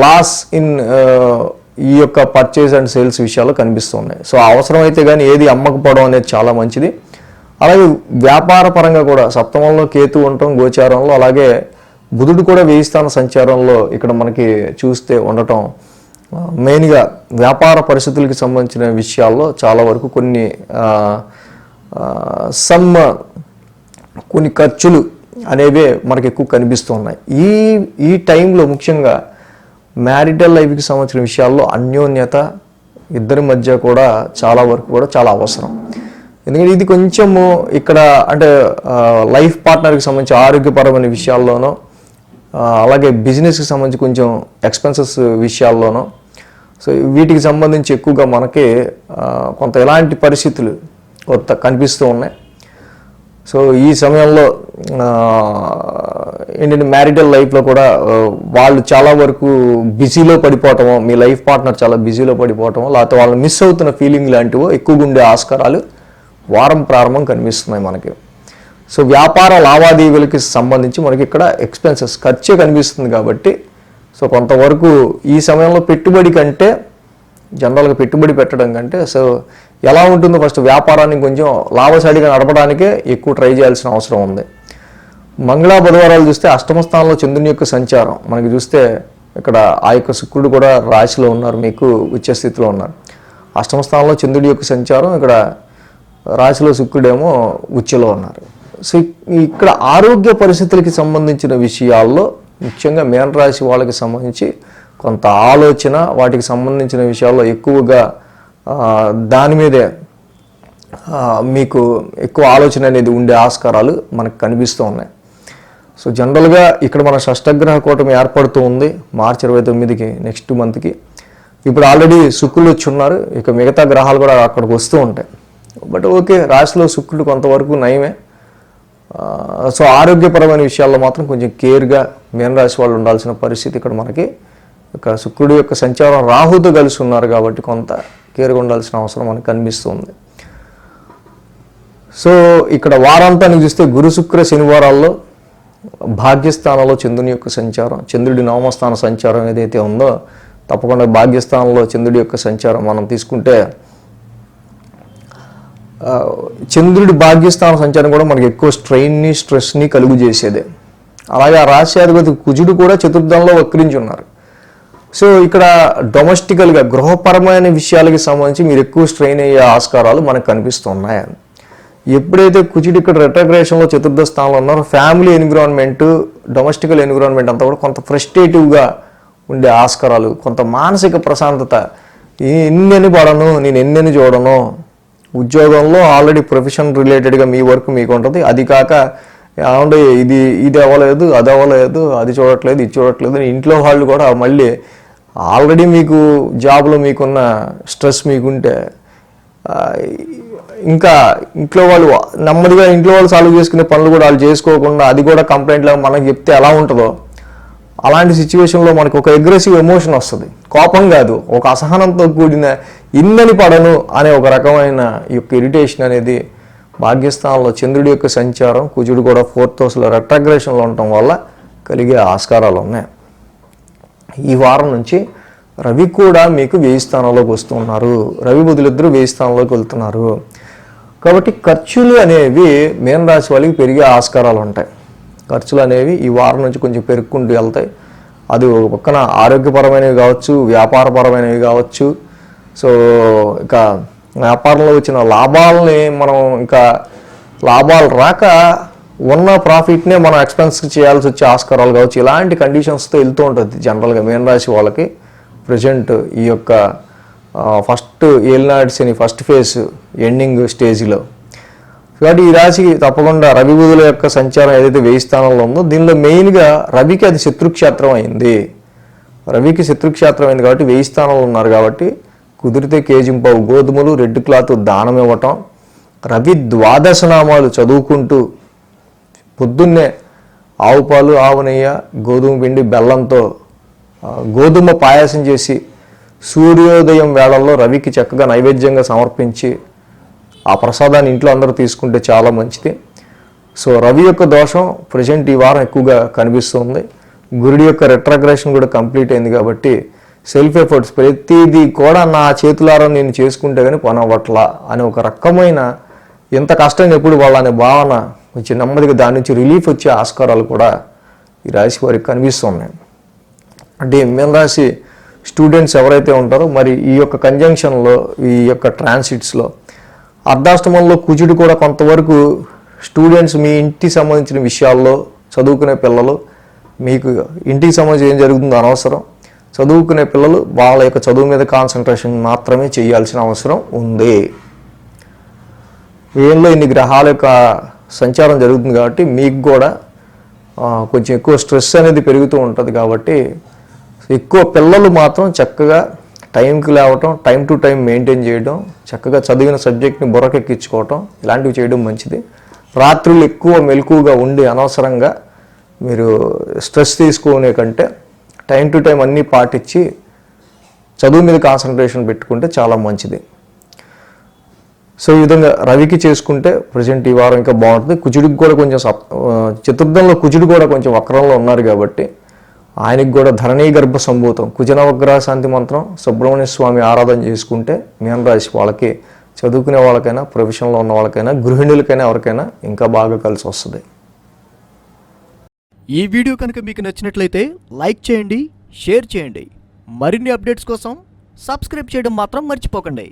లాస్ ఇన్ ఈ యొక్క పర్చేజ్ అండ్ సేల్స్ విషయాల్లో కనిపిస్తున్నాయి. సో అవసరమైతే కానీ ఏది అమ్మకపోవడం అనేది చాలా మంచిది. అలాగే వ్యాపార పరంగా కూడా సప్తమంలో కేతు ఉండటం గోచారంలో, అలాగే బుధుడు కూడా 1000 స్థాన సంచారంలో ఇక్కడ మనకి చూస్తే ఉండటం మెయిన్గా వ్యాపార పరిస్థితులకి సంబంధించిన విషయాల్లో చాలా వరకు కొన్ని ఖర్చులు అనేవే మనకి ఎక్కువ కనిపిస్తూ ఉన్నాయి. ఈ టైంలో ముఖ్యంగా మ్యారిటల్ లైఫ్కి సంబంధించిన విషయాల్లో అన్యోన్యత ఇద్దరి మధ్య కూడా చాలా వరకు కూడా చాలా అవసరం. ఎందుకంటే ఇది కొంచెము ఇక్కడ అంటే లైఫ్ పార్ట్నర్కి సంబంధించి ఆరోగ్యపరమైన విషయాల్లోనో, అలాగే బిజినెస్కి సంబంధించి కొంచెం ఎక్స్పెన్సెస్ విషయాల్లోనో, సో వీటికి సంబంధించి ఎక్కువగా మనకి కొంత ఎలాంటి పరిస్థితులు కొత్త కనిపిస్తూ ఉన్నాయి. సో ఈ సమయంలో ఏంటంటే మ్యారిటల్ లైఫ్లో కూడా వాళ్ళు చాలా వరకు బిజీలో పడిపోవటమో, మీ లైఫ్ పార్ట్నర్ చాలా బిజీలో పడిపోవటమో, లేకపోతే వాళ్ళని మిస్ అవుతున్న ఫీలింగ్ లాంటివో ఎక్కువగా ఉండే ఆస్కారాలు వారం ప్రారంభం కనిపిస్తున్నాయి మనకి. సో వ్యాపార లావాదేవీలకి సంబంధించి మనకి ఇక్కడ ఎక్స్పెన్సెస్ ఖర్చే కనిపిస్తుంది కాబట్టి సో కొంతవరకు ఈ సమయంలో పెట్టుబడి కంటే, జనరల్గా పెట్టుబడి పెట్టడం కంటే సో ఎలా ఉంటుందో ఫస్ట్ వ్యాపారాన్ని కొంచెం లాభసాటిగా నడపడానికే ఎక్కువ ట్రై చేయాల్సిన అవసరం ఉంది. మంగళ బుధవారాలు చూస్తే అష్టమ స్థానంలో చంద్రుని యొక్క సంచారం మనకి చూస్తే ఇక్కడ ఆ యొక్క శుక్రుడు కూడా రాశిలో ఉన్నారు, మీకు ఉచ్చ స్థితిలో ఉన్నారు. అష్టమ స్థానంలో చంద్రుడి యొక్క సంచారం, ఇక్కడ రాశిలో శుక్రుడేమో ఉచ్చలో ఉన్నారు. సో ఇక్కడ ఆరోగ్య పరిస్థితులకి సంబంధించిన విషయాల్లో ముఖ్యంగా మీనరాశి వాళ్ళకి సంబంధించి కొంత ఆలోచన, వాటికి సంబంధించిన విషయాల్లో ఎక్కువగా దాని మీదే మీకు ఎక్కువ ఆలోచన అనేది ఉండే ఆస్కారాలు మనకు కనిపిస్తూ ఉన్నాయి. సో జనరల్గా ఇక్కడ మన షష్టగ్రహ కూటమి ఏర్పడుతూ ఉంది మార్చి 29కి, నెక్స్ట్ మంత్కి. ఇప్పుడు ఆల్రెడీ శుక్రుడు వచ్చి ఉన్నారు, ఇక మిగతా గ్రహాలు కూడా అక్కడికి వస్తూ ఉంటాయి. బట్ ఓకే, రాశిలో శుక్రుడు కొంతవరకు నయమే. సో ఆరోగ్యపరమైన విషయాల్లో మాత్రం కొంచెం కేర్గా మీనరాశి వాళ్ళు ఉండాల్సిన పరిస్థితి ఇక్కడ మనకి. ఇక శుక్రుడు యొక్క సంచారం రాహుతో కలిసి ఉన్నారు కాబట్టి కొంత కేర్గా ఉండాల్సిన అవసరం మనకు కనిపిస్తుంది. సో ఇక్కడ వారాంతానికి చూస్తే గురు శుక్ర శనివారాల్లో భాగ్యస్థానంలో చంద్రుని యొక్క సంచారం, చంద్రుడి నవమస్థాన సంచారం ఏదైతే ఉందో తప్పకుండా భాగ్యస్థానంలో చంద్రుడి యొక్క సంచారం మనం తీసుకుంటే చంద్రుడి భాగ్యస్థాన సంచారం కూడా మనకి ఎక్కువ స్ట్రెయిన్ని స్ట్రెస్ని కలుగు చేసేదే. అలాగే ఆ రాశ్యాధిపతి కుజుడు కూడా చతుర్థంలో వక్రించి ఉన్నారు. సో ఇక్కడ డొమెస్టికల్గా గృహపరమైన విషయాలకి సంబంధించి మీరు ఎక్కువ స్ట్రెయిన్ అయ్యే ఆస్కారాలు మనకు కనిపిస్తున్నాయి. ఎప్పుడైతే కుజుడు ఇక్కడ రెట్రోగ్రేషన్లో చతుర్థ స్థానంలో ఉన్నారో ఫ్యామిలీ ఎన్విరాన్మెంట్, డొమెస్టికల్ ఎన్విరాన్మెంట్ అంతా కూడా కొంత ఫ్రస్ట్రేటివ్గా ఉండే ఆస్కారాలు, కొంత మానసిక ప్రశాంతత, ఎన్నెన్ని పడను నేను ఎన్నెన్ని చూడను, ఉద్యోగంలో ఆల్రెడీ ప్రొఫెషన్ రిలేటెడ్గా మీ వర్క్ మీకు ఉంటుంది, అది కాక ఏమంటే ఇది అవ్వలేదు, అది అవ్వలేదు, అది చూడట్లేదు, ఇది చూడట్లేదు, ఇంట్లో వాళ్ళు కూడా మళ్ళీ ఆల్రెడీ మీకు జాబ్లో మీకున్న స్ట్రెస్ మీకుంటే ఇంకా ఇంట్లో వాళ్ళు నెమ్మదిగా ఇంట్లో వాళ్ళు సాల్వ్ చేసుకునే పనులు కూడా వాళ్ళు చేసుకోకుండా అది కూడా కంప్లైంట్లో మనకు చెప్తే ఎలా ఉంటుందో అలాంటి సిచ్యువేషన్లో మనకు ఒక అగ్రెసివ్ ఎమోషన్ వస్తుంది. కోపం కాదు, ఒక అసహనంతో కూడిన ఇన్నని పడను అనే ఒక రకమైన ఈ యొక్క ఇరిటేషన్ అనేది భాగ్యస్థానంలో చంద్రుడి యొక్క సంచారం, కుజుడు కూడా 4th హౌస్లో రెట్రోగ్రేషన్లో ఉండటం వల్ల కలిగే ఆస్కారాలు ఉన్నాయి. ఈ వారం నుంచి రవి కూడా మీకు 1000 స్థానంలోకి వస్తున్నారు, రవి బుధులిద్దరూ 1000 స్థానంలోకి వెళ్తున్నారు. కాబట్టి ఖర్చులు అనేవి మీనరాశి వాళ్ళకి పెరిగే ఆస్కారాలు ఉంటాయి. ఖర్చులు అనేవి ఈ వారం నుంచి కొంచెం పెరుక్కుంటూ వెళ్తాయి. అది ఒక పక్కన ఆరోగ్యపరమైనవి కావచ్చు, వ్యాపారపరమైనవి కావచ్చు. సో ఇక వ్యాపారంలో వచ్చిన లాభాలని మనం ఇంకా లాభాలు రాక ఉన్న ప్రాఫిట్నే మనం ఎక్స్పెన్స్ చేయాల్సి వచ్చే ఆస్కారాలు కావచ్చు. ఇలాంటి కండిషన్స్తో వెళ్తూ ఉంటుంది జనరల్గా మీనరాశి వాళ్ళకి ప్రజెంట్ ఈ యొక్క ఫస్ట్ ఏలినాటి శని ఫస్ట్ ఫేజ్ ఎండింగ్ స్టేజ్లో. కాబట్టి ఈ రాశికి తప్పకుండా రవి బుధుల యొక్క సంచారం ఏదైతే 1000 స్థానంలో ఉందో దీనిలో మెయిన్గా రవికి అది శత్రుక్షేత్రం అయింది. రవికి శత్రుక్షేత్రం అయింది కాబట్టి 1000 స్థానంలో ఉన్నారు కాబట్టి కుదిరితే కేజింపావు గోధుమలు, రెడ్ క్లాత్ దానం ఇవ్వటం, రవి 12 నామాలు చదువుకుంటూ పొద్దున్నే ఆవు పాలు, ఆవు నెయ్య, గోధుమ పిండి, బెల్లంతో గోధుమ పాయాసం చేసి సూర్యోదయం వేళల్లో రవికి చక్కగా నైవేద్యంగా సమర్పించి ఆ ప్రసాదాన్ని ఇంట్లో అందరూ తీసుకుంటే చాలా మంచిది. సో రవి యొక్క దోషం ప్రజెంట్ ఈ వారం ఎక్కువగా కనిపిస్తుంది. గురుడి యొక్క రెట్రోగ్రేషన్ కూడా కంప్లీట్ అయింది కాబట్టి సెల్ఫ్ ఎఫర్ట్స్ ప్రతిదీ కూడా నా చేతులారా నేను చేసుకుంటే కానీ పని అవ్వట్లా అనే ఒక రకమైన ఎంత కష్టం ఎప్పుడు వాళ్ళనే భావన కొంచెం నెమ్మదిగా దాని నుంచి రిలీఫ్ వచ్చే ఆస్కారాలు కూడా ఈ రాశి వారికి కనిపిస్తున్నాయి. అంటే మీనరాశి స్టూడెంట్స్ ఎవరైతే ఉంటారో మరి ఈ యొక్క కంజంక్షన్లో, ఈ యొక్క ట్రాన్సిట్స్లో అర్ధాష్టమంలో కుజుడు కూడా కొంతవరకు స్టూడెంట్స్ మీ ఇంటికి సంబంధించిన విషయాల్లో చదువుకునే పిల్లలు, మీకు ఇంటికి సంబంధించి ఏం జరుగుతుందో అనవసరం, చదువుకునే పిల్లలు వాళ్ళ యొక్క చదువు మీద కాన్సన్ట్రేషన్ మాత్రమే చేయాల్సిన అవసరం ఉంది. వీళ్ళలో ఇన్ని గ్రహాల యొక్క సంచారం జరుగుతుంది కాబట్టి మీకు కూడా కొంచెం ఎక్కువ స్ట్రెస్ అనేది పెరుగుతూ ఉంటుంది. కాబట్టి ఎక్కువ పిల్లలు మాత్రం చక్కగా టైంకి లేవటం, టైం టు టైం మెయింటైన్ చేయడం, చక్కగా చదివిన సబ్జెక్ట్ని బుర్రకెక్కించుకోవటం ఇలాంటివి చేయడం మంచిది. రాత్రులు ఎక్కువ మెలకువగా ఉండి అనవసరంగా మీరు స్ట్రెస్ తీసుకునే కంటే టైం టు టైం అన్నీ పాటించి చదువు మీద కాన్సన్ట్రేషన్ పెట్టుకుంటే చాలా మంచిది. సో ఈ విధంగా రవికి చేసుకుంటే ప్రజెంట్ ఈ వారం ఇంకా బాగుంటుంది. కుజుడికి కూడా కొంచెం చతుర్థంలో కుజుడు కూడా కొంచెం వక్రంలో ఉన్నారు కాబట్టి ఆయనకి కూడా ధరణీ గర్భ సంభూతం కుజనవగ్రహ శాంతి మంత్రం సుబ్రహ్మణ్య స్వామి ఆరాధన చేసుకుంటే మీనరాశి వాళ్ళకి చదువుకునే వాళ్ళకైనా, ప్రొఫెషన్లో ఉన్న వాళ్ళకైనా, గృహిణులకైనా, ఎవరికైనా ఇంకా బాగా కలిసి వస్తుంది. ఈ వీడియో కనుక మీకు నచ్చినట్లయితే లైక్ చేయండి, షేర్ చేయండి. మరిన్ని అప్డేట్స్ కోసం సబ్స్క్రైబ్ చేయడం మాత్రం మర్చిపోకండి.